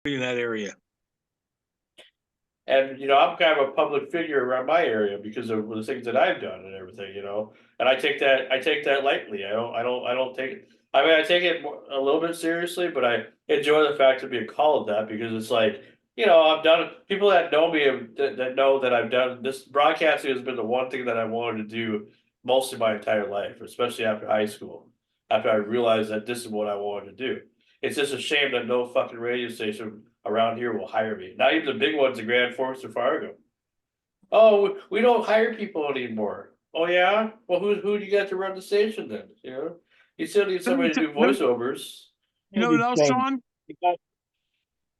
in that area. And I'm kind of a public figure around my area because of the things that I've done and everything. And I take that lightly. I don't take it. I mean, I take it a little bit seriously, but I enjoy the fact of being called that because it's like, I've done people that know me that know that I've done this. Broadcasting has been the one thing that I wanted to do most of my entire life, especially after high school. After I realized that this is what I wanted to do. It's just a shame that no fucking radio station around here will hire me. Not even the big ones in Grand Forks or Fargo. Oh, we don't hire people anymore. Oh yeah? Well, who do you got to run the station then? You still need somebody to do voiceovers. You know what else, Sean?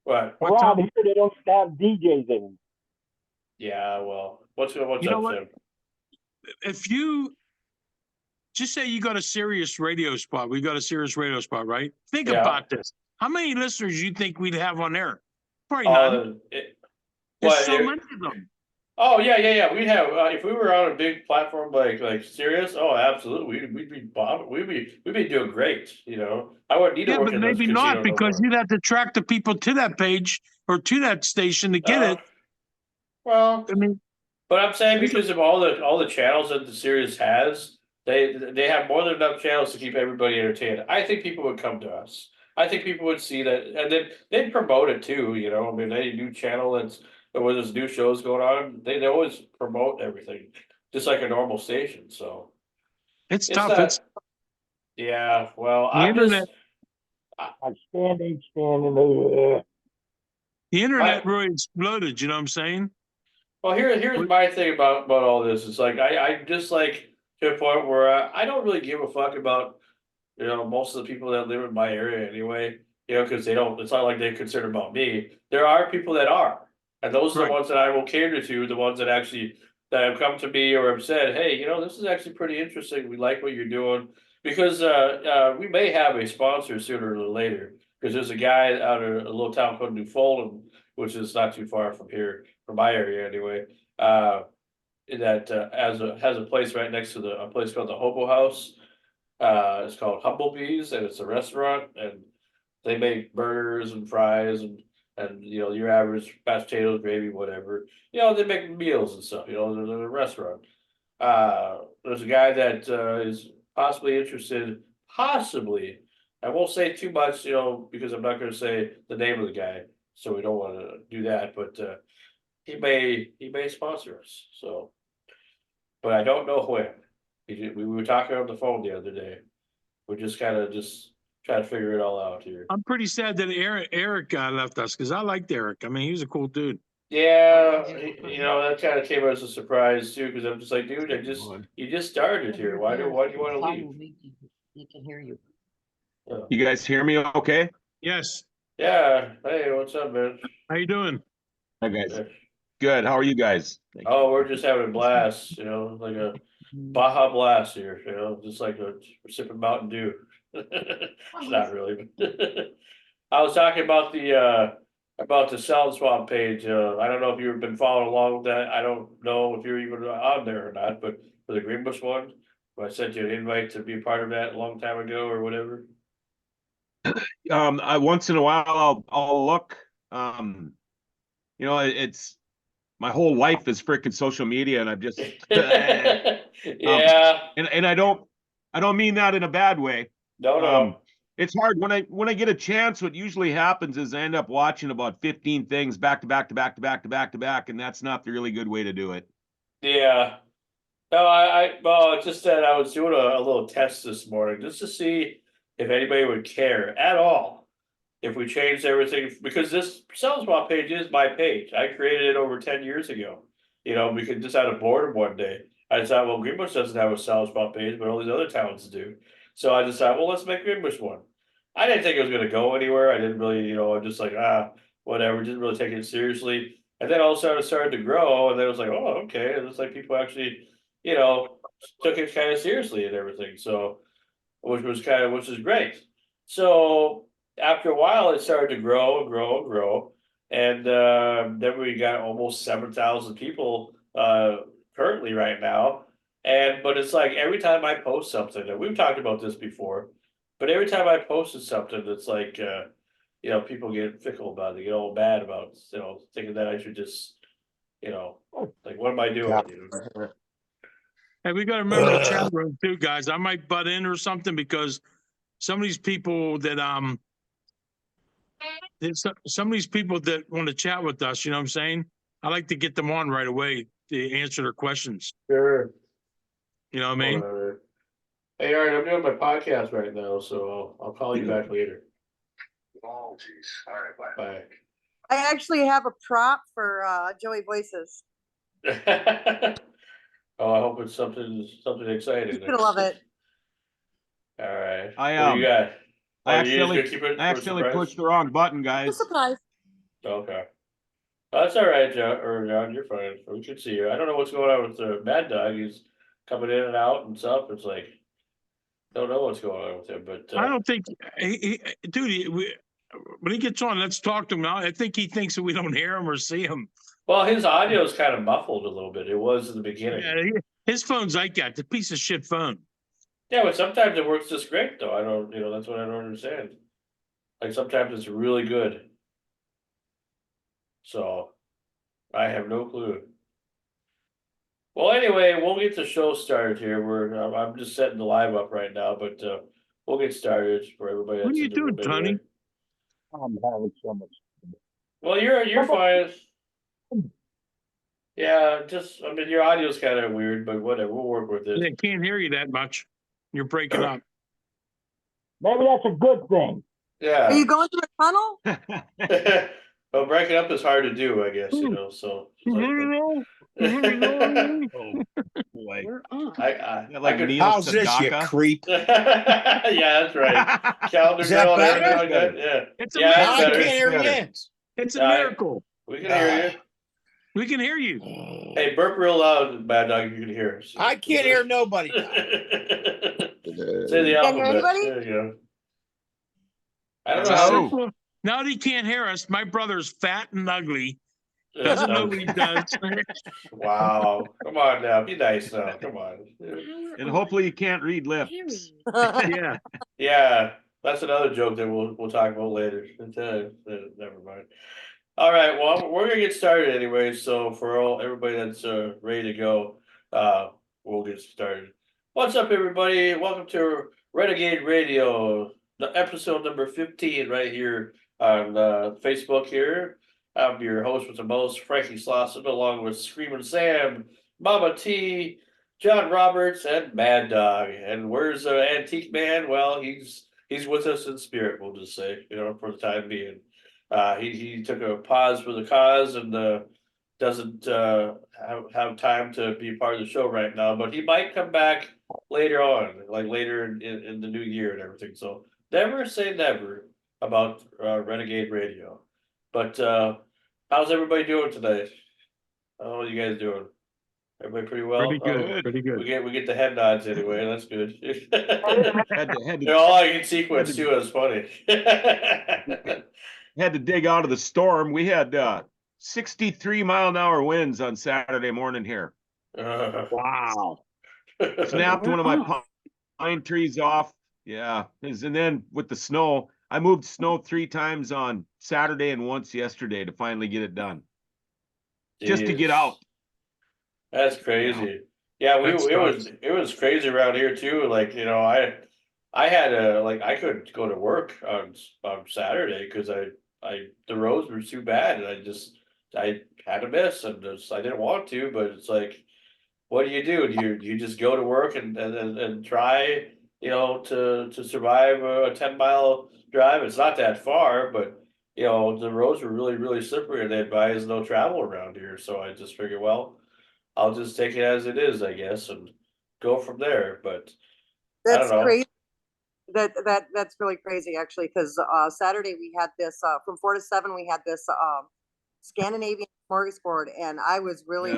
What? Around here, they don't have DJs in. Yeah, well, what's up, Sam? If you just say you got a serious radio spot, we got a serious radio spot, right? Think about this. How many listeners do you think we'd have on there? Probably none. There's so many of them. Oh yeah. We'd have if we were on a big platform like Sirius. Oh, absolutely. We'd be doing great. I wouldn't need to work. Yeah, but maybe not because you'd have to track the people to that page or to that station to get it. Well, I mean, but I'm saying because of all the channels that the Sirius has, they have more than enough channels to keep everybody entertained. I think people would come to us. I think people would see that, and then they'd promote it too. I mean, any new channel where there's new shows going on, they always promote everything, just like a normal station. So it's tough. Yeah, well, the internet. I'm standing. The internet really exploded. You know what I'm saying? Well, here's my thing about all this. It's like I just like to a point where I don't really give a fuck about most of the people that live in my area anyway. Because they don't. It's not like they're concerned about me. There are people that are. And those are the ones that I will cater to, the ones that have come to me or have said, hey, this is actually pretty interesting. We like what you're doing. Because we may have a sponsor sooner or later. Because there's a guy out of a little town called New Fulham, which is not too far from here, from my area anyway, that has a place right next to a place called the Hobo House. It's called Humblebees, and it's a restaurant, and they make burgers and fries and your average mashed potatoes, gravy, whatever. They make meals and stuff. They're a restaurant. There's a guy that is possibly interested. Possibly, I won't say too much, because I'm not going to say the name of the guy, so we don't want to do that. But he may sponsor us. So, but I don't know when. We were talking on the phone the other day. We're just kind of trying to figure it all out here. I'm pretty sad that Eric left us because I liked Eric. I mean, he was a cool dude. Yeah, that kind of came as a surprise too, because I'm just like, dude, you just started here. Why do you want to leave? He can hear you. You guys hear me okay? Yes. Yeah. Hey, what's up, man? How you doing? Hi, guys. Good. How are you guys? We're just having a blast, like a Baja blast here, just like we're sipping Mountain Dew. It's not really, but I was talking about the Sound Swap page. I don't know if you've been following along with that. I don't know if you're even on there or not, but for the Greenbush one, I sent you an invite to be a part of that a long time ago or whatever. I once in a while I'll look. It's my whole life is freaking social media, and I've just yeah. And I don't mean that in a bad way. No. It's hard when I get a chance. What usually happens is I end up watching about 15 things back to back to back to back to back to back, and that's not the really good way to do it. Yeah. No, well, it's just that I was doing a little test this morning just to see if anybody would care at all if we changed everything, because this Sound Swap page is my page. I created it over 10 years ago. Because just out of boredom one day, I decided, well, Greenbush doesn't have a Sound Swap page, but all these other towns do. So I decided, well, let's make Greenbush one. I didn't think it was going to go anywhere. I didn't really, I'm just like, whatever, didn't really take it seriously. And then all of a sudden it started to grow, and then it was like, oh, okay. And it's like people actually, took it kind of seriously and everything. So, which is great. So after a while, it started to grow and grow and grow. And then we got almost 7,000 people currently right now. But it's like every time I post something, and we've talked about this before, but every time I posted something, it's like you know, people get fickle about it, they get all bad about, you know, thinking that I should just, you know, like, what am I doing? Yeah. You know? Hey, we got to remember the chat room too, guys. I might butt in or something because some of these people that there's some of these people that want to chat with us, you know what I'm saying? I like to get them on right away to answer their questions. Sure. You know what I mean? Whatever. Hey, all right, I'm doing my podcast right now, so I'll call you back later. Oh, geez. All right, bye. Bye. I actually have a prop for Joey Voices. Oh, I hope it's something exciting. He's gonna love it. All right. I, What do you got? I Oh, you just accidentally, gonna keep it for I a accidentally surprise? pushed the wrong button, It's a guys. surprise. Okay. That's all right, John, you're fine. We can see you. I don't know what's going on with the Mad Dog. He's coming in and out and stuff. It's like, don't know what's going on with him, but I don't think, dude, when he gets on, let's talk to him now. I think he thinks that we don't hear him or see him. well, his audio is kind of muffled a little bit. It was in the beginning. Yeah, his phone's like that, the piece of shit phone. Yeah, but sometimes it works just great though. I don't, you know, that's what I don't understand. Like sometimes it's really good. So I have no clue. Well, anyway, we'll get the show started here. I'm just setting the live up right now, but we'll get started for everybody. What are That's you in the room doing, Tony? anyway. I'm having so much. Well, you're fine. Yeah, just I mean your audio's kind of weird, but whatever. We'll work with I it. can't hear you that much. You're breaking up. Maybe that's a good thing. Are you Yeah. going through a tunnel? Well, breaking up is hard to do, I guess. You know, so. it's Oh, boy. I Like could. Neil How's this, you Sedaka? creep? Yeah, that's right. Calendar Is that girl and better? everything like that. Yeah. It's a Yeah, I that's can't better. hear better. you. It's a Yeah, miracle. We can hear We can hear you. you. Hey, burp real loud, Mad Dog. You can hear us. I can't hear nobody. Say the Can't hear alphabet. anybody? There you go. I don't know Hello. how. Well, now that he can't hear us, my brother's fat and ugly. Doesn't know what he does. Wow. Come on now. Be nice now. Come on. And hopefully you can't read lips. Yeah. Yeah. That's another joke that we'll talk about later. Never mind. All right. Well, we're gonna get started anyway. So for everybody that's ready to go, we'll get started. What's up, everybody? Welcome to Renegade Radio, the episode number 15, right here on Facebook. Here, I'm your host with the most, Frankie Slauson, along with Screaming Sam, Mama T, John Roberts, and Mad Dog. And where's Antique Man? Well, he's with us in spirit. We'll just say, you know, for the time being. He took a pause for the cause and doesn't have time to be part of the show right now, but he might come back later on, like later in the new year and everything. So never say never about Renegade Radio. But how's everybody doing tonight? How are you guys doing? Everybody pretty well? Pretty good. Oh, Pretty good. we get the head nods anyway. That's good. Had to They're all in sequence too. It's funny. had to dig out of the storm. We had 63-mile-an-hour winds on Saturday morning here. Wow. Snapped one of my pine trees off. Yeah. And then with the snow, I moved snow 3 times on Saturday and once yesterday to finally get it done. Just to get out. That's crazy. Yeah, it was crazy around here too. Like, you know, I had I couldn't go to work on Saturday because the roads were too bad and I had to miss and I didn't want to, but it's like, what do? You just go to work and try, you know, to survive a 10-mile drive. It's not that far, but you know, the roads were really, really slippery and they advise no travel around here. So I just figured, well, I'll just take it as it is, I guess, and go from there. But I That's don't know. crazy. That's really crazy actually, because Saturday we had this from 4 to 7 we had this Scandinavian smorgasbord, and I was really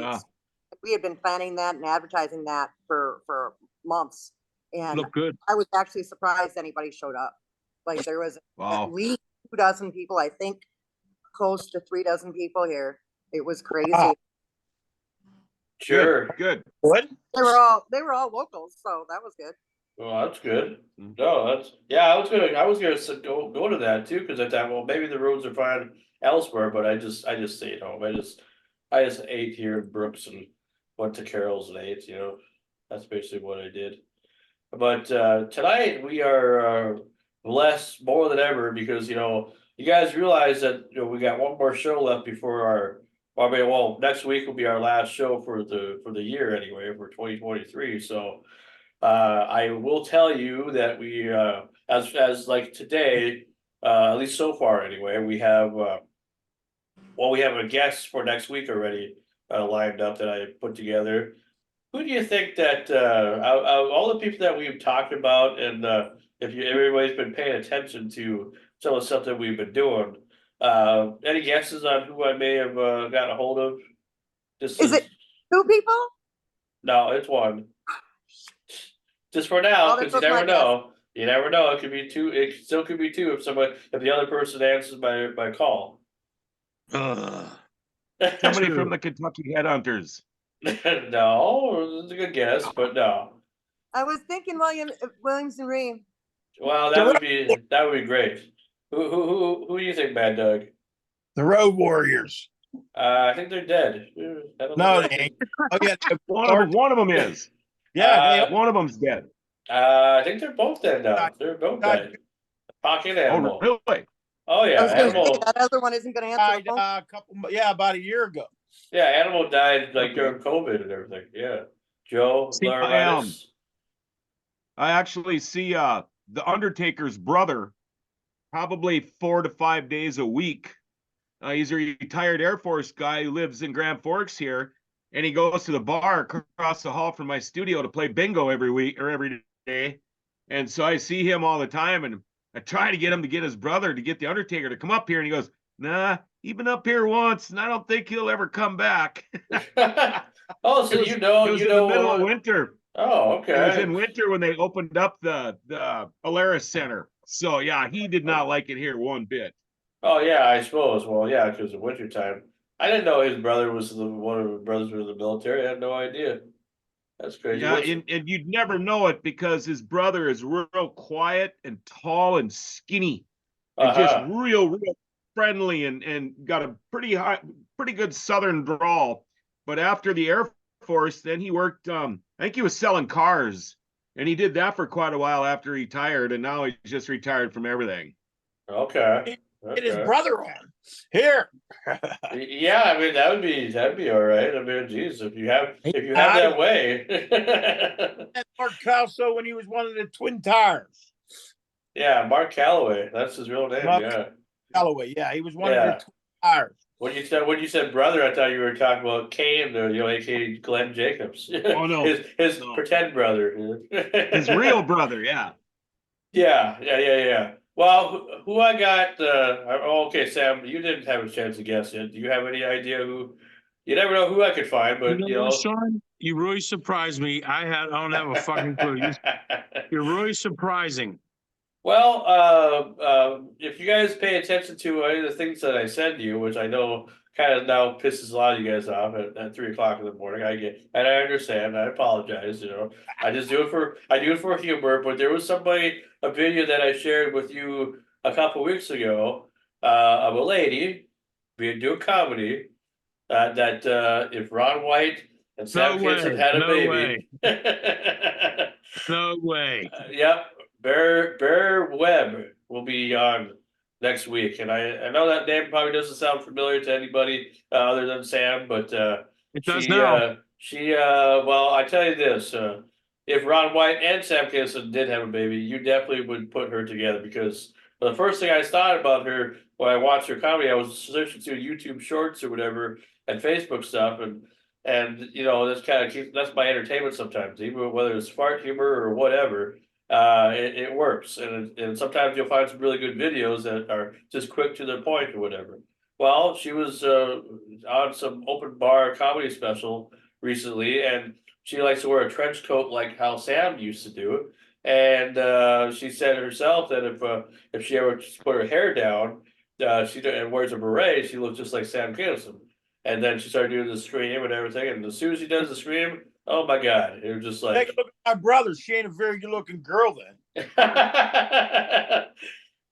we had been planning that and advertising that for months, and Look good. I was actually surprised anybody showed up. Like there was at least 2 dozen people, I think close to 3 dozen people here. It was crazy. Wow. Sure. Good. What? They were all locals, so that was good. Well, that's good. Mm. No, I was gonna go to that too, because I thought, well, maybe the roads are fine elsewhere, but I just stayed home. I just ate here in Brooks and went to Carol's and ate, that's basically what I did. But tonight we are blessed more than ever because you guys realize that we got one more show left before well, next week will be our last show for the year anyway, for 2023. So I will tell you that we as like today, at least so far anyway, we have we have a guest for next week already lined up that I put together. Who do you think that out of all the people that we've talked about, and if everybody's been paying attention to some of the stuff that we've been doing, any guesses on who I may have gotten a hold of? Is it 2 people? No, it's one. Just for now, Oh, because that you was my never know. You never know. It could be 2. It still could be 2 if the other person answers by call. Somebody from the Kentucky Headhunters. No, it's a good guess, but no. I was thinking Williams and Ream. Well, that would be great. Who do you think, Bad Doug? The Road Warriors. I think they're dead. I don't No, know. they ain't. Oh, yeah, One of them is. yeah, One of them's dead. I think they're both dead now. They're both dead. Pocket Animal. Oh, really? Oh yeah, I was gonna Animal. say, that other one isn't gonna they answer the died phone. about a year ago. Yeah, Animal died like Okay. during COVID and everything. Yeah, Joe See, Laurinaitis. I actually see the Undertaker's brother probably 4 to 5 days a week. He's a retired Air Force guy who lives in Grand Forks here, and he goes to the bar across the hall from my studio to play bingo every week or every day. And so I see him all the time, and I try to get him to get his brother to get the Undertaker to come up here, and he goes, "Nah, he's been up here once, and I don't think he'll ever come back." Oh, so It was you in know the middle of winter. Oh, It was okay. in winter when they opened up the Polaris Center. So yeah, he did not like it here one bit. Oh yeah, I suppose. Well, yeah, because of winter time. I didn't know his brother was one of his brothers was in the military. I had no idea. That's crazy. Yeah, and you'd never know it because his brother is real quiet and tall and skinny and just Uh-huh. real friendly and got a pretty good Southern drawl. But after the Air Force, then he worked. I think he was selling cars, and he did that for quite a while after he retired, and now he's just retired from everything. Okay. Get his brother on here. Yeah, I mean that'd be all right. I mean, geez, if you have that way. Mark Calso when he was one of the Twin Tires. Yeah, Mark Calloway. That's his real name. Mark Yeah. Calloway, yeah, he was one Yeah. of the Twin Tires. When you said brother, I thought you were talking about Kane, aka Glenn Jacobs. Oh no, his no. pretend brother. His real brother, yeah. Yeah. Well, who I got? Okay, Sam, you didn't have a chance to guess it. Do you have any idea who? You never know who I could find, but what, Sean? You really surprised me. I don't have a fucking clue. You're really surprising. Well, if you guys pay attention to any of the things that I said to you, which I know kind of now pisses a lot of you guys off at 3 o'clock in the morning, and I understand. I apologize. I do it for humor. But there was a video that I shared with you a couple weeks ago of a lady doing comedy that if Ron White and Sam Kinison had a baby. No way. Yep. Bear Webb will be on next week, and I know that name probably doesn't sound familiar to anybody other than Sam, but it does now. Well, I tell you this: if Ron White and Sam Kinison did have a baby, you definitely would put her together because the first thing I thought about her when I watched her comedy, I was searching through YouTube Shorts or whatever and Facebook stuff, and that's my entertainment sometimes, even whether it's fart humor or whatever. It works, and sometimes you'll find some really good videos that are just quick to the point or whatever. Well, she was on some open bar comedy special recently, and she likes to wear a trench coat like how Sam used to do. And she said herself that if she ever put her hair down, and wears a beret, she looks just like Sam Kinison. And then she started doing the scream and everything, and as soon as she does the scream, Oh my God. It was just Take like, a look at my brother. She ain't a very good looking girl then.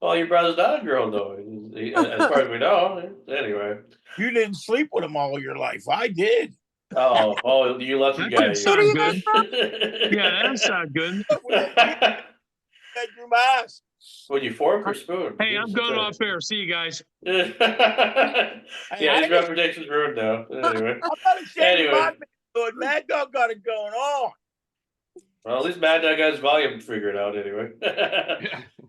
well, your brother's not a girl though, as far as we know. Anyway. You didn't sleep with him all your life. I did. Oh, you lucky That guy. didn't sound good. Yeah, Yeah, that doesn't sound good. Bedroom ass. Would you fork or spoon? Hey, I'm going off air. See you guys. Yeah, his reputation's ruined now. Anyway. I'm not ashamed Anyway. of my manhood. Mad Dog got it going on. Well, at least Mad Dog got his volume figured out anyway.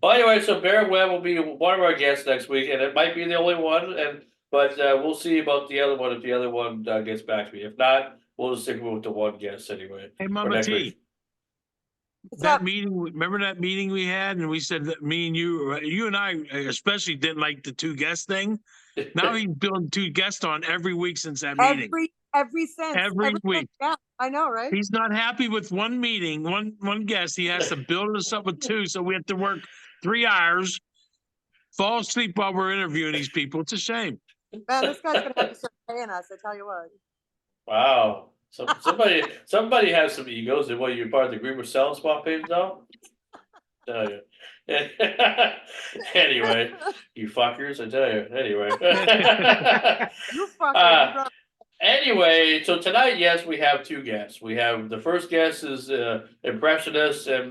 Well, anyway, so Barrett Webb will be one of our guests next week, and it might be the only one. But we'll see about the other one if the other one gets back to me. If not, we'll just stick with the one guest anyway. Hey, for Mama next T. week. That meeting, remember that meeting we had, and we said that me and you and I especially didn't like the two guest thing. Now he's doing two guests on every week since that meeting. Every week. Yeah, I know, right? He's not happy with one meeting, one guest. He has to build us up with two, so we have to work 3 hours, fall asleep while we're interviewing these people. It's a shame. Man, this guy's gonna have to start paying us. I tell you what. Wow. Somebody has some egos. And what, you're part of the Greenwood Selling Spot page now? Tell you. Anyway, you fuckers, I tell you. Anyway. You fucker. Anyway, so tonight, yes, we have two guests. We have the first guest is impressionist and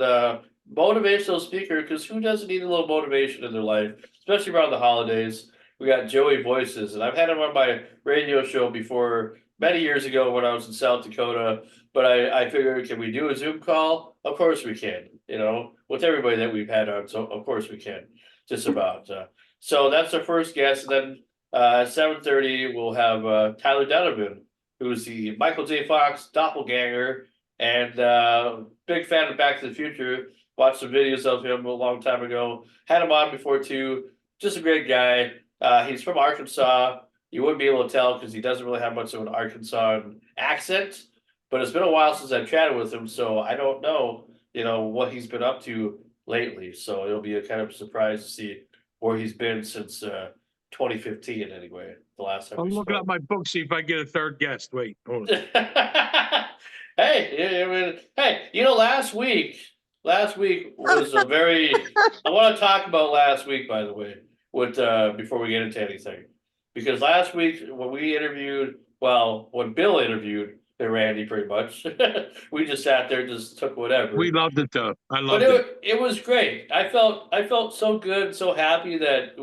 motivational speaker, because who doesn't need a little motivation in their life, especially around the holidays? We got Joey Voices, and I've had him on my radio show before many years ago when I was in South Dakota. But I figured, can we do a Zoom call? Of course we can. You know, with everybody that we've had on, so of course we can. Just about. So that's our first guest, and then. 7:30, we'll have Tyler DUNIVAN, who's the Michael J. Fox doppelganger and big fan of Back to the Future. Watched some videos of him a long time ago. Had him on before too. Just a great guy. He's from Arkansas. You wouldn't be able to tell because he doesn't really have much of an Arkansas accent. But it's been a while since I've chatted with him, so I don't know, what he's been up to lately. So it'll be a kind of surprise to see where he's been since 2015 anyway, the last time. I'm looking at my book, see if I get a third guest. Wait, hold on. Hey, last week was a very. I want to talk about last week, by the way, with before we get into anything, because last week when Bill interviewed Randy, pretty much, we just sat there, just took whatever. We loved it though. I loved it. It was great. I felt so good, so happy that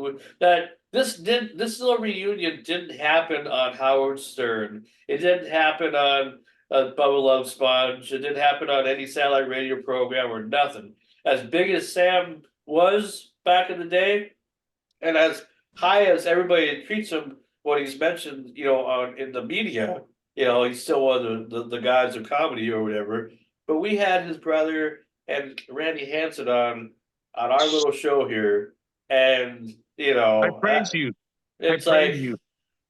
this little reunion didn't happen on Howard Stern. It didn't happen on Bubba Love Sponge. It didn't happen on any satellite radio program or nothing. As big as Sam was back in the day, and as high as everybody treats him, what he's mentioned, in the media, he's still one of the guys of comedy or whatever. But we had his brother and Randy Hansen on our little show here, and I praise you. It's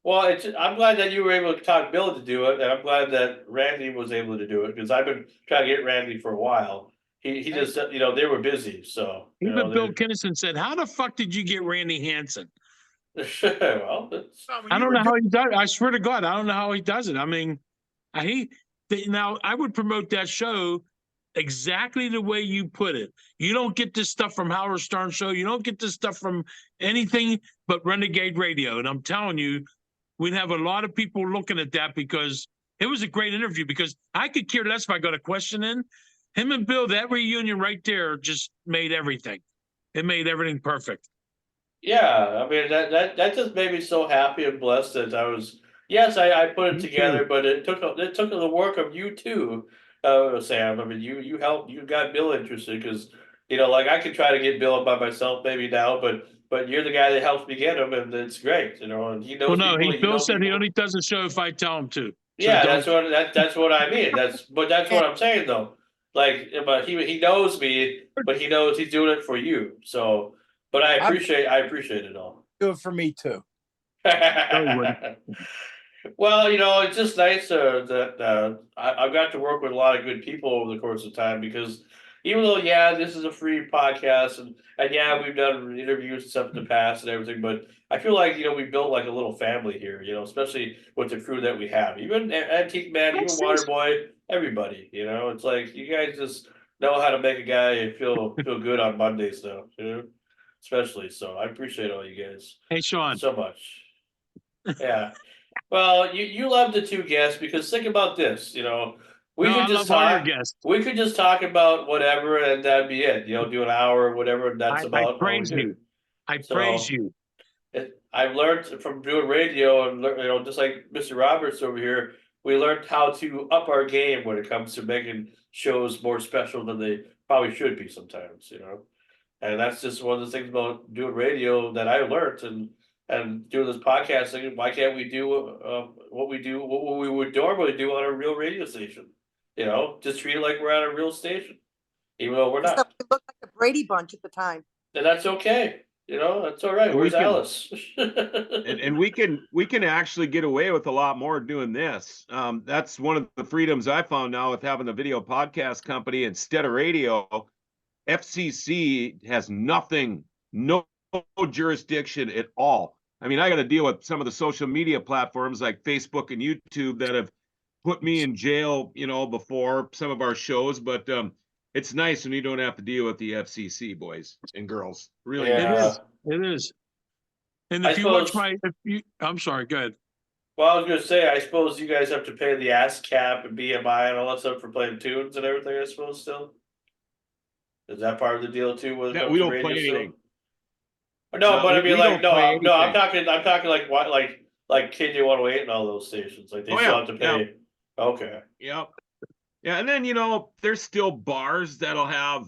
well, I'm glad that you were able to talk Bill to do it, and I'm glad that Randy was able to do it, because I've been trying to get Randy for a while. He just they were busy, so even Bill Kinnison said, "How the fuck did you get Randy Hansen?" Well, I don't know how he does. I swear to God, I don't know how he does it. I mean, now I would promote that show exactly the way you put it. You don't get this stuff from Howard Stern show. You don't get this stuff from anything but Renegade Radio. And I'm telling you, we'd have a lot of people looking at that, because it was a great interview, because I could care less if I got a question in. Him and Bill, that reunion right there just made everything. It made everything perfect. Yeah, I mean that just made me so happy and blessed that I was. Yes, I put it together, but it took the work of you too, Sam. I mean, you helped. You got Bill interested, because like I could try to get Bill by myself maybe now, but you're the guy that helps me get him, and it's great, and he knows. Well, no, Bill said he only does the show if I tell him to. So yeah, that's what I mean. That's what I'm saying though. Like, but he knows me, but he knows he's doing it for you. So, but I appreciate it all. Do it for me too. Well, it's just nice that I've got to work with a lot of good people over the course of time, because even though, yeah, this is a free podcast and yeah, we've done interviews and stuff in the past and everything, but I feel like, we built like a little family here, especially with the crew that we have, even Antique Man, even Waterboy, everybody, it's like, you guys just know how to make a guy feel good on Mondays though, especially, so I appreciate all you guys. Hey, Sean. So much. Yeah. Well, you love the two guests because think about this, we could just talk. We could just talk about whatever and that'd be it. Do an hour or whatever, and that's about I praise you. I praise you. I've learned from doing radio and just like Mr. Roberts over here, we learned how to up our game when it comes to making shows more special than they probably should be sometimes, And that's just one of the things about doing radio that I learned and doing this podcasting. Why can't we do what we would normally do on a real radio station? Just treat it like we're at a real station, even though we're not. Except we looked like the Brady Bunch at the time. And that's okay. That's all right. Where's Alice? and we can actually get away with a lot more doing this. That's one of the freedoms I found now with having the video podcast company instead of radio. FCC has no jurisdiction at all. I mean, I got to deal with some of the social media platforms like Facebook and YouTube that have put me in jail, before some of our shows, but it's nice when you don't have to deal with the FCC, boys and girls. Really, yeah. It is. And if I'm sorry, go ahead. Well, I was going to say, I suppose you guys have to pay the ASCAP and BMI and all that stuff for playing tunes and everything, I suppose, still? Is that part of the deal, too? Yeah, we don't play anything. No, but I mean, like, no, I'm talking like what, like KJ 108 and all those stations. Like, they still have to pay. Yeah. Okay. Yep. Yeah, and then there's still bars that'll have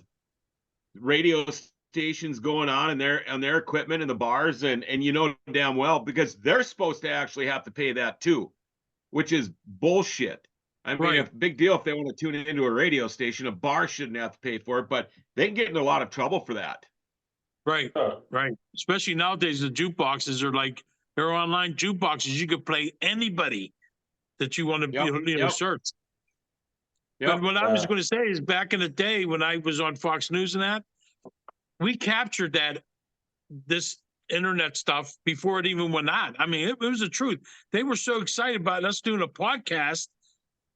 radio stations going on their equipment in the bars, and damn well because they're supposed to actually have to pay that too, which is bullshit. I mean, It's a big deal if they want to tune into a radio station. A bar shouldn't have to pay for it, but they can get in a lot of trouble for that. Right, right. Especially nowadays, the jukeboxes are like they're online jukeboxes. You could play anybody that you want to search. But what I was going to say is back in the day when I was on Fox News and that, we captured this internet stuff before it even went on. I mean, it was the truth. They were so excited about us doing a podcast.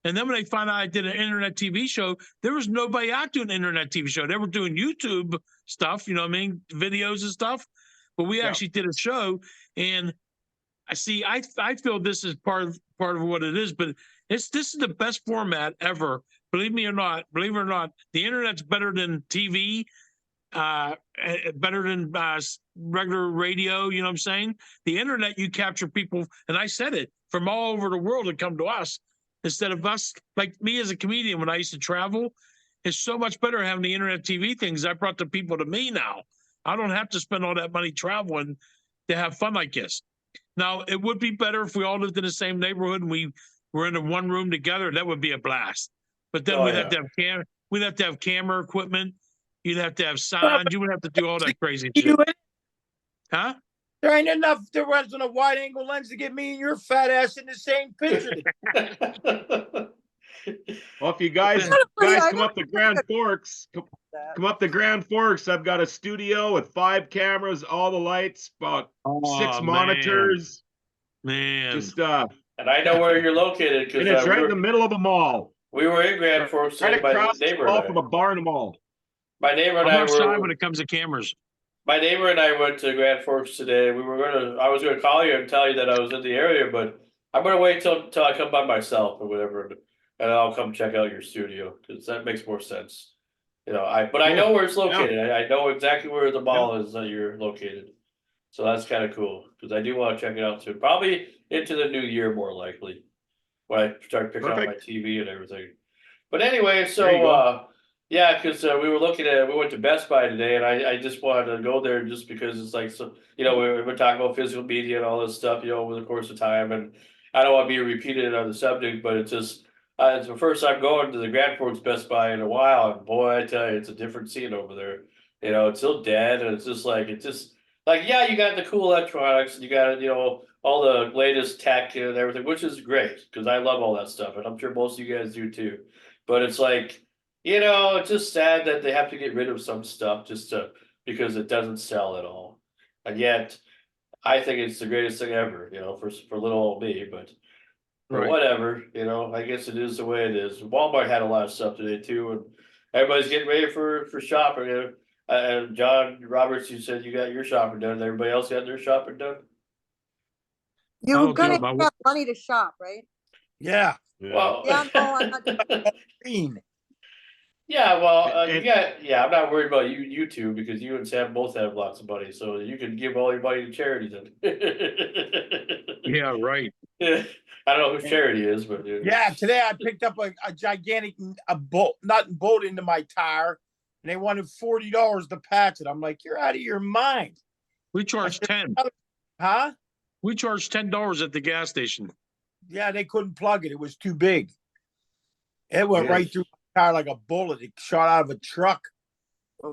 And then when they found out I did an internet TV show, there was nobody out doing an internet TV show. They were doing YouTube stuff, videos and stuff. But we actually did a show. And I feel this is part of what it is, but this is the best format ever. Believe it or not, the internet's better than TV, better than regular radio. You know what I'm saying? The internet, you capture people, and I said it, from all over the world to come to us instead of us. Like me as a comedian, when I used to travel, it's so much better having the internet TV things. I brought the people to me now. I don't have to spend all that money traveling to have fun like this. Now, it would be better if we all lived in the same neighborhood and we were in a one room together. That would be a blast. But then we'd have to have camera equipment. You'd have to have sound. You would have to do all that crazy shit. Huh? There ain't enough difference on a wide angle lens to get me and your fat ass in the same picture. Well, if you guys come up the Grand Forks, I've got a studio with 5 cameras, all the lights, about 6 monitors. Man. Just and I know where you're located because it's right in the middle of a mall. We were in Grand Forks right across the the mall from a bar in a mall. My neighbor and I were shy when it comes to cameras. My neighbor and I went to Grand Forks today. I was gonna call you and tell you that I was in the area, but I'm gonna wait till I come by myself or whatever, and I'll come check out your studio because that makes more sense. I know where it's located. Yeah. I know exactly where the mall is that you're located. So that's kind of cool because I do want to check it out too. Probably into the new year, more likely, when I start picking up my TV and everything. But anyway, so yeah, because we went to Best Buy today, and I just wanted to go there just because it's like, so we've been talking about physical media and all this stuff, over the course of time, and I don't want to be repeated on the subject, but it's just it's the first time going to the Grand Forks Best Buy in a while, and boy, I tell you, it's a different scene over there. It's still dead, and it's just like yeah, you got the cool electronics, and you got all the latest tech and everything, which is great because I love all that stuff, and I'm sure most of you guys do too. But it's like, You know, it's just sad that they have to get rid of some stuff because it doesn't sell at all. And yet, I think it's the greatest thing ever, for little old me, but Right. whatever, I guess it is the way it is. Walmart had a lot of stuff today too, and everybody's getting ready for shopping. And John Roberts, you said you got your shopping done. Everybody else got their shopping done? You're Oh, gonna God, have money to shop, right? Yeah. Well, Yeah, no, I'm not. Green. yeah, well, And- I'm not worried about you two because you and Sam both have lots of money, so you can give all your money to charity then. Yeah, right. Yeah, I don't know whose charity is, but Yeah, today I picked up a gigantic bolt, nut and bolt into my tire, and they wanted $40 to patch it. I'm like, you're out of your mind, We charge 10. huh? We charge $10 at the gas station. Yeah, they couldn't plug it. It was too big. It went right Yes. through my tire like a bullet. It shot out of a truck.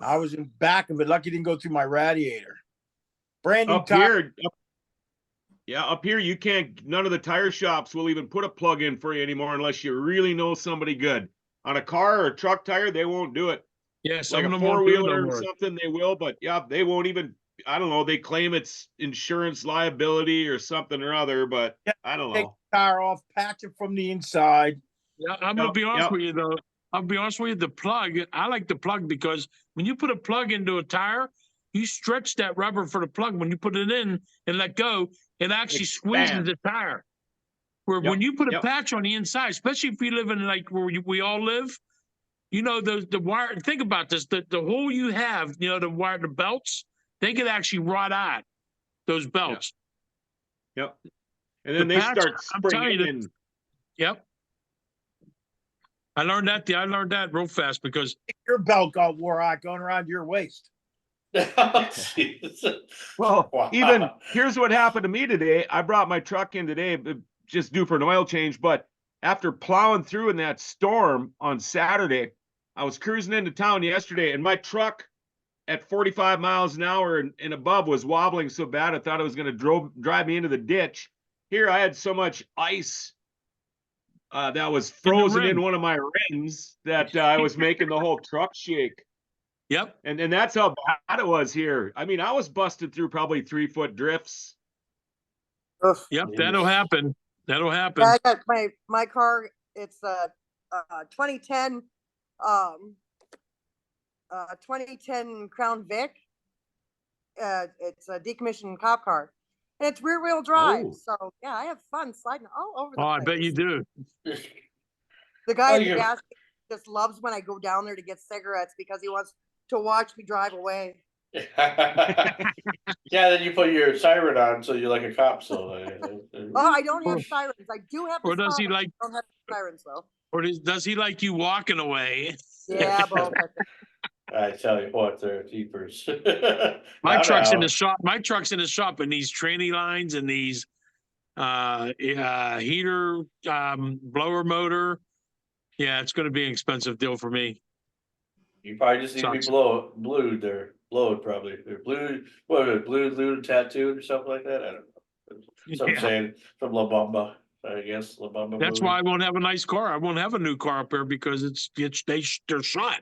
I was in back of it. Lucky it didn't go through my radiator. Brand new Up tire. here, up here, you can't. None of the tire shops will even put a plug in for you anymore unless you really know somebody good. On a car or a truck tire, they won't do it. Yeah, Like some a of them won't do it no four-wheeler or more. something, they will. But yeah, they won't even. I don't know. They claim it's insurance liability or something or other, but Yeah, I don't Take know. the tire off, patch it from the inside. Yeah, I'm gonna Yep, be honest yep. with you though. I'll be honest with you. The plug, I like the plug because when you put a plug into a tire, you stretch that rubber for the plug. When you put it in and let go, it actually squeezes Expand. the tire. Where Yep, when you put a yep. patch on the inside, especially if you live in like where we all live, the wire. Think about this: the hole you have, the wire, the belts, they could actually rot out those belts. Yep. And then The they patch, start I'm telling you, springing and Yep. I learned that real fast because Your belt got wore out going around your waist. Jeez. well, Wow. even here's what happened to me today. I brought my truck in today, just due for an oil change. But after plowing through in that storm on Saturday, I was cruising into town yesterday, and my truck at 45 miles an hour and above was wobbling so bad I thought it was going to drive me into the ditch. Here, I had so much ice that was frozen in one of my rims that I was making the whole truck shake. Yep. And that's how bad it was here. I mean, I was busted through probably 3-foot drifts. Oof. Yep, Jeez. that'll happen. That'll happen. Yeah, I got my car. It's a 2010 2010 Crown Vic. It's a decommissioned cop car, and it's rear wheel drive. Oh. So yeah, I have fun sliding all over the Oh, place. I bet you do. The guy Oh, at the you- gas station just loves when I go down there to get cigarettes because he wants to watch me drive away. Yeah, then you put your siren on, so you're like a cop. So, Oh, I don't have sirens. I do have. Or the does he sirens. like? I don't have sirens though. Or does he like you walking away? Yeah, both. I tell you what, they're keepers. My Now, truck's in now. the shop. My truck's in the shop, and these tranny lines and these heater blower motor. Yeah, it's going to be an expensive deal for me. You probably just need to be Sucks. blued there. Blowed probably. Or blued, what is it, blued, lewd, tattooed or something like that? I don't know. So I'm Yeah. saying from La Bamba, I guess. La Bamba. That's movie. why I won't have a nice car. I won't have a new car up here because they're shot.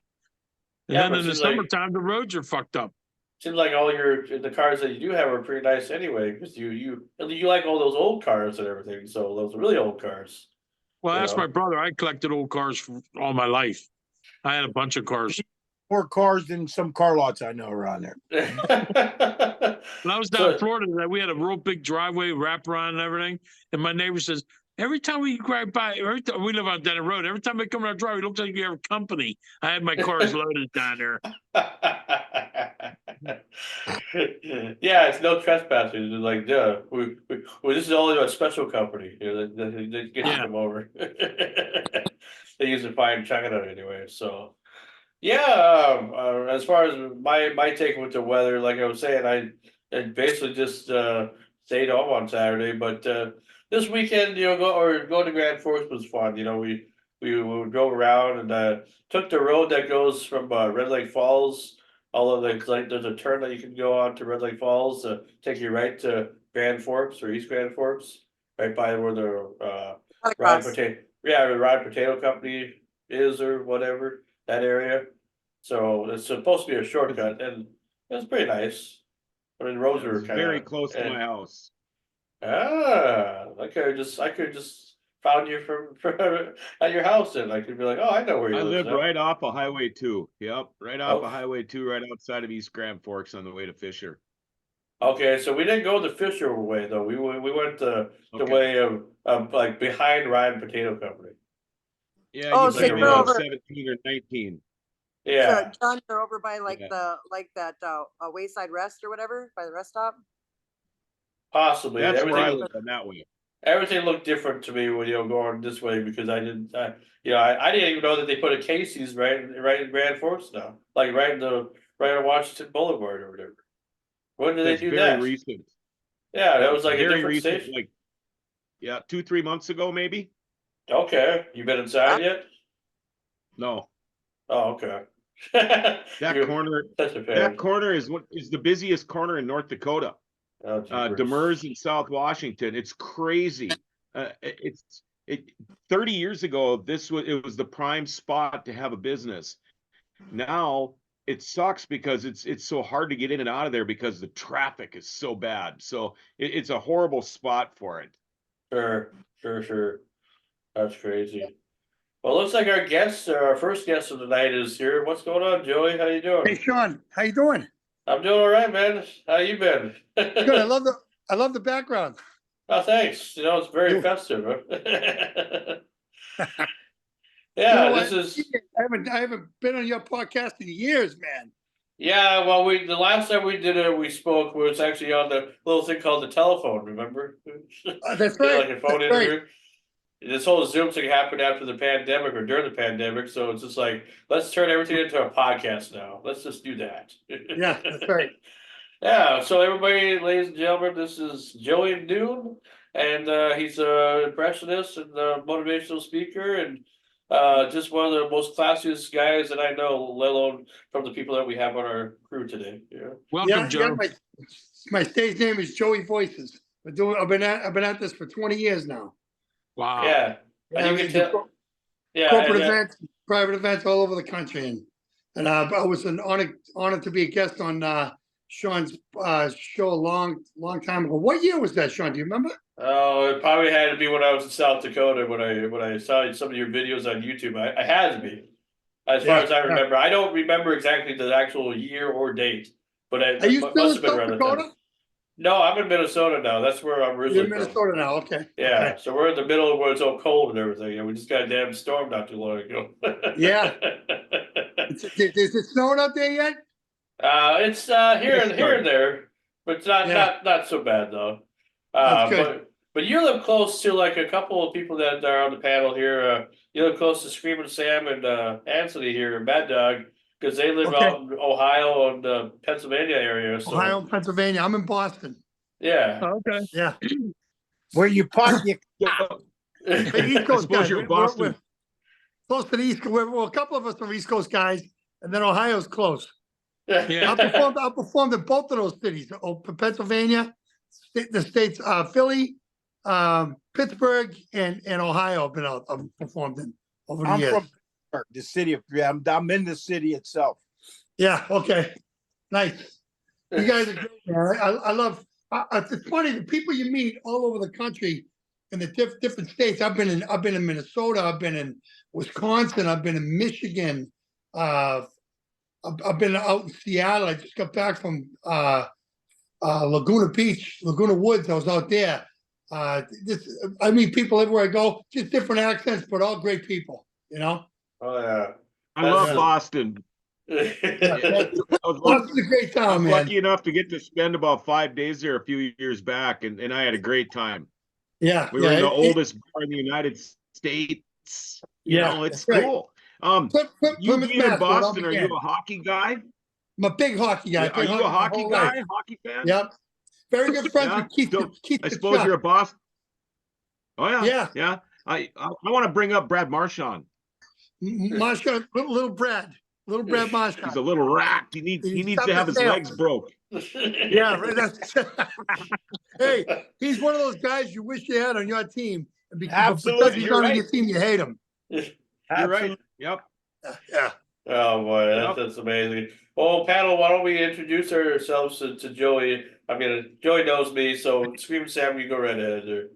And Yeah, then but in the seems like- summertime, the roads are fucked up. Seems like all the cars that you do have are pretty nice anyway, because you like all those old cars and everything. So those really old cars. Well, You that's know. my brother. I collected old cars for all my life. I had a bunch of cars. More cars than some car lots I know around there. When I was down in So- Florida, we had a real big driveway, wrap around and everything. And my neighbor says, every time we drive by, we live on Denton Road. Every time we come on our driveway, it looks like you have company. I had my cars loaded down there. Yeah, it's no trespassing. It's like, yeah, this is only a special company. They get Yeah. to come over. They usually find check it out anyway. So, yeah. As far as my take with the weather, like I was saying, I basically just stayed home on Saturday, but this weekend, go to Grand Forks was fun. We drove around and took the road that goes from Red Lake Falls. Although there's a turn that you can go on to Red Lake Falls to take you right to Grand Forks or East Grand Forks, right by where the Rye Autocross. Potato, the Rye Potato Company is or whatever. that area. So it's supposed to be a shortcut, and it's pretty nice. I mean, roads are It's kind of very close to my house. I could just found you from at your house, and I could be like, oh, I know where you I live live right off of Highway 2. Yep, right off Oh. of Highway 2, right outside of East Grand Forks on the way to Fisher. Okay, so we didn't go the Fisher way though. We went the Okay. way of like behind Ryan Potato Company. Yeah, Oh, you so might be you're on over- 17 or 19. Yeah, So, John, they're over by like Yeah. that Wayside Rest or whatever, by the rest stop. possibly. That's where I Everything live on that way. everything looked different to me when going this way because I didn't. I didn't even know that they put a Casey's right in Grand Forks now, like right on Washington Boulevard or whatever. When did they That's do very that? recent. Yeah, that was like a Very different recent, station. like 2-3 months ago, maybe. Okay, you been inside yet? No, Oh, okay. that You're corner. such a fan. That corner is the busiest corner in North Dakota. Oh, jeepers. Demers in South Washington. It's crazy. 30 years ago, it was the prime spot to have a business. Now it sucks because it's so hard to get in and out of there because the traffic is so bad. So it's a horrible spot for it. Sure. That's crazy. Well, looks like our first guest of the night is here. What's going on, Joey? How you doing? Hey Sean, how you doing? I'm doing all right, man. How you been? Good. I love the background. Oh, thanks. It's very Cool. festive. You Yeah, know this what? is. I haven't been on your podcast in years, man. Yeah, well, the last time we did it, we spoke was actually on the little thing called the telephone. Remember? That's Yeah, right. like a phone That's right. interview. This whole Zoom thing happened after the pandemic or during the pandemic, so it's just like let's turn everything into a podcast now. Let's just do that. Yeah, that's right. Yeah. So everybody, ladies and gentlemen, this is Joey Dune, and he's an impressionist and a motivational speaker, and just one of the most classiest guys that I know, let alone from the people that we have on our crew today. Yeah. Welcome, Joe. My stage name is Joey Voices. I've been at this for 20 years now. Wow. Yeah. And you can tell. Yeah. Corporate and, events, private events all over the country, and I was an honor to be a guest on Sean's show a long time ago. What year was that, Sean? Do you remember? Oh, it probably had to be when I was in South Dakota when I saw some of your videos on YouTube. I had to be, as far as I remember. I don't remember exactly the actual year or date, but Are you it still must in have been South around that Dakota? time. No, I'm in Minnesota now. That's where I'm originally You're in from. Minnesota now. Okay. Yeah, Okay. so we're in the middle of where it's all cold and everything. And we just got a damn storm not too long ago. Yeah. Is it snowing out there yet? It's here and there, but it's not so bad though. That's good. But you live close to like a couple of people that are on the panel here. You live close to Screaming Sam and Anthony here, and Mad Dog, because they live out in Ohio and Pennsylvania area. So. Ohio, Pennsylvania. I'm in Boston. Yeah. Okay. Yeah. Where you park your The East I Coast suppose guys. you're in Boston. We're close to the East Coast. Well, a couple of us are East Coast guys, and then Ohio's close. Yeah. I performed in both of those cities, Pennsylvania, the states, Philly, Pittsburgh, and Ohio. I've performed in over the I'm years. from Pittsburgh, the city of I'm in the city itself. Yeah. Okay. Nice. You guys are great, man. I love. It's funny the people you meet all over the country in the different states. I've been in Minnesota. I've been in Wisconsin. I've been in Michigan. I've been out in Seattle. I just got back from Laguna Beach, Laguna Woods. I was out there. I meet people everywhere I go. Just different accents, but all great people. You know. Oh yeah. I love Boston. Boston's a great I town, was man. lucky enough to get to spend about 5 days there a few years back, and I had a great time. Yeah. We were in the oldest bar in the United States. You know, it's that's right. cool. You Plymouth, being in Mass, Boston, are where you I'll a hockey guy? I'm a big hockey guy. Are you a hockey guy? Hockey fan? Yep. Very good friends with Keith. So, Keith I suppose you're a Boston. Oh yeah. Yeah. Yeah. I want to bring up Brad Marchand. Marshall, little Brad Marshall. He's a little rat. He needs to have his legs broke. Yeah, right. Hey, he's one of those guys you wish you had on your team. And because Absolutely, he's you're not on right. your team, you hate him. You're right. Yep. Yeah. Oh boy, that's amazing. Well, panel, why don't we introduce ourselves to Joey? I mean, Joey knows me, so Scream Sam, you go right ahead there.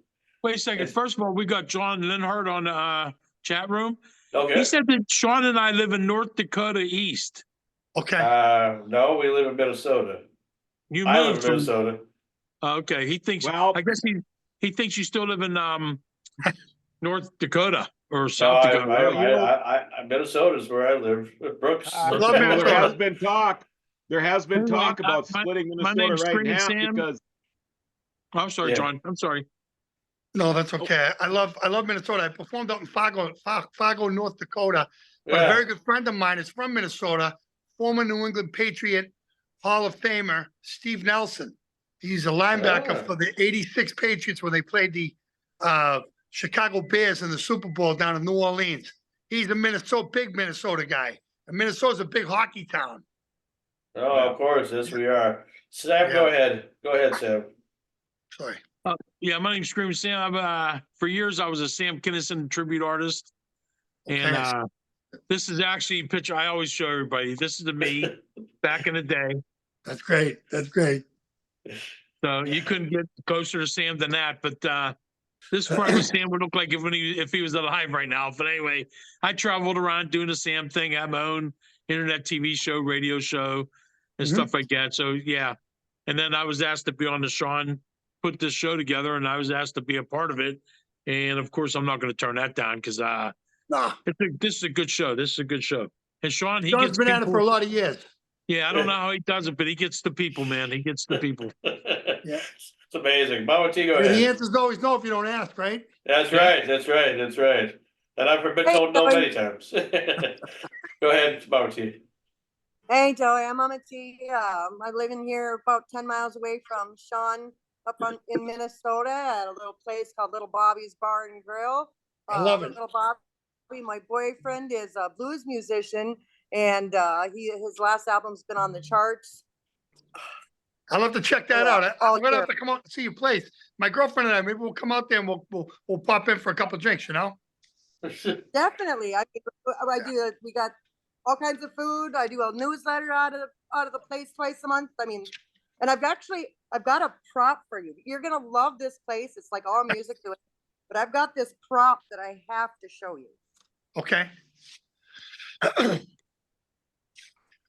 Wait a second. First of all, we got John Linhart on the chat room. Okay. He said that Sean and I live in North Dakota East. Okay. No, we live in Minnesota. You I live moved in from Minnesota. okay. He thinks. Well- I guess he thinks you still live in North Dakota or No, South Dakota. Minnesota is where I live. Brooks. I So love there has Minnesota. been talk. There has been Anyway, talk about my splitting Minnesota name's right in Screaming half Sam. because I'm sorry, Yeah. John. I'm sorry. No, that's okay. I love Minnesota. I performed out in Fargo, North Dakota. But a Yeah. very good friend of mine is from Minnesota, former New England Patriot Hall of Famer, Steve Nelson. He's a linebacker Ah. for the '86 Patriots when they played the Chicago Bears in the Super Bowl down in New Orleans. He's a big Minnesota guy. And Minnesota's a big hockey town. Oh, of course, yes, we are. Sam, go ahead. Go ahead, Sam. Sorry. Yeah, my name's Screaming Sam. For years, I was a Sam Kinison tribute artist. And Okay. this is actually a picture I always show everybody. This is me back in the day. That's great. That's great. So you couldn't get closer to Sam than that. But this is probably what Sam would look like if he was alive right now. But anyway, I traveled around doing the Sam thing. I had my own internet TV show, radio show, and stuff like that. So yeah. And then I was asked to be on the Sean put this show together, and I was asked to be a part of it. And of course, I'm not going to turn that down because this is a good show. This is a good show. And Sean, he John's gets been at it people. for a lot of years. Yeah, I don't know how he does it, but he gets the people, man. He gets the people. Yeah. It's amazing. Mama T, go The ahead. answer's always no if you don't ask, right? That's right. That's right. That's right. And I've been told no many times. Go ahead, Mama T. Hey, Joey, I'm Mama T. I live in here about 10 miles away from Sean in Minnesota at a little place called Little Bobby's Bar and Grill. I love it. Little Bobby, my boyfriend, is a blues musician, and his last album's been on the charts. I'll have to check that Yeah. out. I'm gonna sure. have to come out and see your place. My girlfriend and I, maybe we'll come out there and we'll pop in for a couple of drinks, you know? Definitely. We got all kinds of food. I do a newsletter out of the place twice a month. I mean, and I've got a prop for you. You're gonna love this place. It's like all music to it. But I've got this prop that I have to show you. Okay.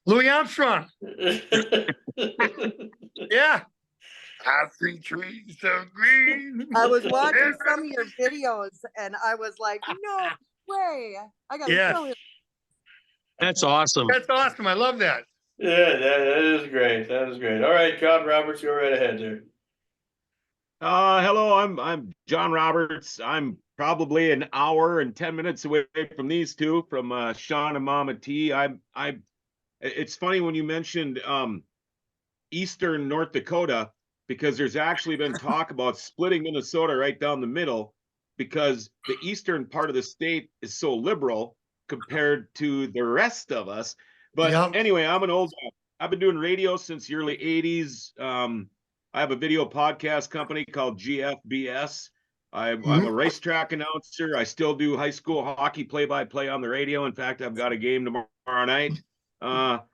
Louis Armstrong. Yeah. I see trees so green. I was watching some of your videos and I was like, no way. I gotta Yes. show you. That's awesome. That's awesome. I love that. Yeah, that is great. That is great. All right, John Roberts, go right ahead there. hello, I'm John Roberts. I'm probably an hour and 10 minutes away from these two, from Sean and Mama T. It's funny when you mentioned eastern North Dakota, because there's actually been talk about splitting Minnesota right down the middle, because the eastern part of the state is so liberal compared to the rest of us. But anyway, I've been doing radio since the early 80s. I have a video podcast company called GFBS. I'm a racetrack announcer. I still do high school hockey play-by-play on the radio. In fact, I've got a game tomorrow night.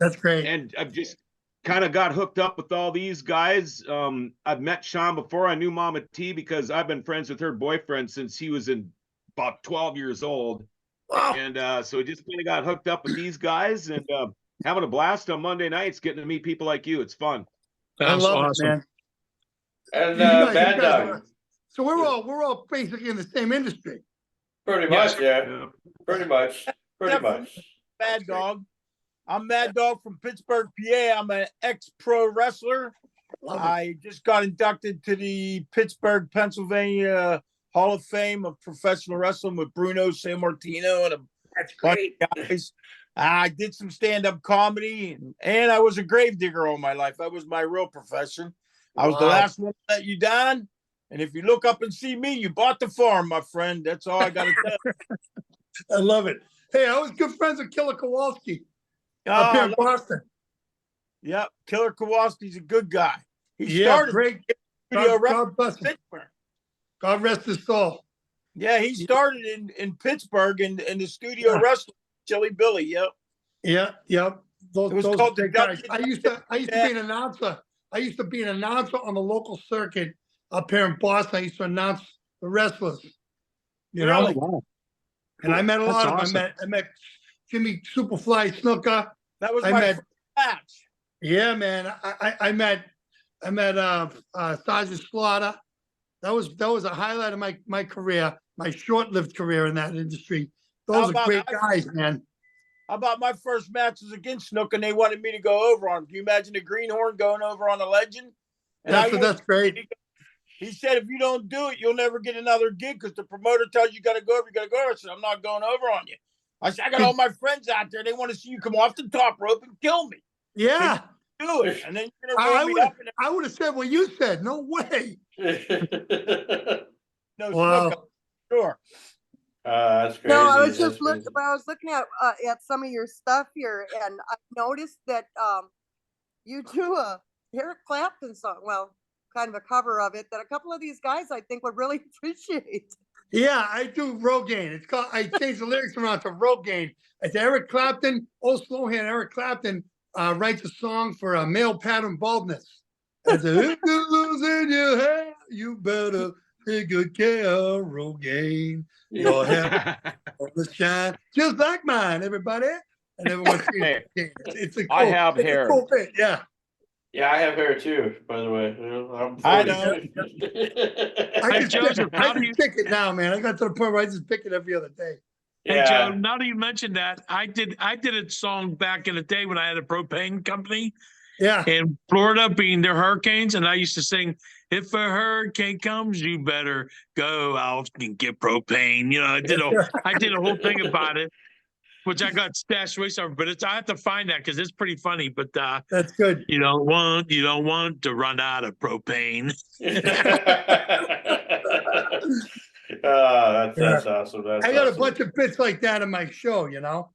That's great. And I've just kind of got hooked up with all these guys. I've met Sean before. I knew Mama T because I've been friends with her boyfriend since he was about 12 years old. Wow. And so we just kind of got hooked up with these guys and having a blast on Monday nights, getting to meet people like you. It's fun. I That's love awesome. it, man. And You guys Bad are- Dog. So we're all basically in the same industry. Pretty Yes. much, yeah. Pretty much. Pretty Definitely. much. Mad Dog. I'm Mad Dog from Pittsburgh, PA. I'm an ex-pro wrestler. Love it. I just got inducted to the Pittsburgh, Pennsylvania Hall of Fame of Professional Wrestling with Bruno Sammartino and a That's bunch great. of guys. I did some stand-up comedy, and I was a gravedigger all my life. That was my real profession. I was the Wow. last one to let you down. And if you look up and see me, you bought the farm, my friend. That's all I got to tell you. I love it. Hey, I was good friends with Killer Kowalski up here in Boston. Yep, Killer Kowalski's a good guy. He Yeah, started great. video God bless him. Pittsburgh. God rest his soul. Yeah, he started in Pittsburgh in the studio wrestling, Chili Billy. Yep. Yeah, yep. It was Those called the big guys. Dungeon. I used to be an announcer. I used to be an announcer on the local circuit up here in Boston. I used to announce the wrestlers. You know, Really? Wow. and I met a That's lot of them. awesome. I met Jimmy Superfly Snooker. That was I my met- first match. Yeah, man. I met Sergeant Slaughter. That was a highlight of my career, my short-lived career in that industry. How Those are about great I- guys, man. How about my first match was against Snook, and they wanted me to go over on him. Can you imagine the greenhorn going over on a legend? And That's great. He said, if you don't do it, you'll never get another gig because the promoter tells you got to go over, you got to go over. I said, I'm not going over on you. I said, I got all my friends out there. They want to see you come off the top rope and kill me. Yeah, Do it. And then you're going to roll me up. And I would have said what you said. No way. no Wow. Snook, sure. That's crazy. No, I was That's just looking, crazy. but I was looking at some of your stuff here, and I noticed that you do a Eric Clapton song. Well, kind of a cover of it that a couple of these guys I think would really appreciate. Yeah, I do Rogaine. It's called. I changed the lyrics around to Rogaine. It's Eric Clapton. Old Slowhand Eric Clapton writes a song for male pattern baldness. It's a, if you're losing your hair, you better take good care of Rogaine. Your hair will shine just like mine, everybody. And everyone sees Hey, it's a cool, I have it's hair. A cool bit, yeah. Yeah, I have hair too, by the way. You know, I'm I 40. I Hey, just Joseph, I how do just you- pick it now, man. I got to the point where I just pick it every other day. Hey Yeah. Joe, now that you mentioned that, I did a song back in the day when I had a propane company Yeah. in Florida, being the hurricanes, and I used to sing, "If a hurricane comes, you better go out and get propane." You know, I did a whole thing about it, which I got stashed away somewhere. But I have to find that because it's pretty funny. But That's good. you don't want to run out of propane. That's awesome. That's I got a awesome. bunch of bits like that in my show, you know,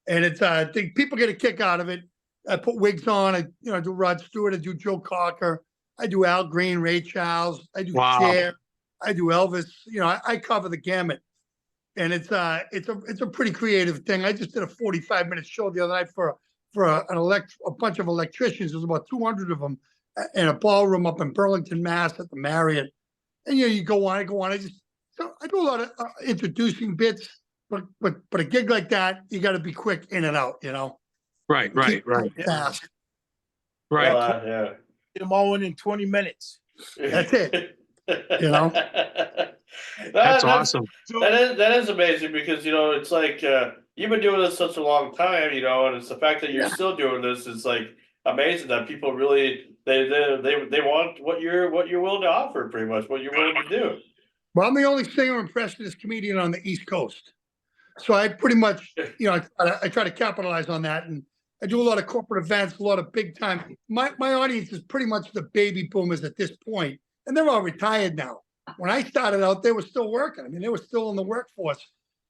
and it's I think people get a kick out of it. I put wigs on. I do Rod Stewart. I do Joe Cocker. I do Al Green, Ray Charles. I do Wow. Cher. I do Elvis. You know, I cover the gamut, and it's a pretty creative thing. I just did a 45-minute show the other night for a bunch of electricians. There's about 200 of them in a ballroom up in Burlington, Mass, at the Marriott. And you go on. I do a lot of introducing bits, but a gig like that, you got to be quick in and out. You know. Right. Fast. Right. Yeah. Get them all in 20 minutes. That's it. You know. That's awesome. That is amazing because it's like you've been doing this such a long time, and it's the fact that you're still doing this is like amazing that people really they want what you're willing to offer, pretty much what you're willing to do. Well, I'm the only singer impressionist comedian on the East Coast, so I pretty much I try to capitalize on that, and I do a lot of corporate events, a lot of big time. My audience is pretty much the baby boomers at this point, and they're all retired now. When I started out, they were still working. I mean, they were still in the workforce.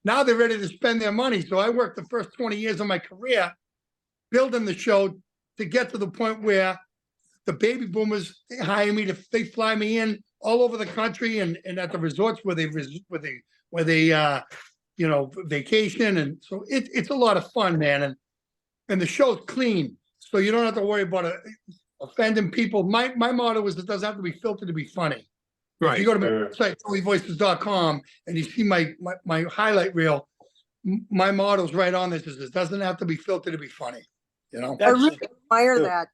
Now they're ready to spend their money. So I worked the first 20 years of my career building the show to get to the point where the baby boomers, they hire me they fly me in all over the country and at the resorts where they vacation. And so it's a lot of fun, man. And the show's clean. So you don't have to worry about offending people. My motto is it doesn't have to be filtered to be funny. Right. If you go to my website, TonyVoices.com, and you see my highlight reel, my motto's right on this. Is it doesn't have to be filtered to be funny. You know. I really admire that.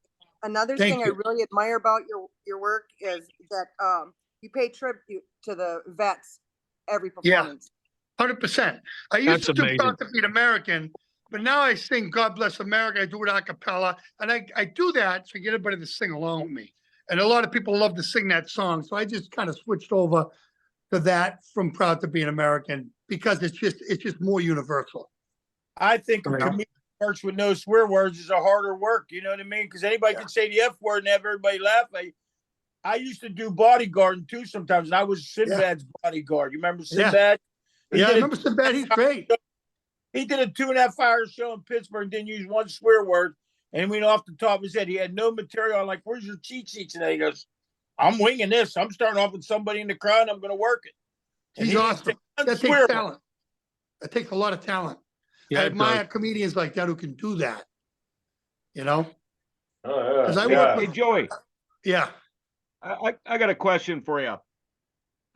Another Thank thing I you. really admire about your work is that you pay tribute to the vets every performance. 100%. I used That's to do amazing. Proud to Be American, but now I sing God Bless America. I do it a cappella, and I do that so you get everybody to sing along with me. And a lot of people love to sing that song, so I just kind of switched over to that from Proud to Be an American because it's just more universal. I think a comedian works with no swear words is a harder work. You know what I mean? Because anybody can say the F word and have everybody laugh. I used to do bodyguarding too sometimes, and I was Sinbad's bodyguard. You remember Sinbad? Yeah, I remember Sinbad. He's great. He did a 2.5-hour show in Pittsburgh, didn't use one swear word, and went off the top of his head. He had no material. I'm like, where's your cheat sheet today? He goes, I'm winging this. I'm starting off with somebody in the crowd, and I'm going to work it. And He's he awesome. didn't That swear takes word. talent. That takes a lot of talent. Yeah, I it admire does. comedians like that who can do that. You know? Oh, 'Cause yeah. I Yeah. work Hey, with, Joey, yeah. I got a question for you.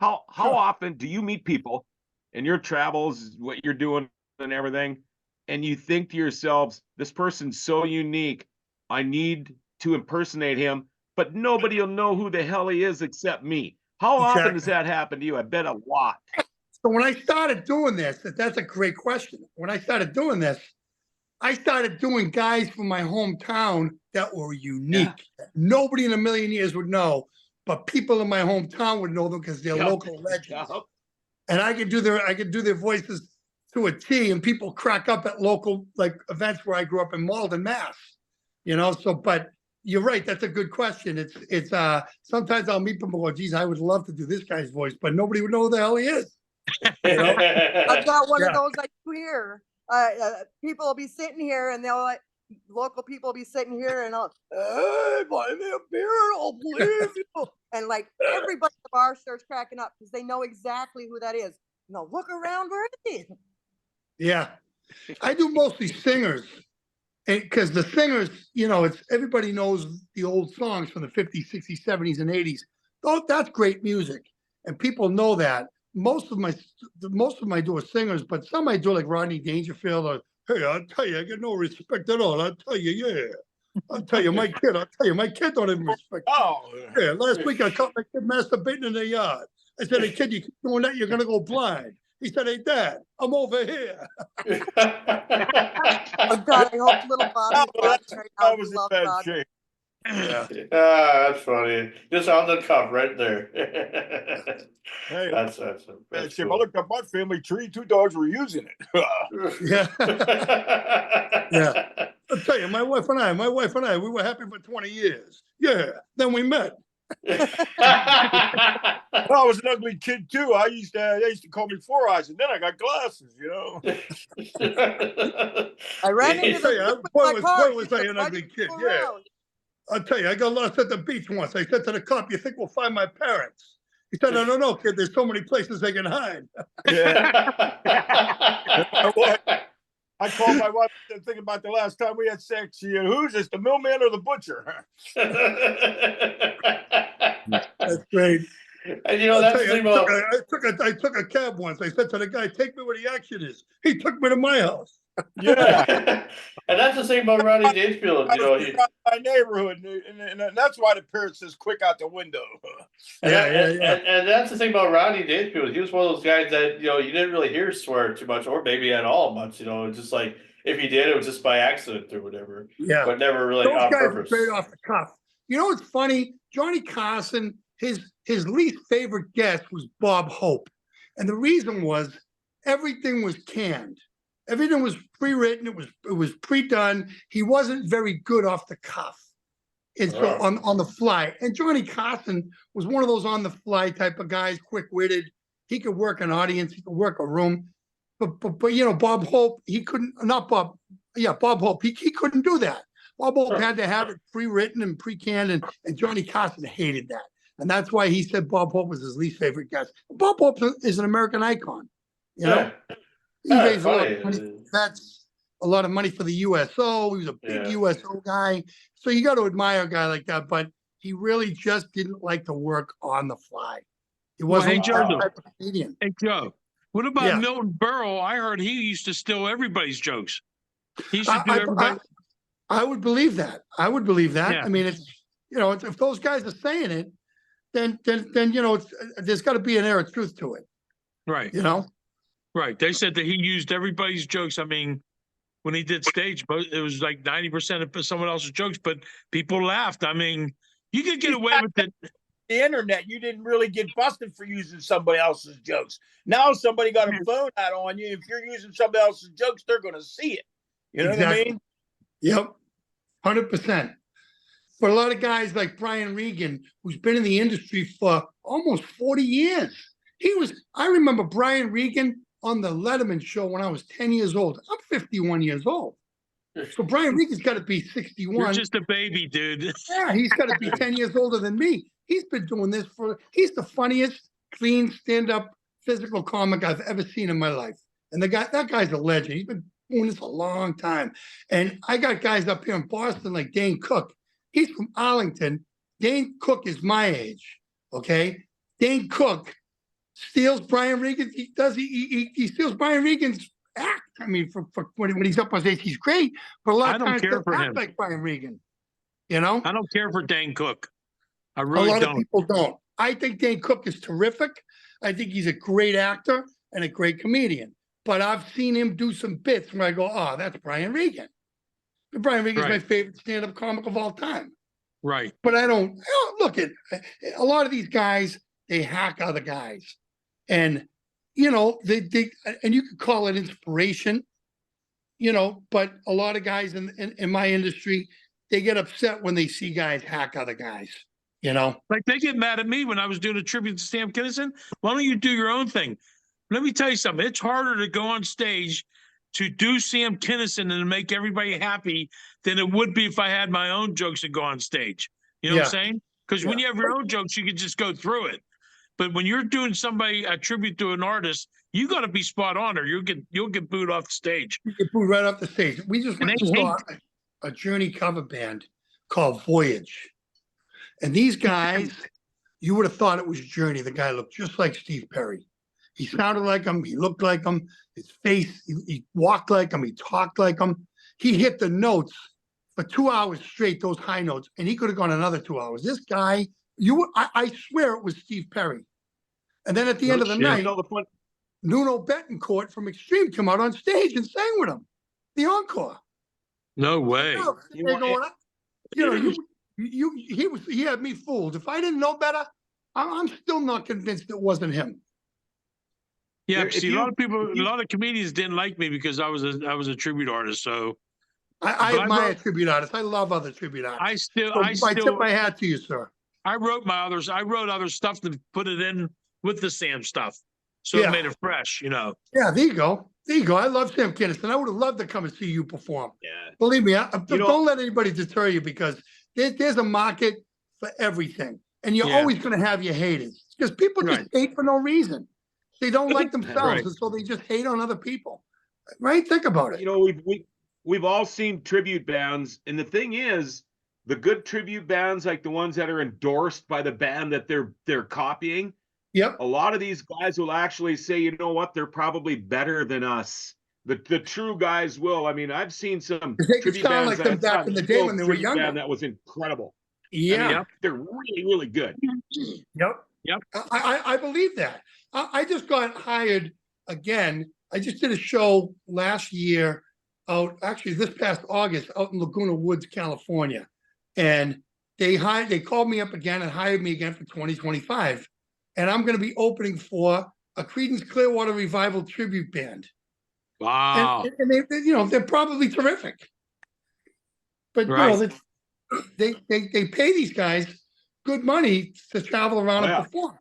How Sure. often do you meet people in your travels, what you're doing and everything, and you think to yourselves, this person's so unique, I need to impersonate him, but nobody will know who the hell he is except me. How often does Exactly. that happen to you? I bet a lot. So when I started doing this, that's a great question. When I started doing this, I started doing guys from my hometown that were unique. Nobody in a million years would know, but people in my hometown would know them because they're Yep. local legends. Yep. And I could do their voices to a T, and people crack up at local like events where I grew up in Malden, Mass. You know, so but you're right, that's a good question. It's sometimes I'll meet people and go, geez, I would love to do this guy's voice, but nobody would know who the hell he is. You know? I've got one of Yeah. those I do here. People will be sitting here and they'll like local people will be sitting here and I'll, hey, buy me a beer, I'll believe you. And like everybody at the bar starts cracking up because they know exactly who that is. No, look around, where is he? Yeah. I do mostly singers. Because the singers, you know, it's everybody knows the old songs from the 50s, 60s, 70s, and 80s. Oh, that's great music. And people know that. Most of them I do are singers, but some I do like Rodney Dangerfield or hey, I'll tell you, I get no respect at all. I'll tell you, yeah. I'll tell you, my kid don't even respect me. Oh, Yeah, last week I caught my kid masturbating in the yard. I said, hey kid, you keep doing that, you're gonna go blind. He said, hey dad, I'm over here. Oh God, I hope little Bobby's watching right now. I He was in loves bad Bobby. shape. Yeah. That's funny. Just on the cuff right there. Hey, that's bad shape. I cool. looked up my family tree. 2 dogs were using it. Yeah. Yeah. I'll tell you, my wife and I, we were happy for 20 years. Yeah. Then we met. I was an ugly kid too. They used to call me Four Eyes, and then I got glasses. You know. I ran into I'll tell the you, with boy my was car. I She said, an "Why ugly did kid. you go Yeah. around?" I'll tell you, I got lost at the beach once. I said to the cop, you think we'll find my parents? He said, I don't know, kid. There's so many places they can hide. I called my wife thinking about the last time we had sex. She, who's this, the millman or the butcher? That's great. And you know, I'll that's tell the you, thing about I took a cab once. I said to the guy, take me where the action is. He took me to my house. Yeah. and that's the thing about Ronnie Dangerfield, you know, my neighborhood, and that's why the parrot says quick out the window. And that's the thing about Ronnie Dangerfield. He was one of those guys that, you know, you didn't really hear swear too much, or maybe at all much, you know, just like if he did, it was just by accident or whatever. Yeah. But never really Those on guys purpose. are straight off the cuff. You know what's funny? Johnny Carson, his least favorite guest was Bob Hope. And the reason was everything was canned. Everything was pre-written. It was pre-done. He wasn't very good off the cuff. And so on the fly. And Johnny Carson was one of those on the fly type of guys, quick-witted. He could work an audience, he could work a room. But you know, Bob Hope, he couldn't, not Bob, yeah, Bob Hope, he couldn't do that. Bob Hope had to have it pre-written and pre-canned, and Johnny Carson hated that. And that's why he said Bob Hope was his least favorite guest. Bob Hope is an American icon, you know? He raised a lot of money. That's a lot of money for the USO. He was a big USO guy. So you got to admire a guy like that, but he really just didn't like to work on the fly. He wasn't a type of comedian. Hey, Joe, what about Milton Berle? I heard he used to steal everybody's jokes. He used to do everybody. I would believe that. I would believe that. Yeah. I mean, it's, you know, if those guys are saying it, then you know, there's got to be an air of truth to it. Right. You know? Right. They said that he used everybody's jokes. I mean, when he did stage, it was like 90% of someone else's jokes, but people laughed. I mean, you could get away with it. The internet, you didn't really get busted for using somebody else's jokes. Now somebody got a phone out on you. If you're using somebody else's jokes, they're going to see it. You know what I mean? Yep. 100%. For a lot of guys like Brian Regan, who's been in the industry for almost 40 years. I remember Brian Regan on the Letterman show when I was 10 years old. I'm 51 years old. So Brian Regan's got to be 61. You're just a baby, dude. Yeah, he's got to be 10 years older than me. He's been doing this he's the funniest, clean, stand-up physical comic I've ever seen in my life. And that guy's a legend. He's been doing this a long time. And I got guys up here in Boston like Dane Cook. He's from Arlington. Dane Cook is my age. Okay. Dane Cook steals Brian Regan. He steals Brian Regan's act. I mean, for when he's up on stage, he's great. But a lot I of don't times care doesn't for act him. like Brian Regan. You know? I don't care for Dane Cook. I A really lot of don't. people don't. I think Dane Cook is terrific. I think he's a great actor and a great comedian. But I've seen him do some bits where I go, oh, that's Brian Regan. And Brian Regan's my Right. favorite stand-up comic of all time. Right. But I don't look at a lot of these guys, they hack other guys. And you know, they and you could call it inspiration, you know, but a lot of guys in my industry, they get upset when they see guys hack other guys, you know. Like they get mad at me when I was doing a tribute to Sam Kinison. Why don't you do your own thing? Let me tell you something. It's harder to go on stage to do Sam Kinison and to make everybody happy than it would be if I had my own jokes to go on stage. You know what I'm saying? Because when you have your own jokes, you can just go through it. But when you're doing somebody a tribute to an artist, you got to be spot on, or you'll get booed off the stage. You get booed right off the stage. We just And went they and saw a Journey cover band called Voyage, and these guys, you would have thought it was Journey. The guy looked just like Steve Perry. He sounded like him. He looked like him. His face, he walked like him. He talked like him. He hit the notes for 2 hours straight, those high notes, and he could have gone another 2 hours. This guy, I swear it was Steve Perry. And then at the end of the night, Nuno Betancourt from Extreme came out on stage and sang with him. The encore. No way. He had me fooled. If I didn't know better, I'm still not convinced it wasn't him. Yeah, see, a lot of comedians didn't like me because I was a tribute artist. So I admire tribute artists. I love other tribute artists. I tip my hat to you, sir. I wrote other stuff to put it in with the Sam stuff, so it made it fresh. You know. Yeah, there you go. There you go. I love Sam Kinison. I would have loved to come and see you perform. Yeah. Believe me, don't let anybody deter you because there's a market for everything, and you're always going to have your haters because people just hate for no reason. They don't like themselves, and so they just hate on other people. Right? Think about it. You know, we've all seen tribute bands, and the thing is, the good tribute bands, like the ones that are endorsed by the band that they're copying. Yep. A lot of these guys will actually say, you know what, they're probably better than us. The true guys will. I mean, I've seen some tribute bands like them back in the day when they were younger. That was incredible. Yeah. I mean, they're really, really good. Yep. I believe that. I just got hired again. I just did a show last year this past August out in Laguna Woods, California. And they called me up again and hired me again for 2025. And I'm going to be opening for a Creedence Clearwater Revival tribute band. Wow. And they're probably terrific. But they pay these guys good money to travel around and perform.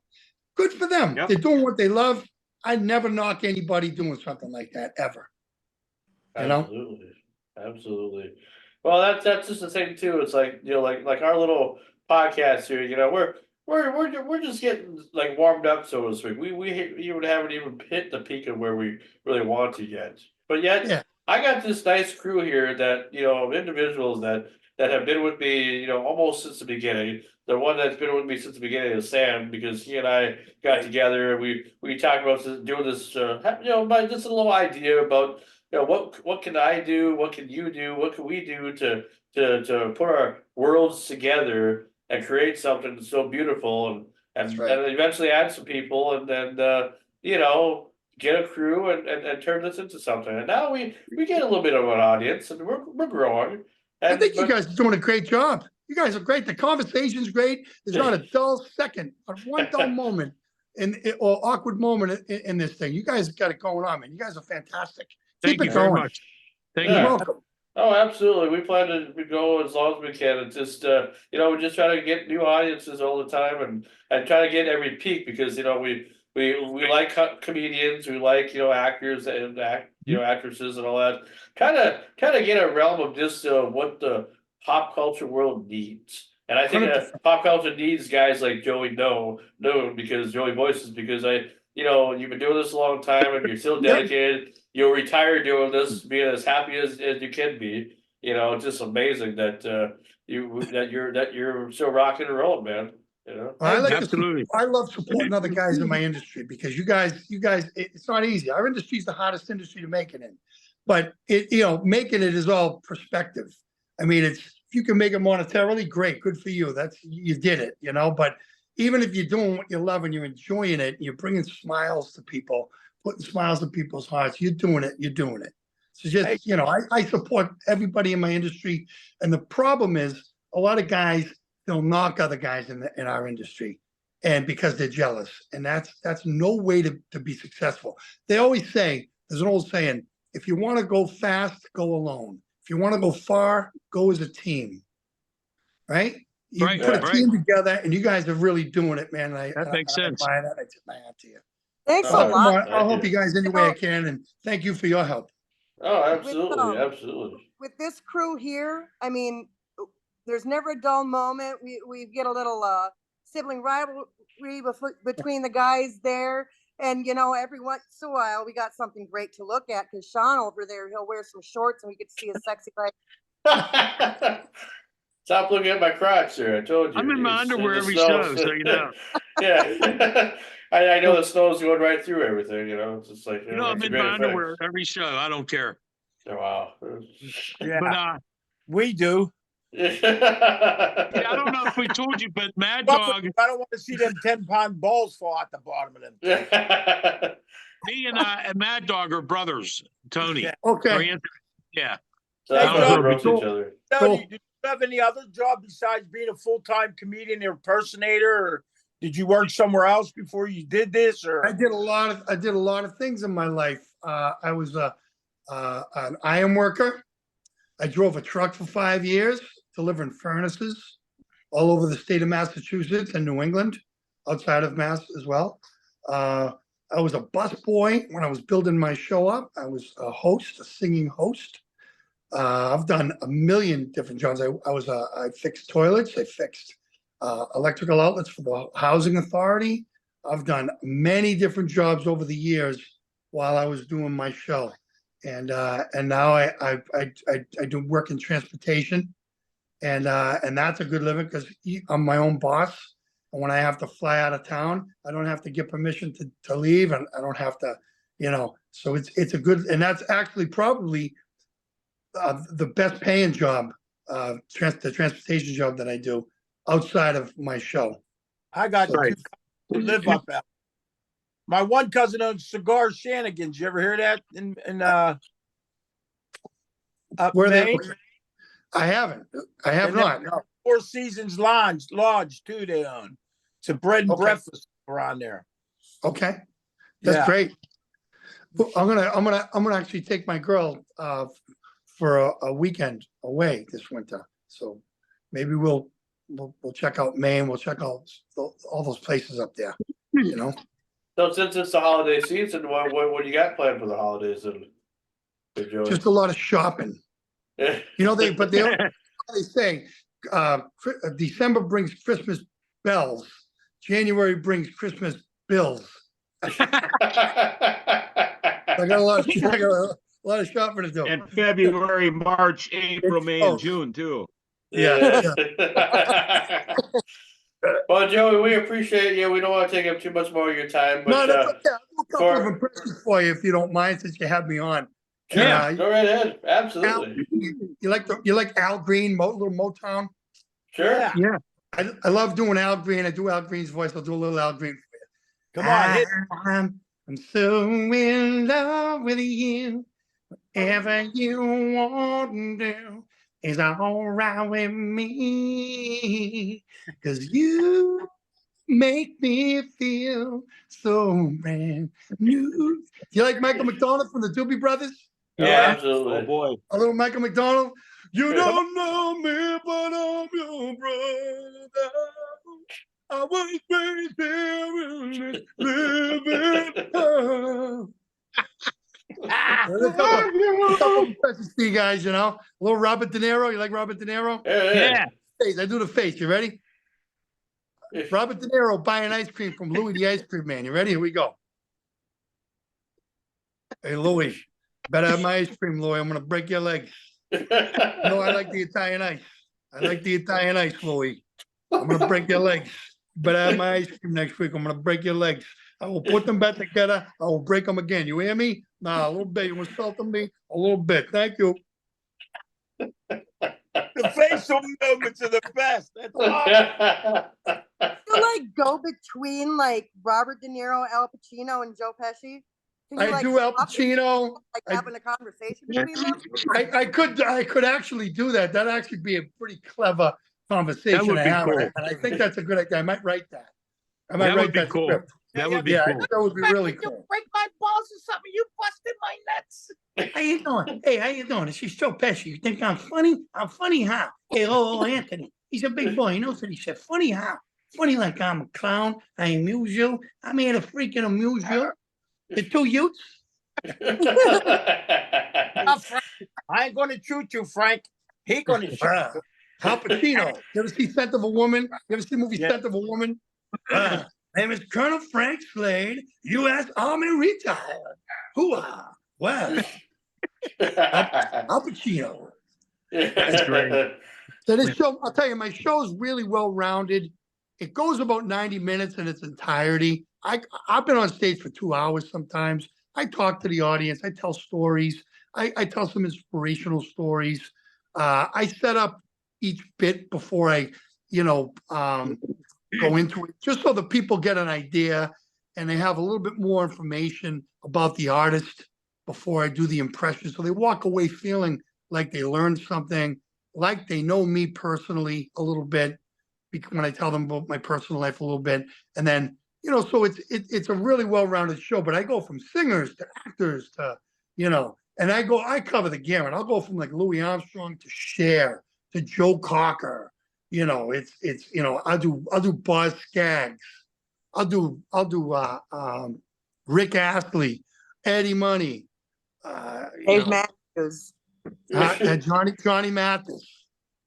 Good for them. Yep. They're doing what they love. I never knock anybody doing something like that ever. Absolutely. Well, that's just the thing too. It's like, like our little podcast here. We're just getting like warmed up, so to speak. We haven't even hit the peak of where we really want to yet. But yet, I got this nice crew here that individuals that have been with me, almost since the beginning. The one that's been with me since the beginning is Sam, because he and I got together. We talked about doing this, just a little idea about what can I do, what can you do, what can we do to put our worlds together and create something so beautiful and eventually add some people and then get a crew and turn this into something. And now we get a little bit of an audience and we're growing. I think you guys are doing a great job. You guys are great. The conversation's great. There's not a dull second, not one dull moment or awkward moment in this thing. You guys got it going on, man. You guys are fantastic. Thank you very much. Thank you. You're welcome. Oh, absolutely. We plan to go as long as we can. It's just, we just try to get new audiences all the time and try to get every peak because, we like comedians, we like, actors and actresses and all that. Kind of get a realm of just what the pop culture world needs. And I think pop culture needs guys like Joey Voices because you've been doing this a long time and you're still dedicated. You'll retire doing this, being as happy as you can be. It's just amazing that you're still rocking and rolling, man. I like Absolutely. I love supporting other guys in my industry because you guys, it's not easy. Our industry is the hardest industry to make it in, but making it is all perspective. I mean, if you can make it monetarily, great, good for you. You did it, but even if you're doing what you love and you're enjoying it, and you're bringing smiles to people, putting smiles in people's hearts, you're doing it. So just, I support everybody in my industry. And the problem is a lot of guys, they'll knock other guys in our industry, and because they're jealous, and that's no way to be successful. They always say, there's an old saying, if you want to go fast, go alone. If you want to go far, go as a team. Right? You put a team together, and you guys are really doing it, man. That makes sense. I tip my hat to you. Thanks a lot. I'll help you guys any way I can, and thank you for your help. Oh, absolutely, absolutely. With this crew here, I mean, there's never a dull moment. We get a little sibling rivalry between the guys there. And, every once in a while, we got something great to look at because Sean over there, he'll wear some shorts and we get to see his sexy leg. Stop looking at my crotch, sir. I told you. I'm in my underwear every show, so you know. Yeah. I know the snow's going right through everything, It's just like, I'm in my underwear every show. I don't care. Oh, wow. Yeah, But we do. I don't know if we told you, but Mad Dog. I don't want to see them 10-pound balls fall out the bottom of them. Me and Mad Dog are brothers, Tony. Yeah. Okay. Yeah. So roast each other. Tony, did you have any other job besides being a full-time comedian or impersonator, or did you work somewhere else before you did this? Or I did a lot of things in my life. I was an iron worker. I drove a truck for 5 years, delivering furnaces all over the state of Massachusetts and New England, outside of Mass as well. I was a bus boy when I was building my show up. I was a host, a singing host. I've done a million different jobs. I fixed toilets. I fixed electrical outlets for the housing authority. I've done many different jobs over the years while I was doing my show. And now I do work in transportation, and that's a good living because I'm my own boss. And when I have to fly out of town, I don't have to get permission to leave, and I don't have to, So it's a good, and that's actually probably the best paying job, the transportation job that I do outside of my show. I got to live up out. My one cousin owns Cigar Shanigans. You ever hear that in up Where Maine? I haven't. I have not. No. Four Seasons Lodge too. They own. It's a bread and breakfast around there. Okay, that's great. I'm gonna actually take my girl for a weekend away this winter. So maybe we'll check out Maine. We'll check out all those places up there. So since it's the holiday season, what do you got planned for the holidays? Just a lot of shopping. They say December brings Christmas bells. January brings Christmas bills. I got a lot of shopping to do. And February, March, April, May, and June too. Yeah. Well, Joey, we appreciate you. We don't want to take up too much more of your time, but no, that's okay. I'll do a couple of impressions for you if you don't mind, since you have me on. Yeah, go right ahead. Absolutely. You like Al Green, little Motown? Sure. Yeah. I love doing Al Green. I do Al Green's voice. I'll do a little Al Green for you. Come on, I'm so in love with you. Whatever you want to do is all right with me. 'Cause you make me feel so brand new. Do you like Michael McDonald from the Doobie Brothers? Yeah, absolutely. Oh boy. A little Michael McDonald. You don't know me, but I'm your brother. I was raised here in this living. A couple impressions for you guys, A little Robert De Niro. You like Robert De Niro? Yeah. Face. I do the face. You ready? Robert De Niro buying ice cream from Louis the Ice Cream Man. You ready? Here we go. Hey, Louis, better have my ice cream, Louis. I'm gonna break your legs. No, I like the Italian ice. I like the Italian ice, Louis. I'm gonna break your legs. Better have my ice cream next week. I'm gonna break your legs. I will put them back together. I will break them again. You hear me? Nah, a little bit. You insulting me? A little bit. Thank you. The facial movements are the best. That's awesome. You like go between like Robert De Niro, Al Pacino, and Joe Pesci? Can you, I do Al Pacino. like I- having a conversation between them? I could actually do that. That'd actually be a pretty clever conversation would to be have. cool. And I think that's a good idea. I might write that. I might That write would be that cool. script. That would be Yeah, I cool. think that would be really You cool. break my balls or something. You busted my nuts. How you doing? Hey, how you doing? This is Joe Pesci. You think I'm funny? I'm funny how? Hey, Anthony. He's a big boy. He knows what he said. Funny how? Funny like I'm a clown. I amuse you. I'm here to freaking amuse you. The two youths. Frank, I ain't gonna shoot you, Frank. He gonna shoot Ah, you. Al Pacino. You ever see Scent of a Woman? You ever see the movie Yeah. Scent of a Woman? My name is Colonel Frank Slade, U.S. Army retired. Hooah. Well, Al Pacino. That's great. So this show, I'll tell you, my show is really well-rounded. It goes about 90 minutes in its entirety. I've been on stage for 2 hours sometimes. I talk to the audience. I tell stories. I tell some inspirational stories. I set up each bit before I, go into it, just so the people get an idea and they have a little bit more information about the artist before I do the impression. So they walk away feeling like they learned something, like they know me personally a little bit when I tell them about my personal life a little bit. And then, so it's a really well-rounded show, but I go from singers to actors to, and I cover the gamut. I'll go from like Louis Armstrong to Cher to Joe Cocker. I'll do Boz Scaggs. I'll do Rick Astley, Eddie Money, Dave Matthews. and Johnny Mathis.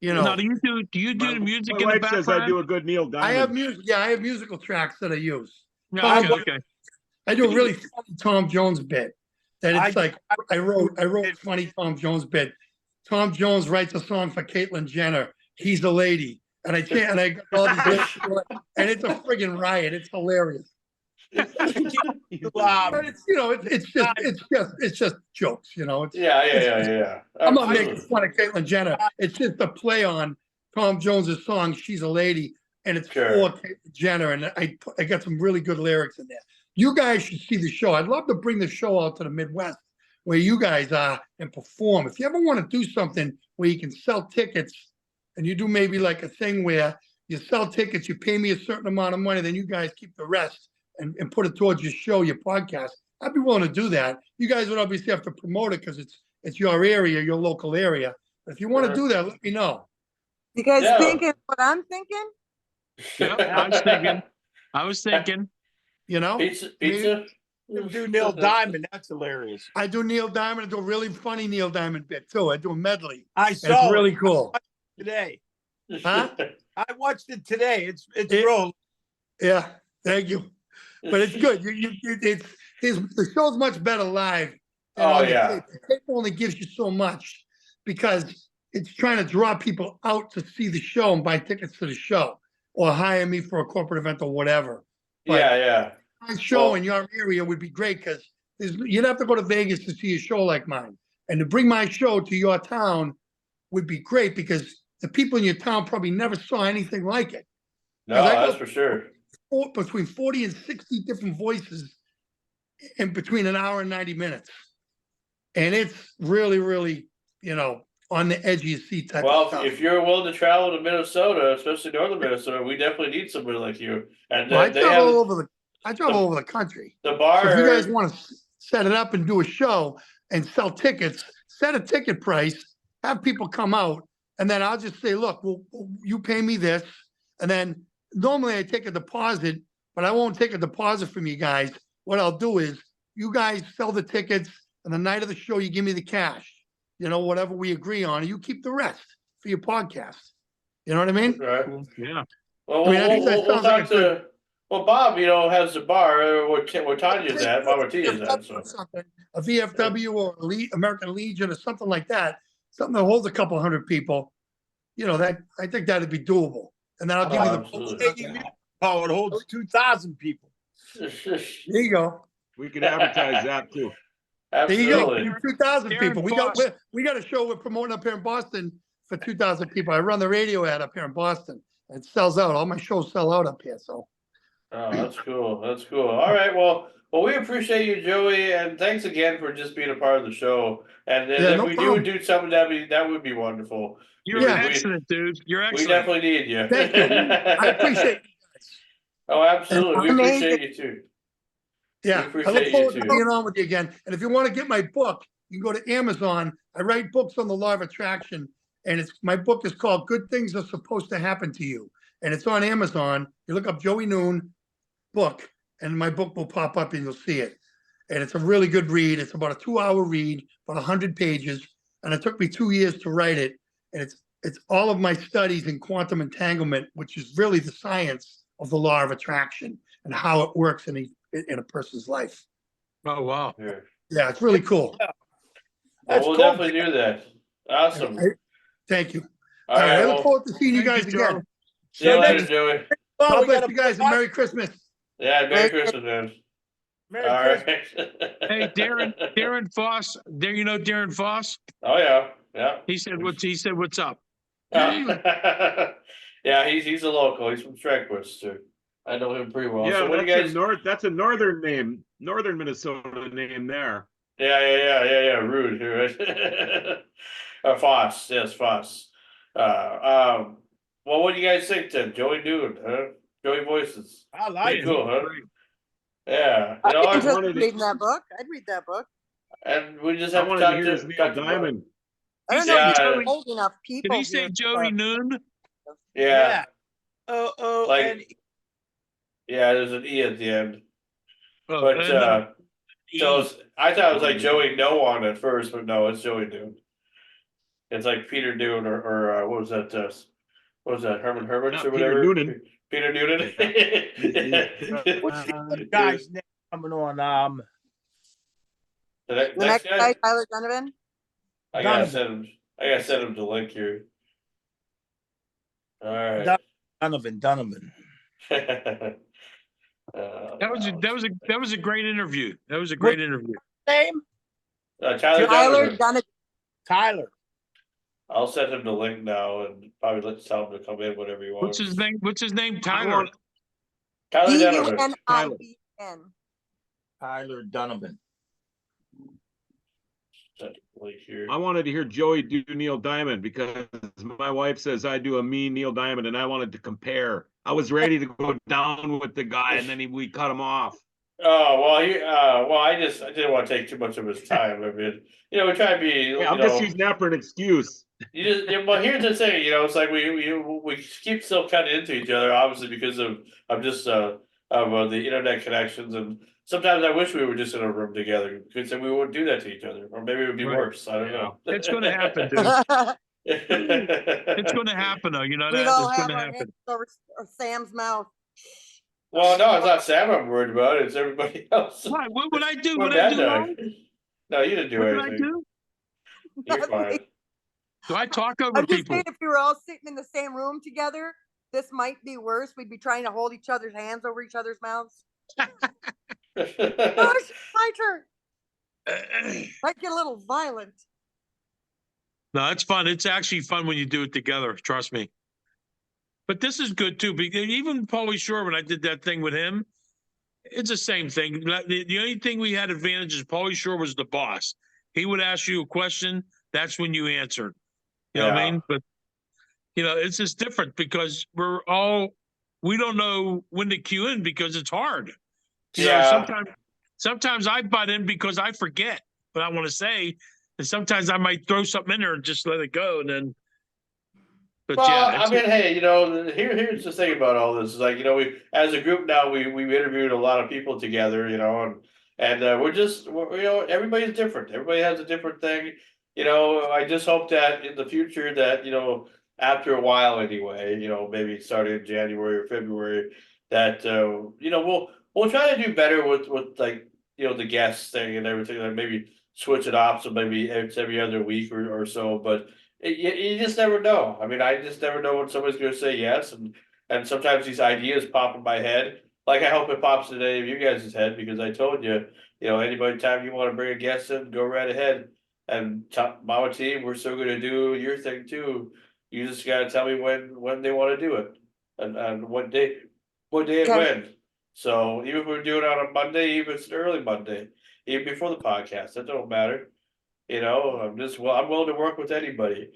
Now, do you do the music My in the wife background? says I do a good Neil I Diamond. have music. Yeah, I have musical tracks that I use. Yeah, okay. I do a really funny Tom Jones bit. That it's I- I wrote a funny Tom Jones bit. Tom Jones writes a song for Caitlyn Jenner. He's a lady, and I chant, and I got all these lyrics to it, and it's a friggin' riot. It's hilarious. But it's just jokes. It's, Yeah. I'm not Absolutely. making fun of Caitlyn Jenner. It's just a play on Tom Jones's song "She's a Lady," and it's Sure. for Caitlyn Jenner, and I got some really good lyrics in there. You guys should see the show. I'd love to bring the show out to the Midwest where you guys are and perform. If you ever want to do something where you can sell tickets, and you do maybe like a thing where you sell tickets, you pay me a certain amount of money, then you guys keep the rest and put it towards your show, your podcast. I'd be willing to do that. You guys would obviously have to promote it because it's your area, your local area. But if you want to do that, let me know. You guys Yeah. thinking what I'm thinking? Yeah, I was thinking. Pizza. You do Neil Diamond. That's hilarious. I do Neil Diamond. I do a really funny Neil Diamond bit too. I do a medley. I And saw it's really it cool. today. Huh? I watched it today. It's It- real. Yeah, thank you. But it's good. The show's much better live. than Oh, on the yeah. tape. The tape only gives you so much because it's trying to draw people out to see the show and buy tickets to the show or hire me for a corporate event or whatever. But Yeah. my show Well- in your area would be great because you'd have to go to Vegas to see a show like mine. And to bring my show to your town would be great because the people in your town probably never saw anything like it. No, I go- that's for sure. Between 40 and 60 different voices in between an hour and 90 minutes. And it's really, really, on the edge of your seat type of Well, stuff. if you're willing to travel to Minnesota, especially northern Minnesota, we definitely need somebody like you. And Well, I they travel have all over the country. the So bar. if you guys want to set it up and do a show and sell tickets, set a ticket price, have people come out, and then I'll just say, look, well, you pay me this. And then normally I take a deposit, but I won't take a deposit from you guys. What I'll do is you guys sell the tickets, and the night of the show, you give me the cash. Whatever we agree on, and you keep the rest for your podcast. You know what I mean? Right. Yeah. Well, I mean, I think that we'll sounds like talk Well, Bob, has the bar where Tanya's at, Mama Tia's at, so. Something, a VFW or American Legion or something like that, something that holds a couple hundred people, that I think that'd be doable. And then I'll give you the. Absolutely. Oh, it holds 2,000 people. There you go. We could advertise that too. There you go. Absolutely. 2,000 Darren people. Foss. We got a show we're promoting up here in Boston for 2,000 people. I run the radio ad up here in Boston. It sells out. All my shows sell out up here. So. Oh, that's cool. That's cool. All right. Well, we appreciate you, Joey, and thanks again for just being a part of the show. And then if no we problem. do something, that would be wonderful. You're Yeah. excellent, dude. You're We excellent. definitely need you. Thank you. I appreciate it. Oh, absolutely. We Amazing. appreciate you too. Yeah, I appreciate look you forward to too. being on with you again. And if you want to get my book, you can go to Amazon. I write books on the law of attraction, and my book is called "Good Things Are Supposed to Happen to You," and it's on Amazon. You look up Joey Noon book, and my book will pop up, and you'll see it. And it's a really good read. It's about a 2-hour read, about 100 pages, and it took me 2 years to write it. And it's all of my studies in quantum entanglement, which is really the science of the law of attraction and how it works in a person's life. Oh, wow. Yeah, it's really cool. That's We'll cool. definitely do that. Awesome. Thank you. All All right, I right. look Well, forward to seeing you thank guys you, Joe. again. see you So later, next- Joey. Oh, God we bless got you guys and Merry Christmas. Yeah, Merry Merry Christmas, man. Merry All Christmas. right. Hey, Darren Foss. There, Darren Foss. Oh yeah, yeah. He said, "What's up?" Yeah, he's a local. He's from Shrekworth too. I know him pretty well. Yeah, So what do you that's guys? that's a northern name, northern Minnesota name there. Yeah. Rude, right? Foss, yes, Foss. Well, what do you guys think then? Joey Dune, huh? Joey Voices. I like Pretty it. cool, huh? Yeah. I'd be I interested wanted in to- reading that book. I'd read that book. And we just I have to wanted talk to hear his Neil talk to Diamond. I don't He know said if Joey- there's old enough people. Did he say here, Joey but- Noon? Yeah, Oh, Like- and yeah. There's an E at the end, Oh, but E. I thought it was like Joey No on at first, but no, it's Joey Dune. It's like Peter Dune or what was that? What was that? Herman Hermits Yeah, or Peter whatever. Noonan. Peter Noonan. what's the other guy's name coming on? The The next guy, Tyler Donovan. I gotta Donovan. send him the link here. All right. Donovan. That was a great interview. That was a great interview. Name? Tyler Tyler Donovan. Donovan. Tyler. I'll send him the link now and probably tell him to come in whenever he wants. What's his name? Tyler. Tyler Donovan. D-U-N-I-V-N. Tyler Donovan. Send the link here. I wanted to hear Joey do Neil Diamond because my wife says I do a mean Neil Diamond, and I wanted to compare. I was ready to go down with the guy, and then we cut him off. Oh well, I didn't want to take too much of his time. I mean, we try to be. Yeah, I'm just using that for an excuse. Well, here's the thing. It's like we keep still kind of into each other, obviously because of just of the internet connections, and sometimes I wish we were just in a room together because then we wouldn't do that to each other, or maybe it would be Right. worse. I don't know. It's going to happen, dude. It's going to happen, though. You know that We'd all it's have going to our happen. hands over Sam's mouth. Well, no, it's not Sam I'm worried about. It's everybody else. Why? What would I do? What What I did do? I wrong? do? No, you didn't do What did I anything. do? You're fine. Do I talk over I'm just people? saying, if we were all sitting in the same room together, this might be worse. We'd be trying to hold each other's hands over each other's mouths. Oh, it's my turn. Might get a little violent. No, it's fun. It's actually fun when you do it together. Trust me. But this is good too, because even Paulie Shore, when I did that thing with him, it's the same thing. The only thing we had advantage is Paulie Shore was the boss. He would ask you a question. That's when you answered. You know what I Yeah. mean? But it's just different because we don't know when to cue in because it's hard. Sometimes I butt in because I forget what I want to say, and sometimes I might throw something in there and just let it go, and then. But Well, yeah, I mean, hey, here's the thing about all this is like, we as a group now we interviewed a lot of people together, and we're everybody's different. Everybody has a different thing. I just hope that in the future that after a while anyway, maybe starting in January or February, that, we'll try to do better with like, the guest thing and everything, like maybe switch it off, so maybe it's every other week or so, but you just never know. I mean, I just never know when somebody's gonna say yes, and sometimes these ideas pop in my head. Like, I hope it pops in any of you guys' head, because I told you, anybody time you wanna bring a guest in, go right ahead. And Mama T, we're still gonna do your thing too. You just gotta tell me when they wanna do it, and what day and Okay. when. So even if we're doing it on a Monday, even if it's an early Monday, even before the podcast, that don't matter. I'm willing to work with anybody.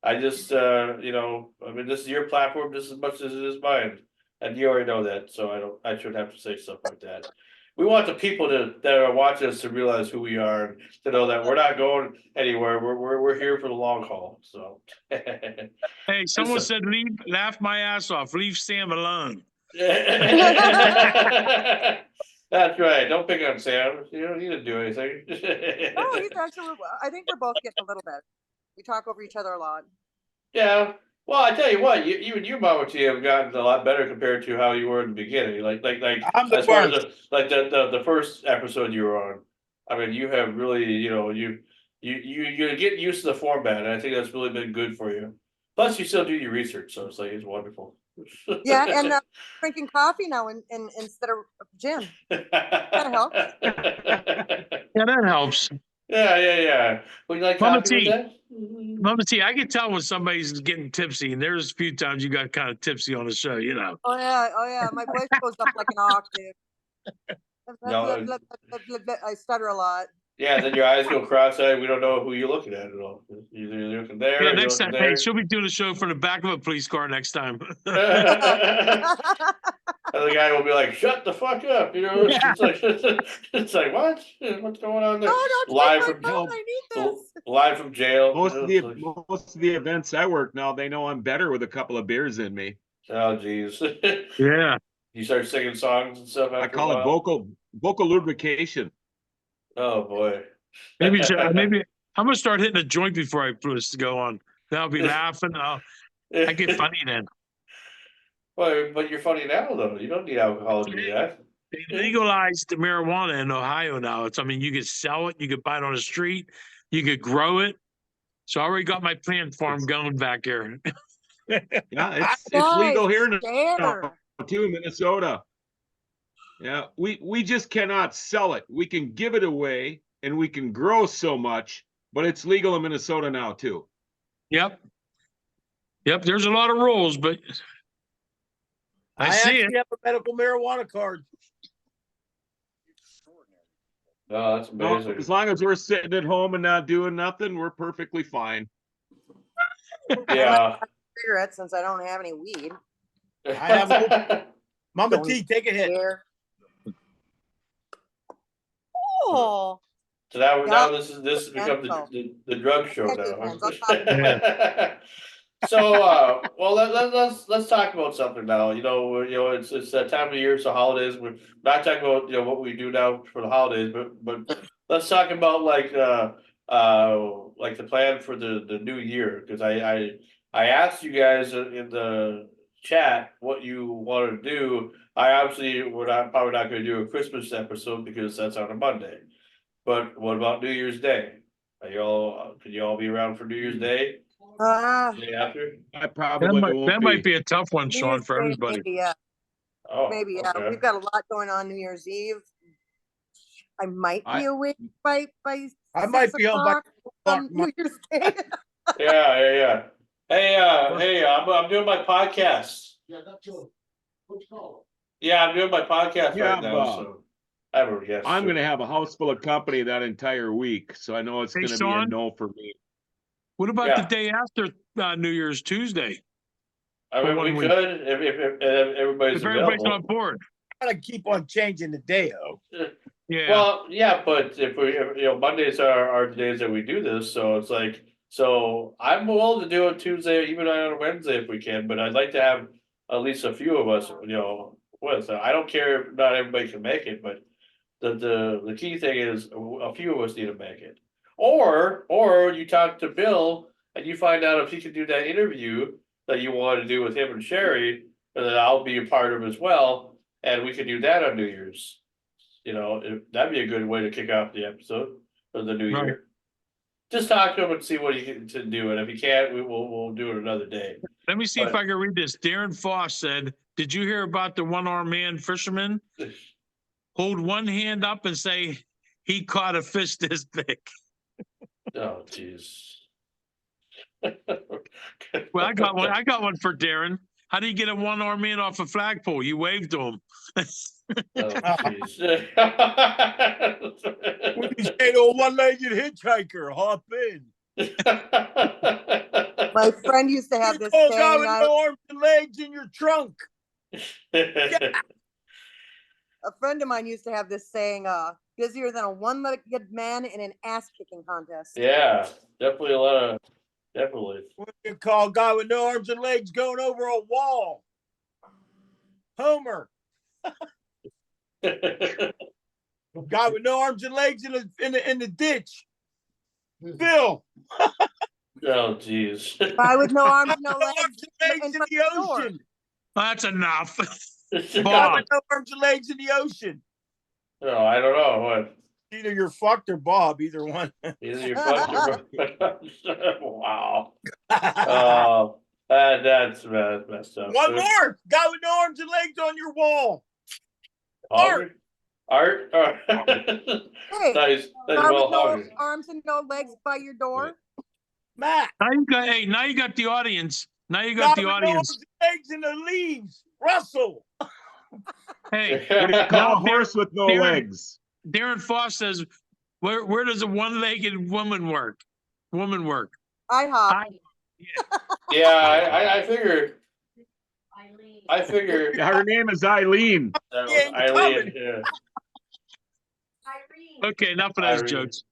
I just, I mean, this is your platform just as much as it is mine, and you already know that, so I shouldn't have to say stuff like that. We want the people that are watching us to realize who we are, and to know that we're not going anywhere. We're here for the long haul. So. Hey, someone said, laugh my ass off. Leave Sam alone. That's right. Don't pick on Sam. You don't need to do anything. Oh, he's actually. I think we're both getting a little bit. We talk over each other a lot. Yeah. Well, I tell you what, you and your Mama T have gotten a lot better compared to how you were in the beginning. Like I'm the as far as worst. the first episode you were on. I mean, you have really, you get used to the format, and I think that's really been good for you. Plus, you still do your research, so it's wonderful. Yeah, and drinking coffee now instead of gin. That helps. Yeah, that helps. Yeah. Would you like Mama coffee with T. that? Mama T, I can tell when somebody's getting tipsy, and there's a few times you got kind of tipsy on the show, Oh yeah. My voice goes up like an octave. No. I stutter a lot. Yeah, then your eyes go cross-eyed. We don't know who you're looking at all. You're looking there. Yeah, You're next looking time, hey, there. she'll be doing a show from the back of a police car next time. And the guy will be like, "Shut the fuck up!" It's like what? What's going on there? No, don't Live take from my phone. I need this. live from jail. Most of the events I work now, they know I'm better with a couple of beers in me. Oh geez. Yeah. You start singing songs and stuff. I After call it vocal lubrication. Oh boy. Maybe I'm gonna start hitting a joint before I put this to go on. Then I'll be laughing. I get funny then. Well, but you're funny now though. You don't need alcohol to do that. They legalized the marijuana in Ohio now. You could sell it, you could buy it on the street, you could grow it. So I already got my plant farm going back here. Yeah, it's legal here now too in Minnesota. Yeah, we just cannot sell it. We can give it away and we can grow so much, but it's legal in Minnesota now too. Yep. There's a lot of rules, but I see it. Have a medical marijuana card. Oh, that's amazing. As long as we're sitting at home and not doing nothing, we're perfectly fine. Yeah. Cigarettes, since I don't have any weed. I have Mama T, take a hit. Oh. So now this has become the drug show now. So well let's talk about something now. It's that time of year, it's the holidays. We're not talking about what we do now for the holidays, but let's talk about like the plan for the new year, because I asked you guys in the chat what you want to do. We're probably not going to do a Christmas episode because that's on a Monday. But what about New Year's Day? Can you all be around for New Year's Day? Day after? I probably that might be a tough one, Sean, for everybody. Maybe, yeah. Oh, maybe, yeah. okay. We've got a lot going on New Year's Eve. I might be awake by I might be home by on New Year's Day. Yeah. Hey, I'm doing my podcast. Yeah, that's true. What's called? Yeah, I'm doing my podcast right now. Bob. So I have a guest. I'm going to have a house full of company that entire week, so I know it's Hey, going to be a Sean? no for me. What about the day after New Year's, Tuesday? I mean, we could if everybody's everybody's available. on board. Gotta keep on changing the day, Yeah. Well, yeah, but if Mondays are the days that we do this, so it's like, so I'm willing to do it Tuesday, even on a Wednesday if we can, but I'd like to have at least a few of us, with. I don't care if not everybody can make it, but the key thing is a few of us need to make it. Or you talk to Bill and you find out if he can do that interview that you want to do with him and Sherry, and then I'll be a part of as well. and we could do that on New Year's. That'd be a good way to kick off the episode for the new Right. year. Just talk to him and see what he can to do, and if he can't, we'll do it another day. Let me see if But- I can read this. Darren Foss said, "Did you hear about the one-armed man fisherman? Hold one hand up and say he caught a fish this big." Oh, jeez. Well, I got one. I got one for Darren. How do you get a one-armed man off a flagpole? You wave to him. Oh, jeez. What you say to a one-legged hitchhiker? Hop in. My friend used to have You this call saying. guy with no arms and legs in your trunk. A friend of mine used to have this saying, busier than a one-legged man in an ass-kicking contest. Yeah, definitely a lot of, definitely. What do you call a guy with no arms and legs going over a wall? Homer. Guy with no arms and legs in the ditch. Bill. Oh, jeez. Guy with no arms, no No legs. arms and legs in front the of the door. ocean. That's enough. Guy Bob. with no arms and legs in the ocean. No, I don't know what. Either you're fucked or Bob, either one. Either you fucked or wow. Oh, that's messed up. One more. Guy with no arms and legs on your wall. Art. Art. Hey, Nice. guy Well, with no hungry. arms and no legs by your door. Matt. Now you got the audience. Now you Guy got with the no audience. arms and legs in the leaves. Russell. Hey, What do you call a Now, horse with no Darren- legs? Darren Foss says, where does a one-legged woman work? I hop. Yeah, I figure. I figure. Yeah, her name is Eileen. That was Yeah, Eileen. Yeah. Okay, enough of those Irene. jokes.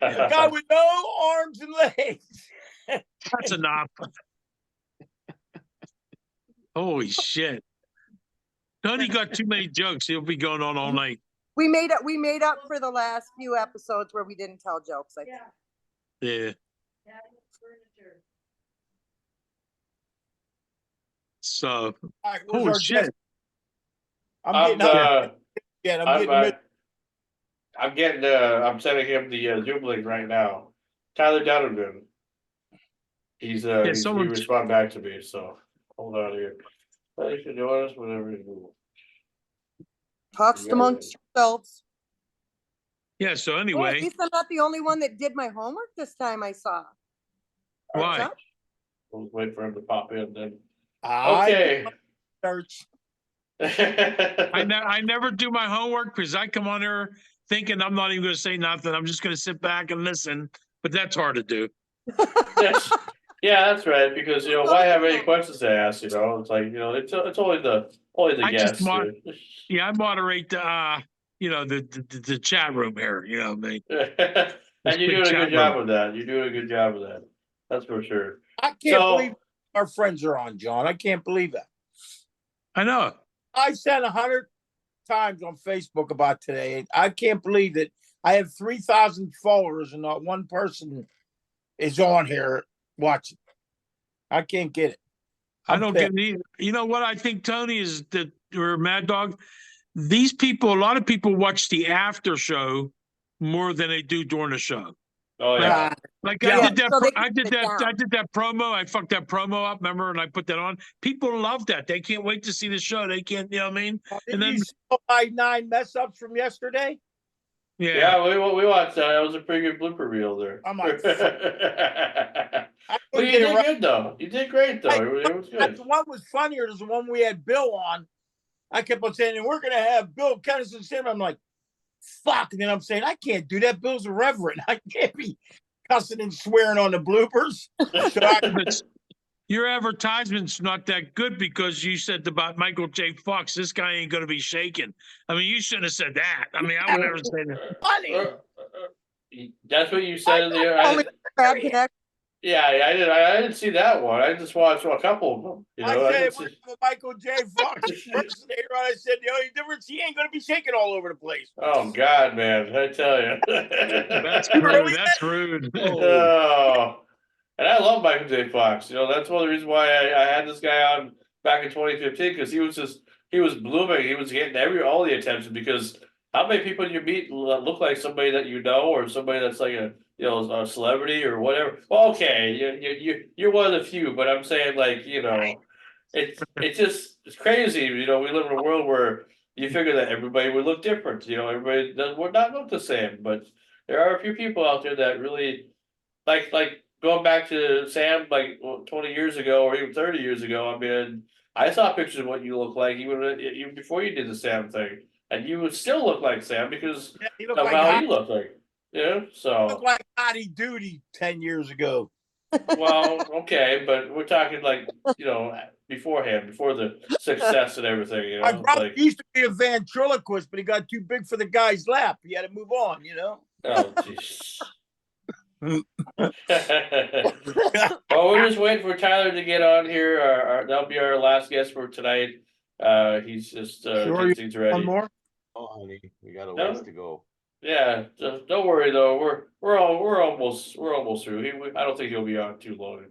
Guy with no arms and legs. That's enough. Holy shit. Tony got too many jokes. He'll be going on all night. We made up for the last few episodes where we didn't tell jokes. I think. Yeah. So, All right, where's holy our shit. guest? I'm getting up. Yeah, I'm sending him the Zoom link right now. Tyler DUNIVAN. He responded back to me, so hold on here. Thanks for joining us whenever you do. Talks amongst yourselves. Yeah, so Hey, at anyway, least I'm not the only one that did my homework this time. I saw. why? We'll wait for him to pop in then. Okay. Okay. I never do my homework because I come on here thinking I'm not even going to say nothing. I'm just going to sit back and listen. But that's hard to do. Yes. Yeah, that's right. Because why have any questions to ask? It's like it's only the I just guests. Yeah, I moderate the chat room here. You know what I mean? And you're doing a good job of that. You're doing a good job of that. That's for sure. I can't believe our friends are on, John. I can't believe that. I know. I sent 100 times on Facebook about today. I can't believe that I have 3,000 followers and not one person is on here watching. I can't get it. I don't get it either. You know what I think, Tony, is that, or Mad Dog, these people, a lot of people watch the after show more than they do during the show. Oh yeah. Like Yeah, I did that. so they I can did sit that. down. I did that promo. I fucked that promo up. Remember, and I put that on. People love that. They can't wait to see the show. They can't. You know what I mean? Did And then- you see my 9 mess ups from yesterday? Yeah. Yeah, we watched that. That was a pretty good blooper reel there. I'm like, Well, couldn't you get it did right. good though. You did great though. It was good. The one was funnier is the one we had Bill on. I kept on saying, and we're gonna have Bill Kennison Sim. I'm like, fuck. And then I'm saying, I can't do that. Bill's a reverend. I can't be cussing and swearing on the bloopers. So But your advertisement's not that good because you said about Michael J. Fox, this guy ain't going to be shaken. I mean, you shouldn't have said that. I mean, I would never say that. funny. That's what you said in the. Bad connection. Yeah, I didn't see that one. I just watched a couple of them. I I said didn't it see- was for Michael J. Fox impersonator. I said the only difference, he ain't gonna be shaking all over the place. Oh God, man! I tell you. That's You rude. really That's rude. Oh, and I love Michael J. Fox. That's one of the reasons why I had this guy on back in 2015 because he was just he was blooming. He was getting all the attention because how many people you meet look like somebody that you know or somebody that's like a a celebrity or whatever. Well, okay, you're one of the few, but I'm saying like it's crazy. We live in a world where you figure that everybody would look different. Everybody would not look the same, but there are a few people out there that really like going back to Sam 20 years ago or even 30 years ago. I mean, I saw pictures of what you look like even before you did the Sam thing, and you would still look like Sam because he of looked like how you look like. So looked like Hottie Duty 10 years ago. well, okay, but we're talking beforehand, before the success and everything. My brother used to be a ventriloquist, but he got too big for the guy's lap. He had to move on. Oh, jeez. Well, we're just waiting for Tyler to get on here. That'll be our last guest for tonight. He's just getting things ready. One more. Oh, honey, we got a No? ways to go. Yeah, don't worry though. We're almost through. I don't think he'll be on too long.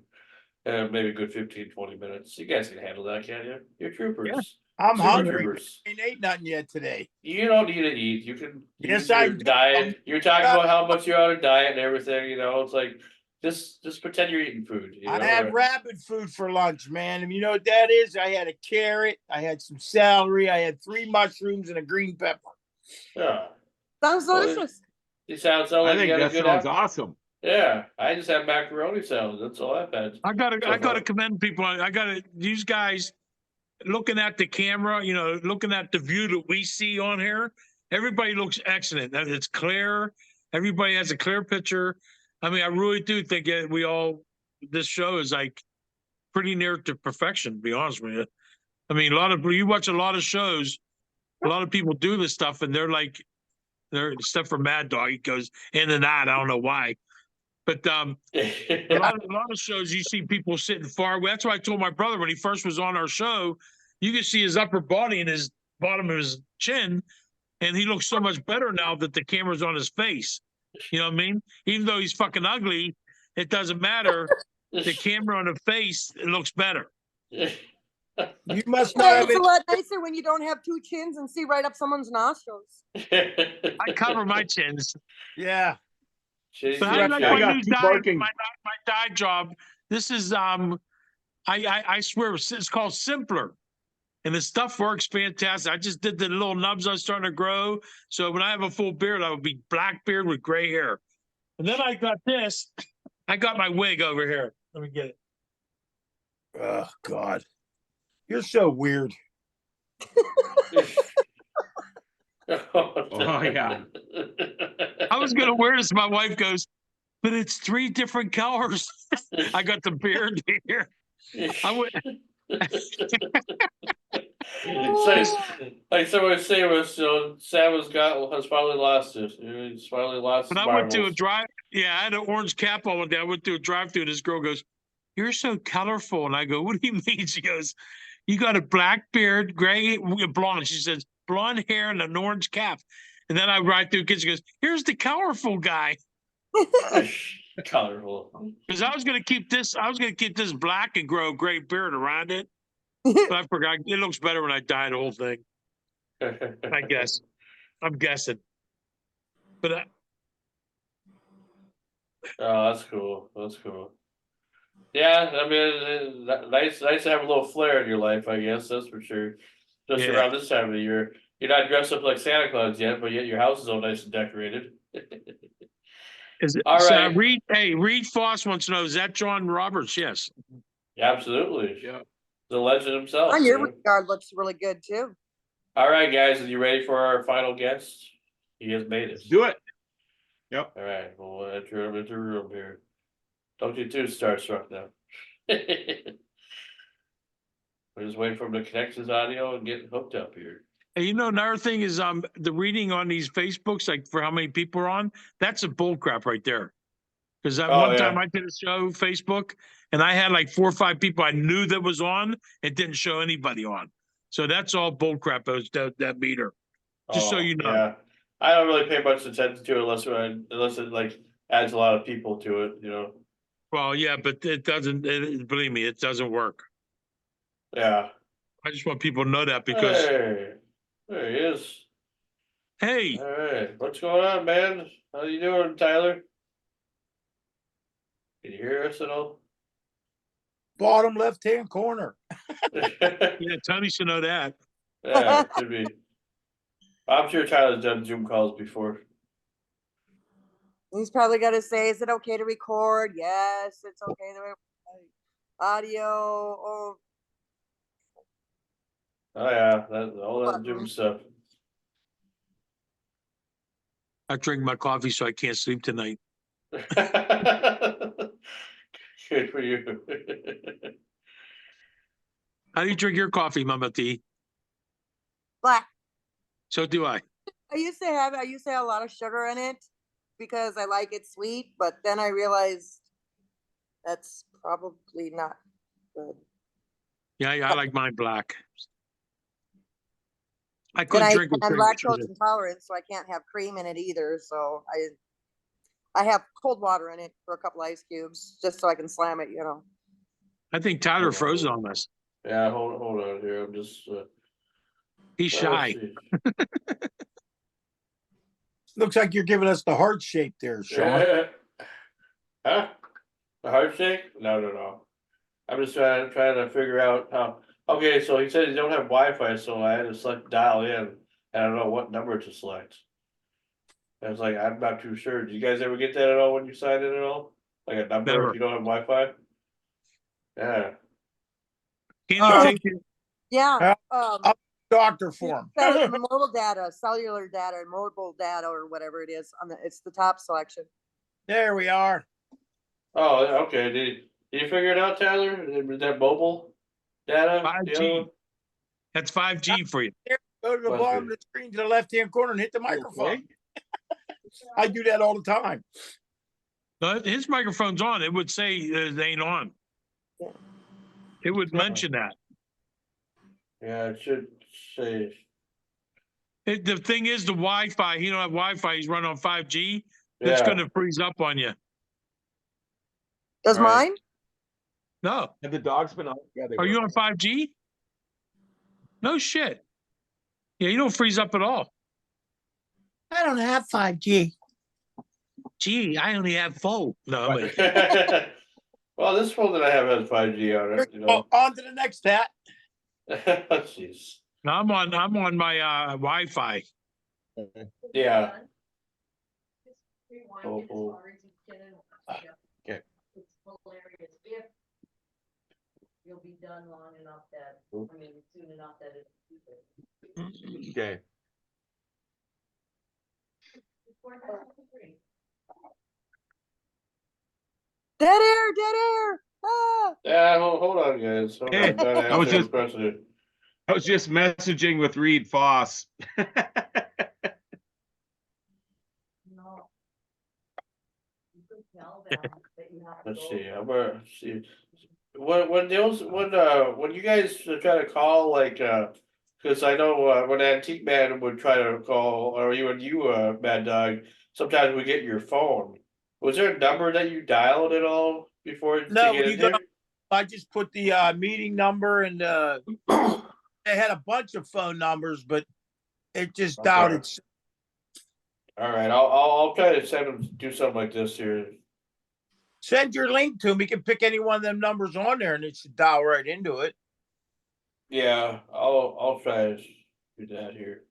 Maybe a good 15-20 minutes. You guys can handle that, can't you? You're troopers. Yeah. I'm Super hungry. troopers. I ain't ate nothing yet today. You don't need to eat. You can Yes, use I your do. diet. You're talking about how much you're on a diet and everything. It's like just pretend you're eating food. I had rabbit food for lunch, man. And you know what that is? I had a carrot, I had some celery, I had 3 mushrooms and a green pepper. Yeah. Sounds delicious. It sounds I like you think got a that good sounds awesome. Yeah, I just had macaroni salad. That's all I've had. I gotta commend people. These guys looking at the camera, looking at the view that we see on here. Everybody looks excellent. It's clear. Everybody has a clear picture. I mean, I really do think this show is like pretty near to perfection, to be honest with you. I mean, you watch a lot of shows, a lot of people do this stuff and except for Mad Dog, it goes in and out. I don't know why. But a lot of shows you see people sitting far away. That's why I told my brother when he first was on our show, you can see his upper body and his bottom of his chin, and he looks so much better now that the camera's on his face. You know what I mean? Even though he's fucking ugly, it doesn't matter. The camera on the face, it looks better. You must not have It's a lot nicer when you don't have 2 chins and see right up someone's nostrils. I cover my chins. Yeah. But how do I got my dye job? This is I swear it's called Simpler, and the stuff works fantastic. I just did the little nubs I was starting to grow, so when I have a full beard, I would be black beard with gray hair. And then I got this. I got my wig over here. Let me get it. Oh God, you're so weird. Oh yeah. I was gonna wear this. My wife goes, but it's 3 different colors. I got the beard here. I would. Like someone say was Sam has finally lost it. He's finally lost. When I went to a drive, I had an orange cap on one day. I went to a drive-through, and this girl goes, "You're so colorful." And I go, "What do you mean?" She goes, "You got a black beard, gray, blonde." She says, "Blonde hair and an orange cap." And then I ride through kids. She goes, "Here's the colorful guy." Colorful. Because I was gonna keep this black and grow a gray beard around it. But I forgot. It looks better when I dye the whole thing. I guess. I'm guessing. But oh, that's cool. That's cool. Yeah, I mean, nice to have a little flair in your life. I guess that's for sure. Especially around this time of the year. You're not dressed up like Santa Claus yet, but yet your house is all nice and decorated. Is it all right? Reed Foss wants to know: is that John Roberts? Yes. Yeah, absolutely. Yeah. The legend himself. Your regard looks really good too. All right, guys, are you ready for our final guest? He has made it. Let's do it. Yep. All right, we'll enter him into the room here. Don't get too starstruck now. We're just waiting for him to connect his audio and get hooked up here. And another thing is the reading on these Facebooks, like for how many people are on, that's a bull crap right there. Because one time I did a show, Facebook, and I had like 4 or 5 people I knew that was on. It didn't show anybody on. So that's all bull crap, that meter. Just so you know. Yeah. I don't really pay much attention to it unless it like adds a lot of people to it, Well, yeah, but it doesn't, believe me, it doesn't work. Yeah. I just want people to know that because, Hey, there he is. hey, All right, what's going on, man? How you doing, Tyler? Can you hear us at all? Bottom left-hand corner. yeah, Tony should know that. Yeah, should be. I'm sure Tyler's done Zoom calls before. He's probably gonna say, "Is it okay to record?" Yes, it's okay to record. Audio. Oh, Oh yeah, all that Zoom stuff. I drink my coffee so I can't sleep tonight. Good for you. How do you drink your coffee, Mama T? black. So do I. I used to have a lot of sugar in it because I like it sweet, but then I realized that's probably not good. Yeah, I like mine black. I And couldn't drink with I'm cream. lactose intolerant, so I can't have cream in it either. So I have cold water in it for a couple ice cubes just so I can slam it, I think Tyler froze on us. Yeah, hold on here. I'm just. He's shy. Looks like you're giving us the heart shape there, Sean. Huh? The heart shake? No. I'm just trying to figure out how. Okay, so he said he don't have Wi-Fi, so I had to select dial in. And I don't know what number to select. I was like, I'm not too sure. Do you guys ever get that at all when you sign in at all? Like a number Never. if you don't have Wi-Fi? Yeah. Can you take it? Yeah. Doctor form. Mobile data, cellular data, and mobile data, or whatever it is. It's the top selection. There we are. Oh, okay. Did you figure it out, Tyler? Was that mobile data? 5G. That's 5G for you. Go to the bottom of the screen to the left-hand corner and hit the microphone. Okay. I do that all the time. But his microphone's on. It would say it ain't on. Yeah. It would mention that. Yeah, it should say. The thing is, the Wi-Fi, he don't have Wi-Fi. He's running on 5G. It's going to freeze up on you. Does mine? No. Have the dogs been on? Yeah, Are you on 5G? No shit. Yeah, you don't freeze up at all. I don't have 5G. Gee, I only have 4. No, Well, this phone that I have has 5G on it. On to the next hat. Jeez. I'm on my Wi-Fi. Yeah. Okay. You'll be done long enough that, soon enough that it's. Okay. Dead air. Ah. Yeah, hold on, guys. Hey, I was just messaging with Reed Foss. No. You could tell them that you have to. Let's see. I'm gonna see. When you guys try to call, like, because I know when Antique Man would try to call, or even you, Mad Dog, sometimes we get your phone. Was there a number that you dialed at all before? No, I just put the meeting number and they had a bunch of phone numbers, but it just dialed it. All right, I'll try to do something like this here. Send your link to him. He can pick any one of them numbers on there and it should dial right into it. Yeah, I'll try to do that here.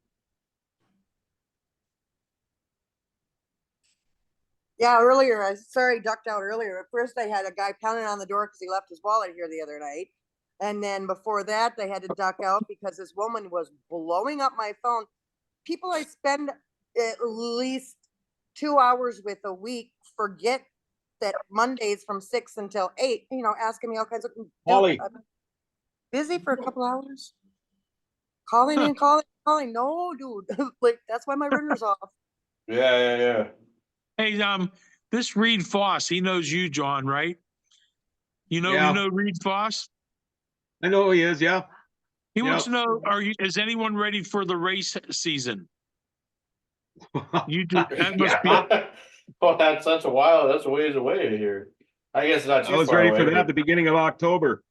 Yeah, earlier, I ducked out earlier. At first, I had a guy pounding on the door because he left his wallet here the other night. And then before that, they had to duck out because this woman was blowing up my phone. People I spend at least 2 hours with a week forget that Mondays from 6 until 8, asking me all kinds of. Molly. Busy for a couple hours. Calling and calling. No, dude. Like, that's why my ringer's off. Yeah. Hey, this Reed Foss, he knows you, John, right? You know Reed Foss? I know who he is, yeah. He wants to know, is anyone ready for the race season? You do. That must be. Well, that's a while. That's a ways away here. I guess not too far. I was ready for that at the beginning of October.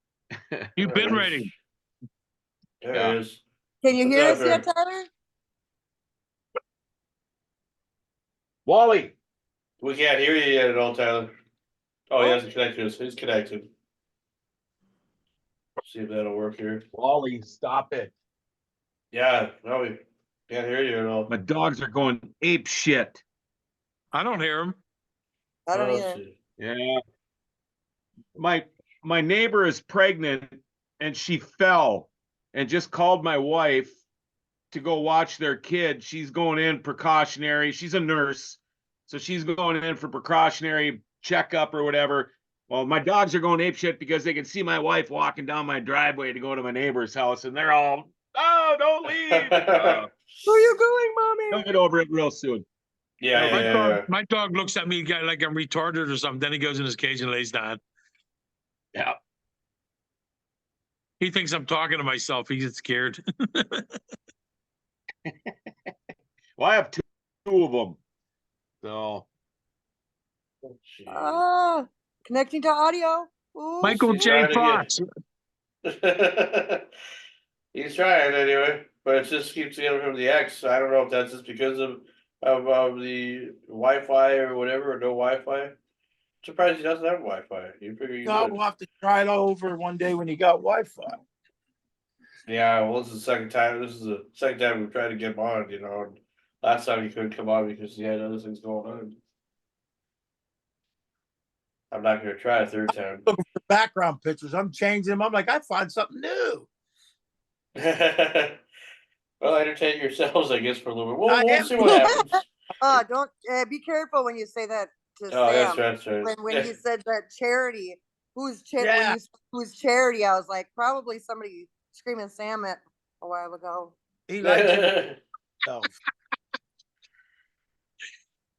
You've been ready. There Yeah. it is. Can you hear us What's yet, up, Tyler? Wally, We can't hear you yet at all, Tyler. Oh, he hasn't connected us. He's connected. See if that'll work here. Wally, stop it. Yeah, no, we can't hear you at all. My dogs are going ape shit. I don't hear him. I don't Let's either. see. Yeah. My neighbor is pregnant and she fell and just called my wife to go watch their kid. She's going in precautionary. She's a nurse. So she's going in for precautionary checkup or whatever. Well, my dogs are going apeshit because they can see my wife walking down my driveway to go to my neighbor's house, and they're all, "Oh, don't leave!" Where are you going, mommy? They'll get over it real soon. Yeah. My dog looks at me like I'm retarded or something. Then he goes in his cage and lays down. Yeah. He thinks I'm talking to myself. He gets scared. Well, I have two of them. So Oh, connecting to audio. Ooh, Michael shit. J. Trying to Fox. He's trying anyway, but it just keeps getting from the X. I don't know if that's just because of the Wi-Fi or whatever, or no Wi-Fi. Surprised he doesn't have Wi-Fi. You figure you No, would. we'll have to try it over one day when you got Wi-Fi. Yeah, well, this is the second time. This is the second time we've tried to get him on. You know, and last time he couldn't come on because he had other things going on. I'm not going to try a third time. Looking for background pictures. I'm changing them. I'm like, I find something new. Well, entertain yourselves, I guess, for a little bit. I We'll am. see what happens. Don't be careful when you say that to Oh, Sam. that's right. When he said that charity, who's Yeah. who's charity? I was like, probably somebody screaming Sam at a while ago. He likes himself.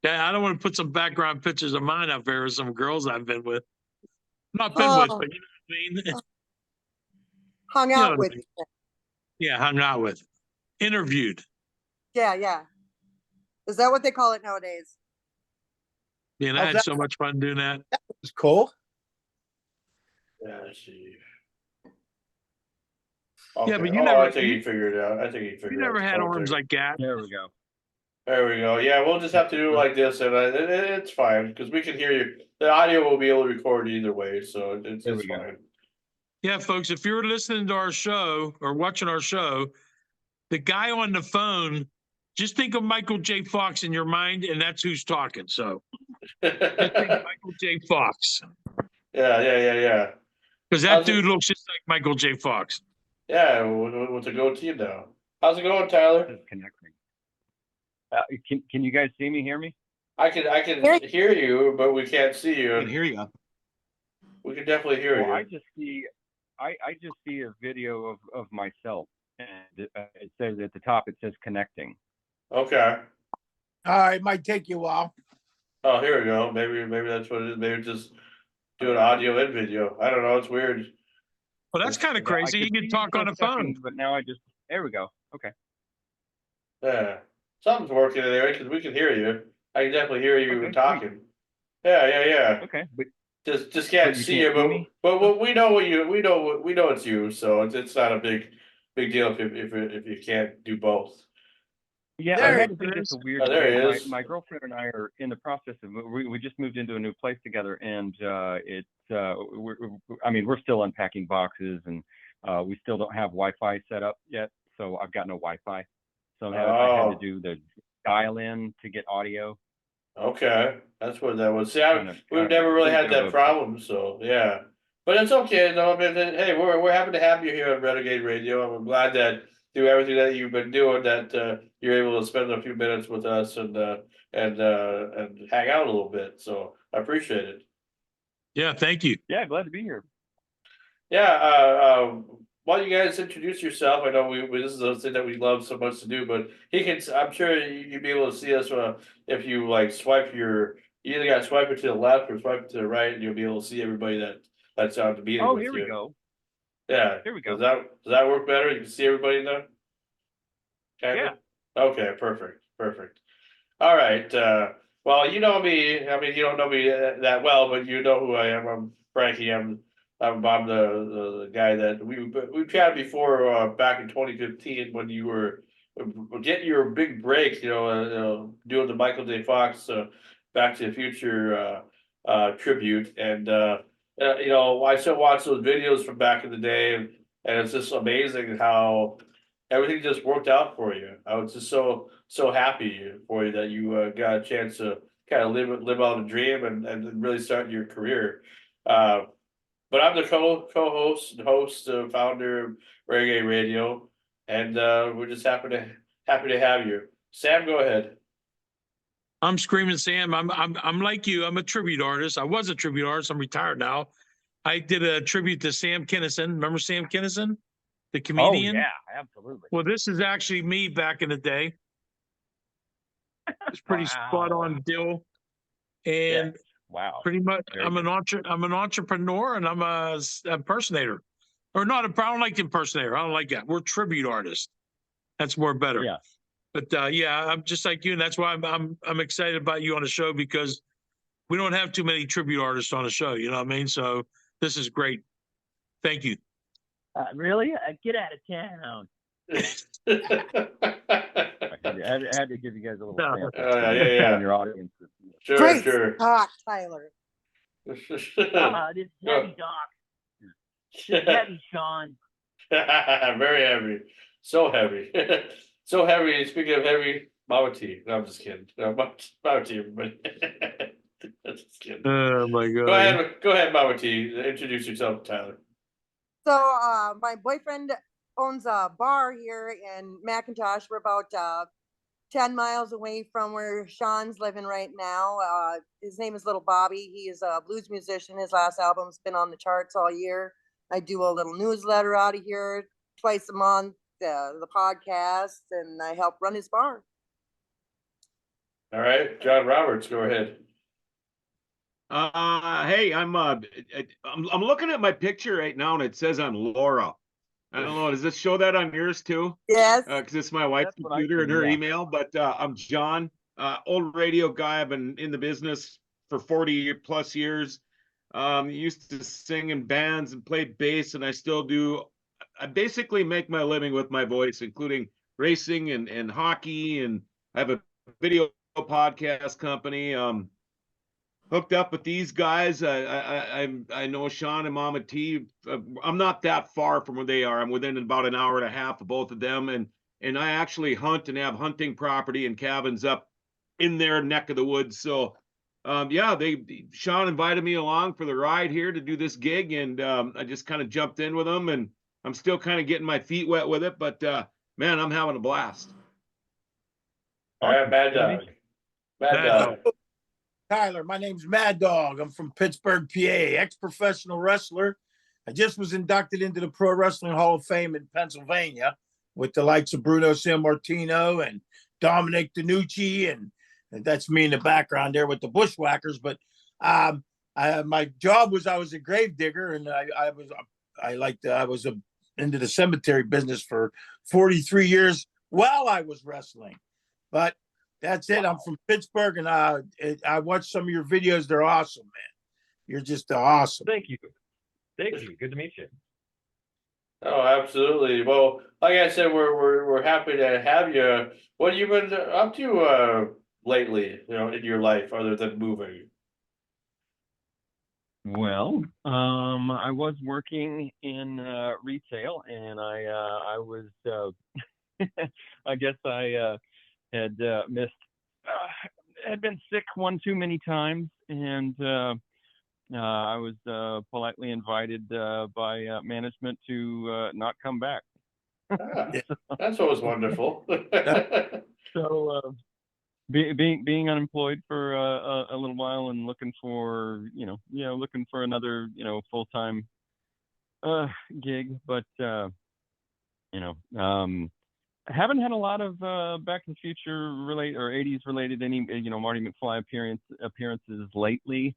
Yeah, I don't want to put some background pictures of mine up there with some girls I've been with. Not been with, but you know what I mean? Hung You know out what I with. mean. Yeah, hung out with. Interviewed. Yeah. Is that what they call it nowadays? Yeah, and I had so much fun doing that. It's cool. Yeah, let's see. Yeah, but you I never- think you- he figured it out. I think he figured You out. never the had phone arms thing. like that. there we go. There we go. Yeah, we'll just have to do it like this, and it's fine because we can hear you. The audio will be able to record either way, so it's There we go. fine. Yeah, folks, if you're listening to our show or watching our show, the guy on the phone, just think of Michael J. Fox in your mind, and that's who's talking. So just think of Michael J. Fox. Yeah. Because that How's it- dude looks just like Michael J. Fox. Yeah, with the goatee now. How's it going, Tyler? Disconnecting. Can you guys see me, hear me? I can hear you, but we can't see you. I can hear you. We can definitely hear Well, you. I just see a video of myself, and it says at the top, it says connecting. Okay. All right, might take you a while. Oh, here we go. Maybe that's what it is. Maybe just doing audio and video. I don't know. It's weird. Well, that's kind of Yeah, I crazy. You could can see talk for on a the phone. second, but now there we go. Okay. Yeah, something's working anyway because we can hear you. I can definitely hear you Okay, talking. Yeah. Okay, but Just can't But you see can't you, see me? but we know we know it's you. So it's not a big deal if you can't do both. yeah, There I it had to think it's a weird Oh, there day. he is. My girlfriend and I are in the process of we just moved into a new place together, and we're still unpacking boxes, and we still don't have Wi-Fi set up yet, so I've got no Wi-Fi, so I had to Oh. do the dial in to get audio. Okay, that's what that was. See, we've Kind never of really a had bit of that a- problem, so yeah. But it's okay. No, I mean, hey, we're happy to have you here on Renegade Radio. I'm glad that through everything that you've been doing, that you're able to spend a few minutes with us and hang out a little bit. So I appreciate it. Yeah, thank you. Yeah, glad to be here. Yeah. Why don't you guys introduce yourself? I know this is a thing that we love so much to do, but I'm sure you'd be able to see us if you like swipe you either got to swipe it to the left or swipe it to the right, and you'll be able to see everybody that's on the meeting. Oh, with here you. we go. Yeah. Here we go. Does that work better? You can see everybody now? Yeah. Okay, perfect. All right. Well, you know me. I mean, you don't know me that well, but you know who I am. I'm Frankie. I'm I'm the guy that we chatted before back in 2015 when you were getting your big break, doing the Michael J. Fox Back to the Future tribute, and I still watch those videos from back in the day, and it's just amazing how everything just worked out for you. I was just so happy for you that you got a chance to kind of live out a dream and really start your career. But I'm the co-host and host, founder of Renegade Radio, and we're just happy to have you. Sam, go ahead. I'm Screaming Sam. I'm like you. I'm a tribute artist. I was a tribute artist. I'm retired now. I did a tribute to Sam Kinison. Remember Sam Kinison, the comedian? Oh yeah, absolutely. Well, this is actually me back in the day. It's pretty spot on deal. And wow, pretty much, Very I'm an entrepreneur, and I'm a impersonator, or not. I don't like impersonator. I don't like that. We're tribute artists. That's more better. Yeah. But yeah, I'm just like you, and that's why I'm excited about you on the show, because we don't have too many tribute artists on the show. You know what I mean? So this is great. Thank you. Really? Get out of town. I had to give you guys a little sample. Yeah. Your audience. Sure, Great sure. talk, Tyler. This heavy doc. This heavy, Sean. Very heavy. So heavy. So heavy. Speaking of heavy, Mama T. No, I'm just kidding. No, Mama T, everybody. I'm just kidding. Oh my God. Go ahead, Mama T. Introduce yourself, Tyler. So my boyfriend owns a bar here in McIntosh. We're about 10 miles away from where Sean's living right now. His name is Little Bobby. He is a blues musician. His last album's been on the charts all year. I do a little newsletter out of here twice a month, the podcast, and I help run his bar. All right, John Roberts, go ahead. Hey, I'm looking at my picture right now, and it says I'm Laura. I don't know. Does this show that on yours too? Yes. Because it's my wife's computer and her email. But I'm John, old radio guy. I've been in the business for 40 plus years. Used to sing in bands and play bass, and I still do. I basically make my living with my voice, including racing and hockey. And I have a video podcast company. Hooked up with these guys. I know Sean and Mama T. I'm not that far from where they are. I'm within about an hour and a half of both of them, and I actually hunt and have hunting property and cabins up in their neck of the woods. So, Sean invited me along for the ride here to do this gig, and I just kind of jumped in with them, and I'm still kind of getting my feet wet with it. But man, I'm having a blast. All right, Mad Dog. Mad Dog. Tyler, my name's Mad Dog. I'm from Pittsburgh, PA, ex-professional wrestler. I just was inducted into the Pro Wrestling Hall of Fame in Pennsylvania with the likes of Bruno Sammartino and Dominic DeNucci, and that's me in the background there with the Bushwhackers. But my job was I was a grave digger, and I was into the cemetery business for 43 years while I was wrestling. But that's it. I'm from Pittsburgh, and I watched some of your videos. They're awesome, man. You're just awesome. Thank you. Good to meet you. Oh, absolutely. Well, like I said, we're happy to have you. What have you been up to lately? In your life, other than moving. Well, I was working in retail, and I was I guess I had had been sick one too many times, and I was politely invited by management to not come back. That's always wonderful. So being unemployed for a little while and looking for looking for another full-time gig, but I haven't had a lot of Back to the Future related or 80s related Marty McFly appearances lately.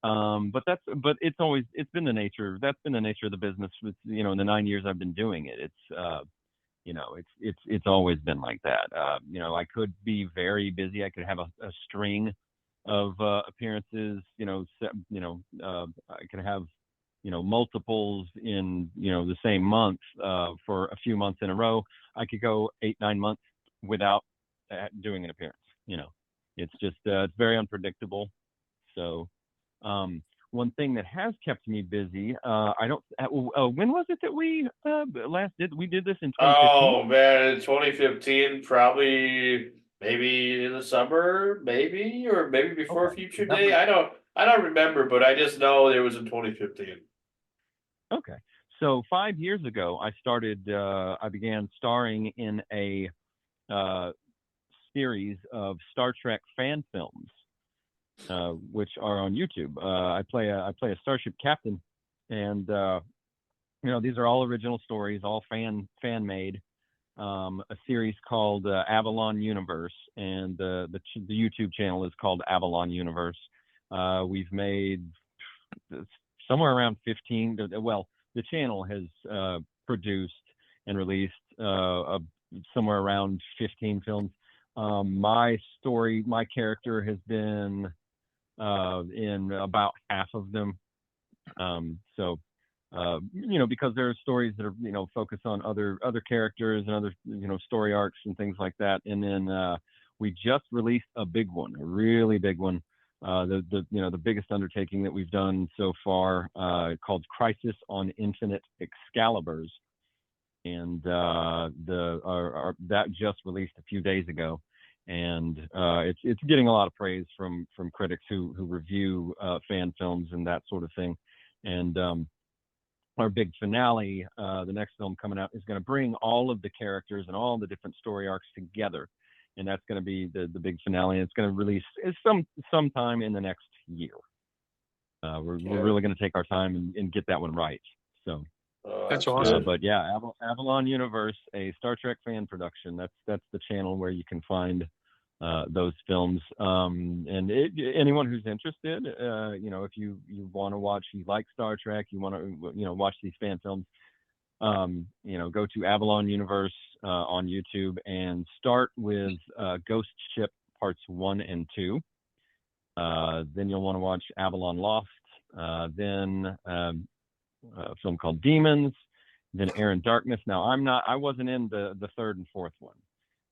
But it's been the nature. That's been the nature of the business. In the 9 years I've been doing it, it's always been like that. I could be very busy. I could have a string of appearances. I could have multiples in, the same month for a few months in a row. I could go 8-9 months without doing an appearance. It's just, it's very unpredictable. So, one thing that has kept me busy, when was it that we did this in 2015? Oh man, in 2015, probably maybe in the summer, or maybe before Future Day. I don't remember, but I just know it was in 2015. Okay. So 5 years ago, I began starring in a series of Star Trek fan films, which are on YouTube. I play a starship captain, and these are all original stories, all fan made. A series called Avalon Universe, and the YouTube channel is called Avalon Universe. We've made somewhere around 15. Well, the channel has produced and released somewhere around 15 films. My character has been in about half of them. Because there are stories that are, focused on other characters and other, story arcs and things like that. And then we just released a big one, a really big one. The biggest undertaking that we've done so far, called Crisis on Infinite Excaliburs. And that just released a few days ago. And it's getting a lot of praise from critics who review fan films and that sort of thing. And our big finale, the next film coming out, is going to bring all of the characters and all the different story arcs together, and that's going to be the big finale. And it's going to release sometime in the next year. We're really going to take our time and get that one right. So that's awesome. But yeah, Avalon Universe, a Star Trek fan production. That's the channel where you can find those films. And anyone who's interested, if you want to watch, you like Star Trek, you want to, watch these fan films, go to Avalon Universe on YouTube and start with Ghost Ship Parts 1 and 2. Then you'll want to watch Avalon Lost, then a film called Demons, then Air and Darkness. Now I wasn't in the third and fourth one.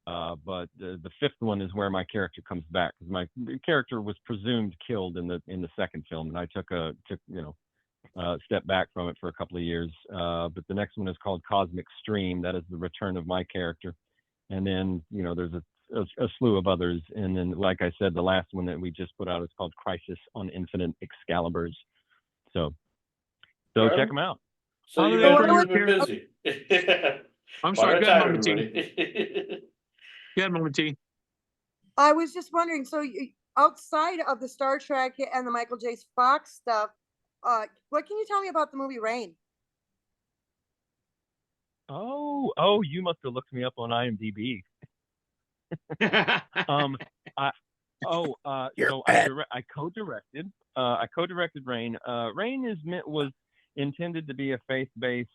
But the fifth one is where my character comes back, because my character was presumed killed in the second film, and I took a step back from it for a couple of years. But the next one is called Cosmic Stream. That is the return of my character, and then there's a slew of others. And then, like I said, the last one that we just put out is called Crisis on Infinite Excaliburs. So check them out. So you've been busy. I'm sorry, go ahead, Mama T. Yeah, Mama T. I was just wondering, so outside of the Star Trek and the Michael J. Fox stuff, what can you tell me about the movie Rain? Oh, you must have looked me up on IMDb. I co-directed. I co-directed Rain. Rain was intended to be a faith-based.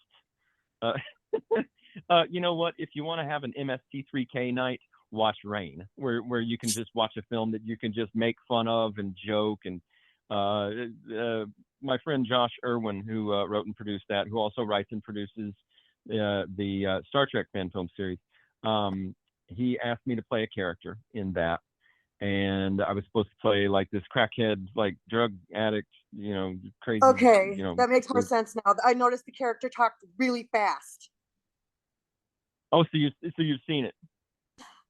You know what? If you want to have an MST3K night, watch Rain, where you can just watch a film that you can just make fun of and joke. And my friend Josh Irwin, who wrote and produced that, who also writes and produces the Star Trek fan film series, he asked me to play a character in that, and I was supposed to play like this crackhead, like drug addict, crazy. Okay, that makes more sense now. I noticed the character talked really fast. Oh, so you've seen it?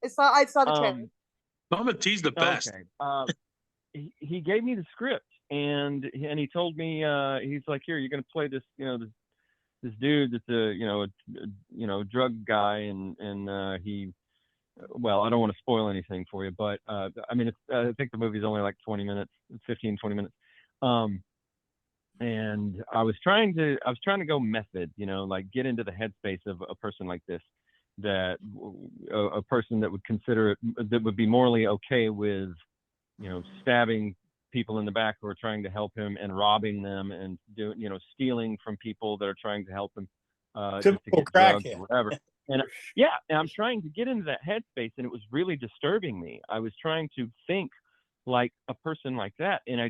I saw the trailer. Mama T's the best. Okay. He gave me the script, and he told me, he's like, here, you're gonna play this, this dude that's a drug guy, and he. Well, I don't want to spoil anything for you, but I think the movie's only like 20 minutes, 15, 20 minutes. And I was trying to go method, like get into the headspace of a person like this, that a person that would consider it, that would be morally okay with, stabbing people in the back who are trying to help him and robbing them and stealing from people that are trying to help him, just to get drugs or whatever. And I'm trying to get into that headspace, and it was really disturbing me. I was trying to think like a person like that. And I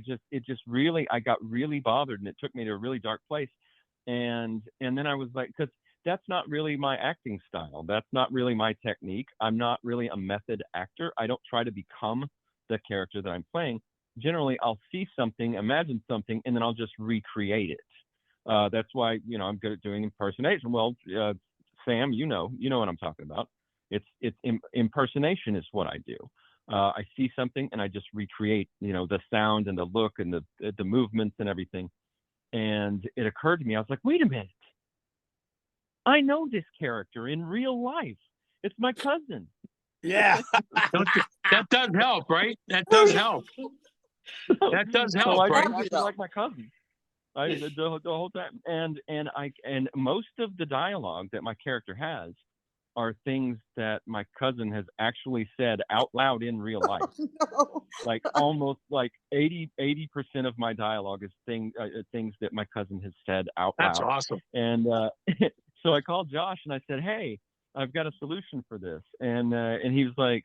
got really bothered, and it took me to a really dark place. And then I was like, because that's not really my acting style. That's not really my technique. I'm not really a method actor. I don't try to become the character that I'm playing. Generally, I'll see something, imagine something, and then I'll just recreate it. That's why, I'm good at doing impersonation. Well, Sam, you know what I'm talking about. Impersonation is what I do. I see something and I just recreate, the sound and the look and the movements and everything. And it occurred to me, I was like, wait a minute. I know this character in real life. It's my cousin. Yeah. That does help, right? That does help. That does help, so I right? acted like my cousin. I did the whole time, and most of the dialogue that my character has are things that my cousin has actually said out loud in real life. No. Like almost like 80% of my dialogue is things that my cousin has said out loud. That's awesome. And so I called Josh and I said, "Hey, I've got a solution for this." And he was like,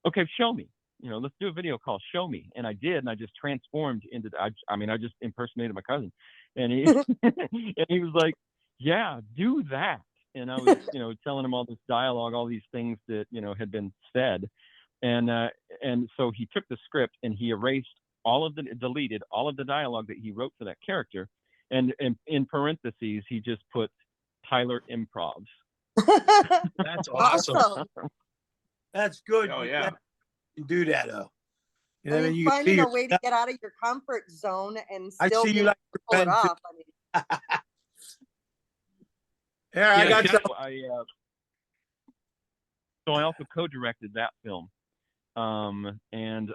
"Okay, show me. Let's do a video call. Show me." And I did, and I just transformed into. I just impersonated my cousin, and he and he was like, "Yeah, do that." And I was, telling him all this dialogue, all these things that had been said, and so he took the script and he deleted all of the dialogue that he wrote for that character, and in parentheses he just put Tyler Improvs. That's awesome. That's good. Oh yeah. You do that though. I mean, you can finding see a way to get out of your comfort zone and I still see you being like pull it your pen, too. off. I mean, Here, I got some. So I also co-directed that film, and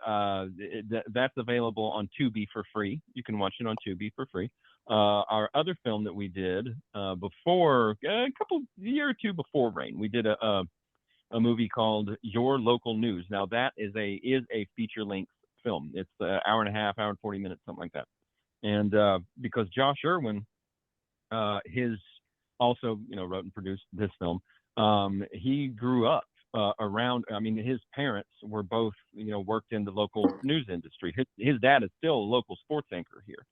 that's available on Tubi for free. You can watch it on Tubi for free. Our other film that we did before a year or two before Rain, we did a movie called Your Local News. Now that is a feature-length film. It's an hour and a half, hour and 40 minutes, something like that. And because Josh Irwin, his also wrote and produced this film. He grew up around. I mean, his parents were both worked in the local news industry. His dad is still a local sports anchor here,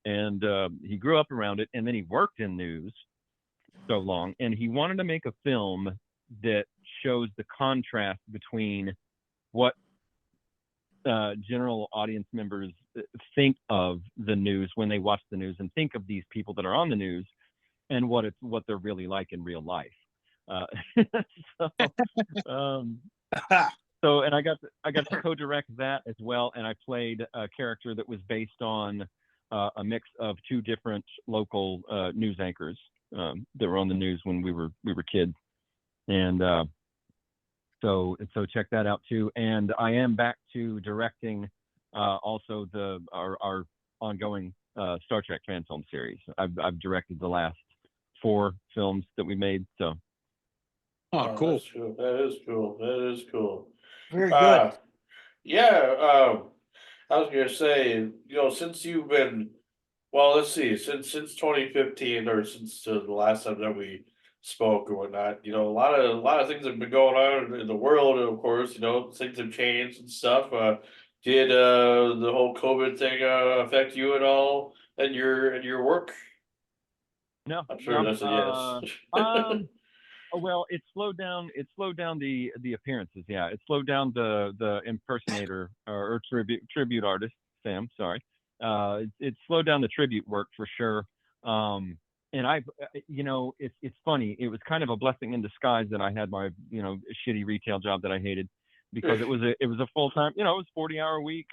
and he grew up around it. And then he worked in news so long, and he wanted to make a film that shows the contrast between what general audience members think of the news when they watch the news and think of these people that are on the news, and what they're really like in real life. So and I got to co-direct that as well, and I played a character that was based on a mix of two different local news anchors that were on the news when we were kids, and so check that out too. And I am back to directing also our ongoing Star Trek fan film series. I've directed the last 4 films that we made. So. Oh, cool. That is cool. Very good. Yeah. I was gonna say, since you've been, well, let's see, since 2015 or since the last time that we spoke or whatnot, a lot of things have been going on in the world, and of course, things have changed and stuff. Did the whole COVID thing affect you at all and your work? No, I'm sure that's a yes. Well, it slowed down the appearances. Yeah, it slowed down the impersonator or tribute artist, Sam. Sorry, it slowed down the tribute work for sure. And it's funny. It was kind of a blessing in disguise that I had my shitty retail job that I hated, because it was a full time. It was 40-hour week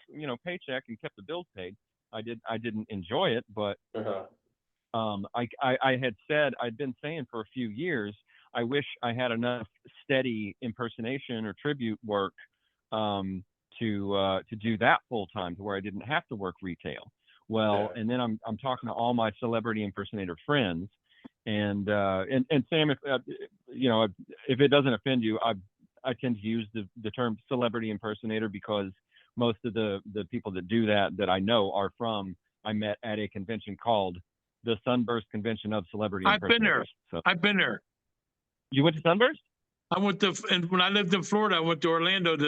paycheck and kept the bills paid. I didn't enjoy it, but I'd been saying for a few years, I wish I had enough steady impersonation or tribute work to do that full time, to where I didn't have to work retail. Well, and then I'm talking to all my celebrity impersonator friends, and Sam, if it doesn't offend you, I tend to use the term celebrity impersonator, because most of the people that do that I know I met at a convention called the Sunburst Convention of Celebrity Impersonators. I've been there. You went to Sunburst? I went to, and when I lived in Florida, I went to Orlando. They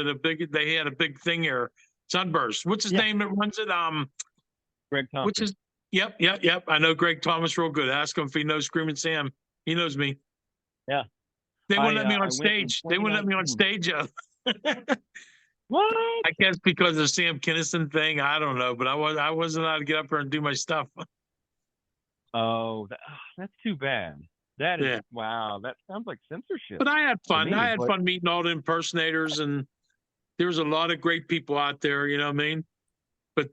had a big thing here. Sunburst. What's his name that runs it? Greg Thompson. What's his? Yep. I know Greg Thomas real good. Ask him if he knows Screaming Sam. He knows me. Yeah. They wouldn't let me I on went in stage. They wouldn't let me on 2019. stage. What? I guess because of Sam Kinison thing. I don't know, but I wasn't allowed to get up there and do my stuff. Oh, that's too bad. That is Yeah. wow. That sounds like censorship. But I had fun. me, I had but- fun meeting all the impersonators, and there was a lot of great people out there. You know what I mean? But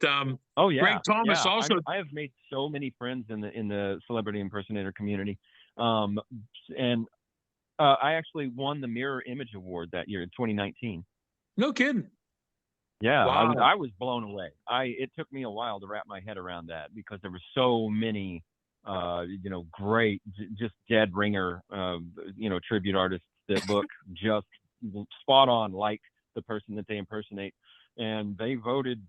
Oh yeah, Greg Thomas yeah. also. I have made so many friends in the celebrity impersonator community, and I actually won the Mirror Image Award that year in 2019. No kidding. Yeah, Wow. I was blown away. It took me a while to wrap my head around that because there were so many, great, just dead ringer, tribute artists that look just spot on like the person that they impersonate, and they voted.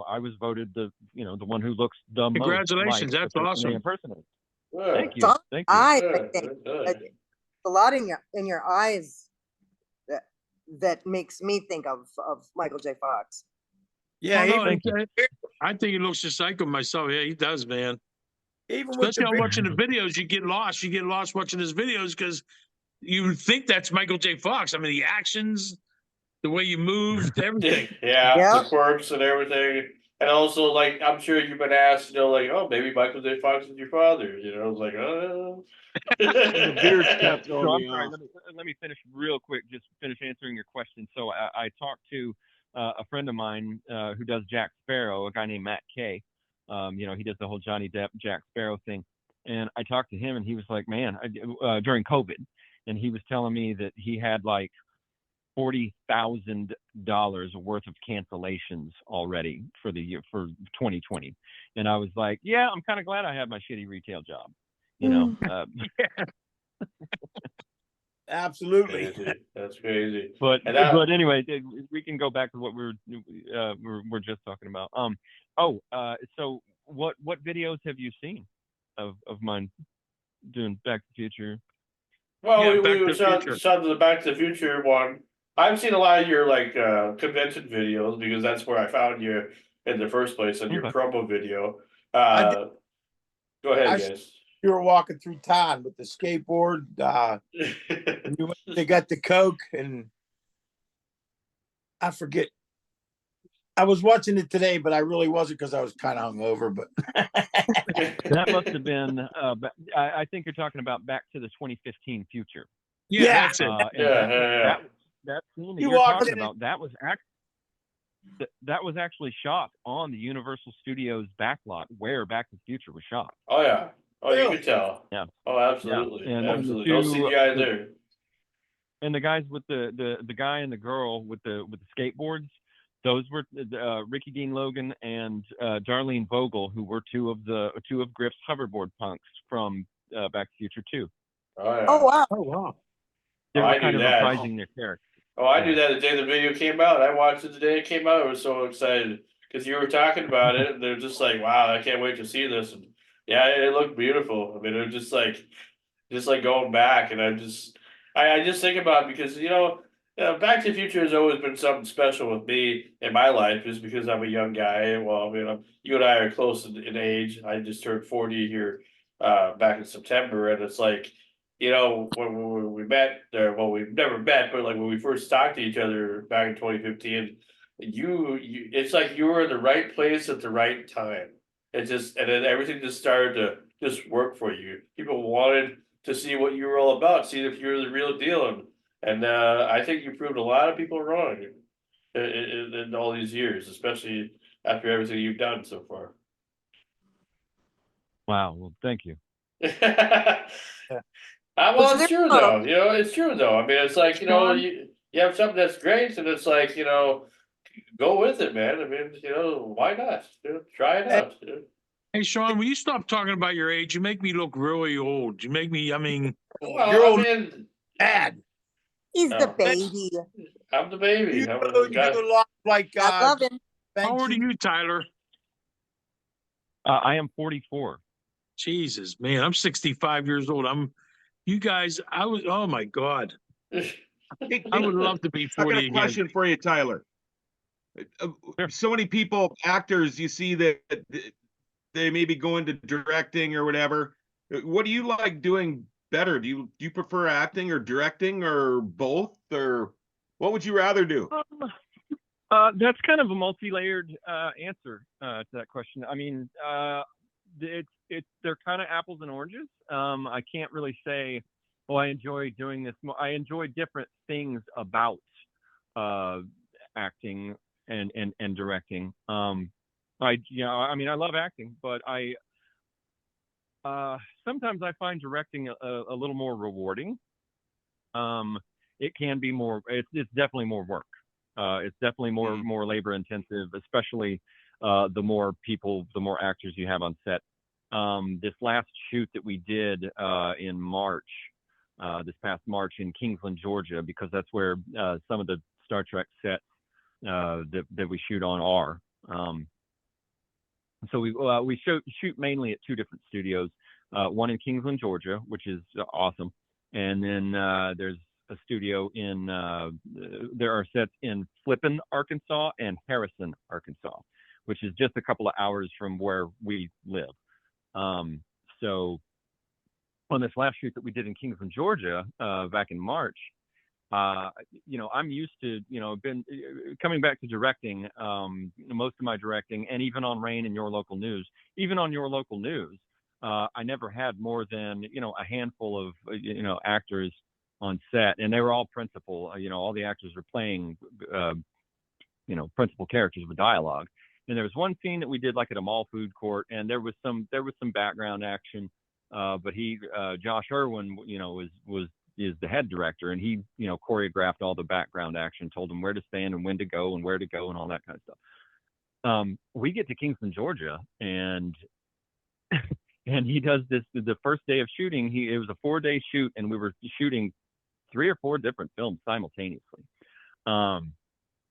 I was voted the one who looks the most. Congratulations, Like that's the person awesome. they impersonate. Yeah. Thank you. So Thank you. I Good, think good, good. a lot in your eyes that makes me think of Michael J. Fox. Yeah, Oh, no, Thank you. I think he looks just like him myself. Yeah, he does, man. even with Especially the on big, watching the videos, you get lost. You get lost watching his videos because you think that's Michael J. Fox. I mean, the actions, the way you moved, everything. Yeah, Yeah. the quirks and everything. And also, like, I'm sure you've been asked, like, oh, maybe Michael J. Fox is your father. It's like, oh. The beard kept So throwing I'm me sorry. off. Let me finish real quick. Just finish answering your question. So I talked to a friend of mine who does Jack Sparrow, a guy named Matt Kay. He does the whole Johnny Depp Jack Sparrow thing. And I talked to him, and he was like, "Man, during COVID," and he was telling me that he had like $40,000 worth of cancellations already for the year for 2020. And I was like, "Yeah, I'm kind of glad I had my shitty retail job." absolutely. Crazy. That's crazy. But And that- but anyway, we can go back to what we're just talking about. So what videos have you seen of mine doing Back to the Future? Well, Yeah, we Back to the saw Future. the Back to the Future one. I've seen a lot of your convention videos because that's where I found you in the first place on your Okay. promo video. I Go ahead, I- guys. You were walking through town with the skateboard. They got the Coke, and I forget. I was watching it today, but I really wasn't because I was kind of hungover. But That must have been. I think you're talking about Back to the 2015 Future. Yeah, Yeah. that's it. And Yeah. that scene that You you're walked talking in about, that was actually shot on the Universal Studios backlot where Back to the Future was shot. Oh yeah. Oh, you Really? can tell. Yeah. Oh, absolutely. Yeah. And the Absolutely. No two- CGI there. And the guys with the guy and the girl with the skateboards, those were Ricky Dean Logan and Darlene Vogel, who were two of Griff's hoverboard punks from Back to the Future 2. Oh yeah. Oh wow! Oh, wow. They Oh, were I kind knew of that. reprising their character. Oh, I knew that the day the video came out. I watched it the day it came out. I was so excited because you were talking about it, and they're just like, "Wow, I can't wait to see this." And yeah, it looked beautiful. I mean, it was just like going back, and I just think about it because Back to the Future has always been something special with me in my life, just because I'm a young guy. Well, I mean, you and I are close in age. I just turned 40 here back in September, and it's like, when we met there, well, we've never met, but like when we first talked to each other back in 2015, it's like you were in the right place at the right time. And then everything just started to just work for you. People wanted to see what you were all about, see if you're the real deal. And I think you proved a lot of people wrong in all these years, especially after everything you've done so far. Wow. Well, thank you. Well, it's true though. It's true though. I mean, it's like Sean? you have something that's great, and it's like go with it, man. I mean, why not? Try it out. Hey, Sean, will you stop talking about your age? You make me look really old. You make me, I mean, Well, you're I old mean, dad. He's the Oh. baby. I'm the baby. You I'm do the guy. a lot like I love him. how old are you, Tyler? I am 44. Jesus, man, I'm 65 years old. You guys, oh my God. Hey, I would love to be I got 40 a again. question for you, Tyler. So many people, actors, you see that they may be going to directing or whatever. What do you like doing better? Do you prefer acting or directing or both, or what would you rather do? That's kind of a multi-layered answer to that question. I mean, they're kind of apples and oranges. I can't really say, oh, I enjoy doing this more. I enjoy different things about acting and directing. I mean, I love acting, but sometimes I find directing a little more rewarding. It can be more. It's definitely more work. It's definitely more labor intensive, especially the more people, the more actors you have on set. This last shoot that we did in March, this past March in Kingsland, Georgia, because that's where some of the Star Trek sets that we shoot on are. So we shoot mainly at two different studios, one in Kingsland, Georgia, which is awesome, and then there's a studio in there are sets in Flippin, Arkansas, and Harrison, Arkansas, which is just a couple of hours from where we live. So on this last shoot that we did in Kingsland, Georgia, back in March, I'm used to, been coming back to directing, most of my directing, and even on Rain and Your Local News, I never had more than, a handful of, actors on set, and they were all principal, all the actors were playing, principal characters with dialogue. And there was one scene that we did like at a mall food court, and there was some background action, but Josh Irwin, is the head director, and he, choreographed all the background action, told them where to stand and when to go and where to go and all that kind of stuff. We get to Kingston, Georgia, and he does this, the first day of shooting, it was a 4-day shoot, and we were shooting 3 or 4 different films simultaneously.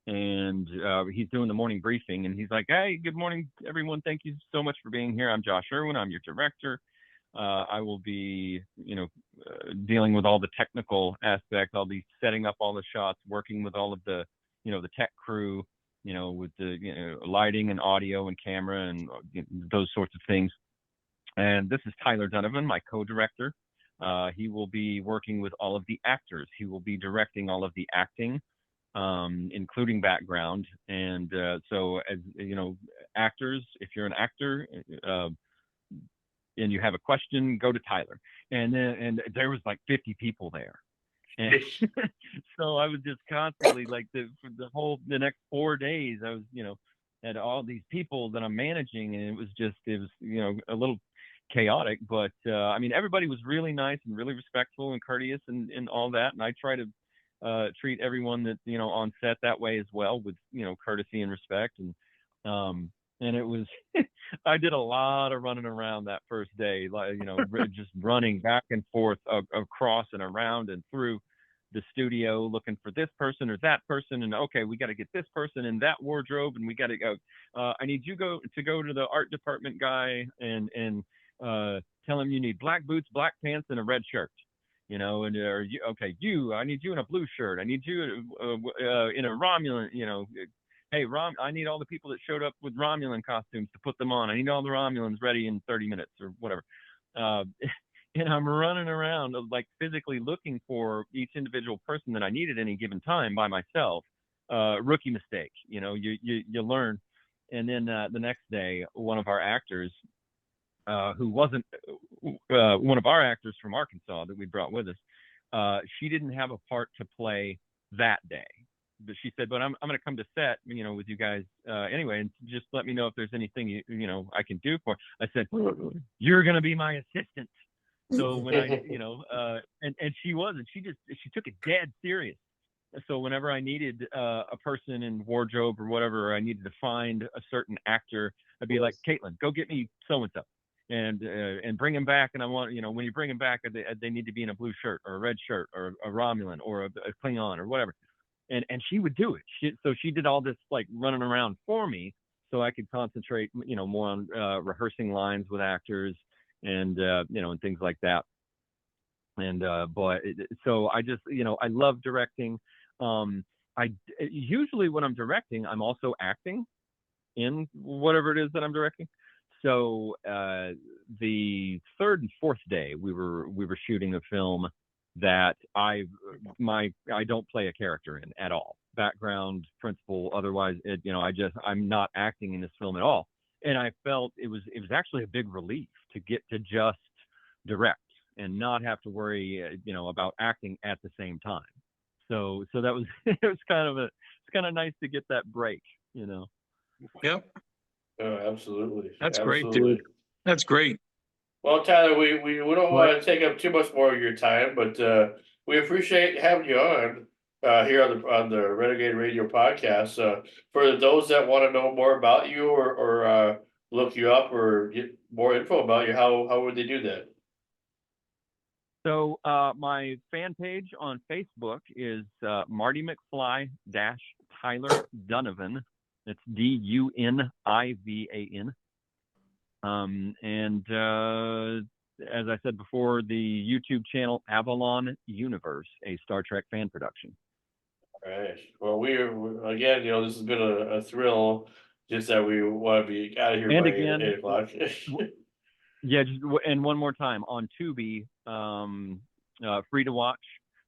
And he's doing the morning briefing, and he's like, "Hey, good morning, everyone. Thank you so much for being here. I'm Josh Irwin. I'm your director. I will be, dealing with all the technical aspects, all the setting up all the shots, working with all of the, the tech crew, with the, lighting and audio and camera and those sorts of things. And this is Tyler Donovan, my co-director. He will be working with all of the actors. He will be directing all of the acting, including background. And so, as actors, if you're an actor, and you have a question, go to Tyler." And there was like 50 people there. And so I was just constantly like the next 4 days, I was, had all these people that I'm managing, and it was a little chaotic, but I mean, everybody was really nice and really respectful and courteous and all that. And I try to treat everyone that, on set that way as well, with, courtesy and respect. And it was, I did a lot of running around that first day, like, just running back and forth across and around and through the studio, looking for this person or that person. And okay, we got to get this person in that wardrobe, and we got to go. I need you to go to the art department guy and tell him you need black boots, black pants, and a red shirt. And I need you in a blue shirt. I need you in a Romulan, hey, I need all the people that showed up with Romulan costumes to put them on. I need all the Romulans ready in 30 minutes or whatever. And I'm running around, like, physically looking for each individual person that I need at any given time by myself. Rookie mistake, you learn. And then the next day, one of our actors, who wasn't one of our actors from Arkansas that we brought with us, she didn't have a part to play that day. But she said, "But I'm going to come to set, with you guys anyway, and just let me know if there's anything I can do for." I said, "You're going to be my assistant." So when I, and she wasn't. She took it dead serious. So whenever I needed a person in wardrobe or whatever, or I needed to find a certain actor, I'd be like, "Caitlin, go get me so and so, and bring him back. And I want, when you bring him back, they need to be in a blue shirt or a red shirt or a Romulan or a Klingon or whatever." And she would do it. So she did all this, like, running around for me, so I could concentrate, more on rehearsing lines with actors and and things like that. And so I just, I love directing. usually when I'm directing, I'm also acting in whatever it is that I'm directing. So the third and fourth day, we were shooting a film that I don't play a character in at all. Background, principal, otherwise, I'm not acting in this film at all. And I felt it was actually a big relief to get to just direct and not have to worry, about acting at the same time. So that was it was kind of nice to get that break, Yep. Oh, absolutely. That's great, Absolutely. dude. That's great. Well, Tyler, we don't want to take up too much more of your time, but we appreciate having you on here on the Renegade Radio podcast. For those that want to know more about you or look you up or get more info about you, how would they do that? So my fan page on Facebook is Marty McFly - Tyler Dunavan. It's DUNIVAN. And as I said before, the YouTube channel Avalon Universe, a Star Trek fan production. All right. Well, again, this has been a thrill. Just that we want to be out of here And by again, 8 o'clock. Yeah, and one more time on Tubi, free to watch,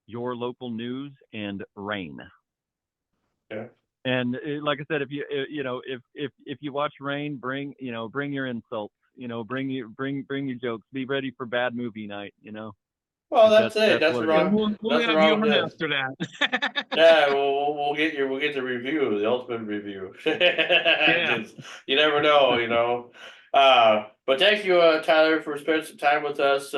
Your Local News and Rain. Yeah. And like I said, if you watch Rain, bring your insults, bring your jokes. Be ready for bad movie night, Well, that's it. That's what the it is. wrong. We'll That's the have you wrong on death. after that. Yeah, we'll get the review, the ultimate review. Just, you never know. But thank you, Tyler, for spending some time with us.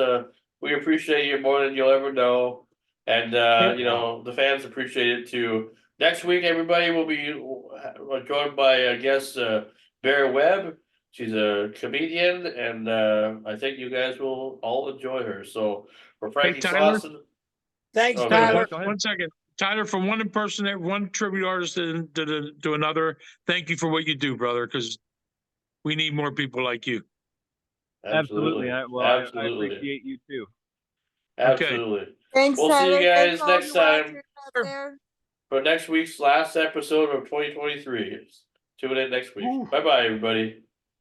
We appreciate you more than you'll ever know, and the fans appreciate it too. Next week, everybody will be joined by I guess Barry Webb. She's a comedian, and I think you guys will all enjoy her. So for Frankie Tyler? Slauson. Thanks, Oh, Tyler. One second. Tyler, from one impersonator, one tribute artist to another, thank you for what you do, brother, because we need more people like you. Absolutely. I appreciate you too. Absolutely. Okay. Thanks, We'll see Tyler. you guys Thanks all next you time watchers out there. for next week's last episode of 2023. Tune in next week. Bye bye, everybody.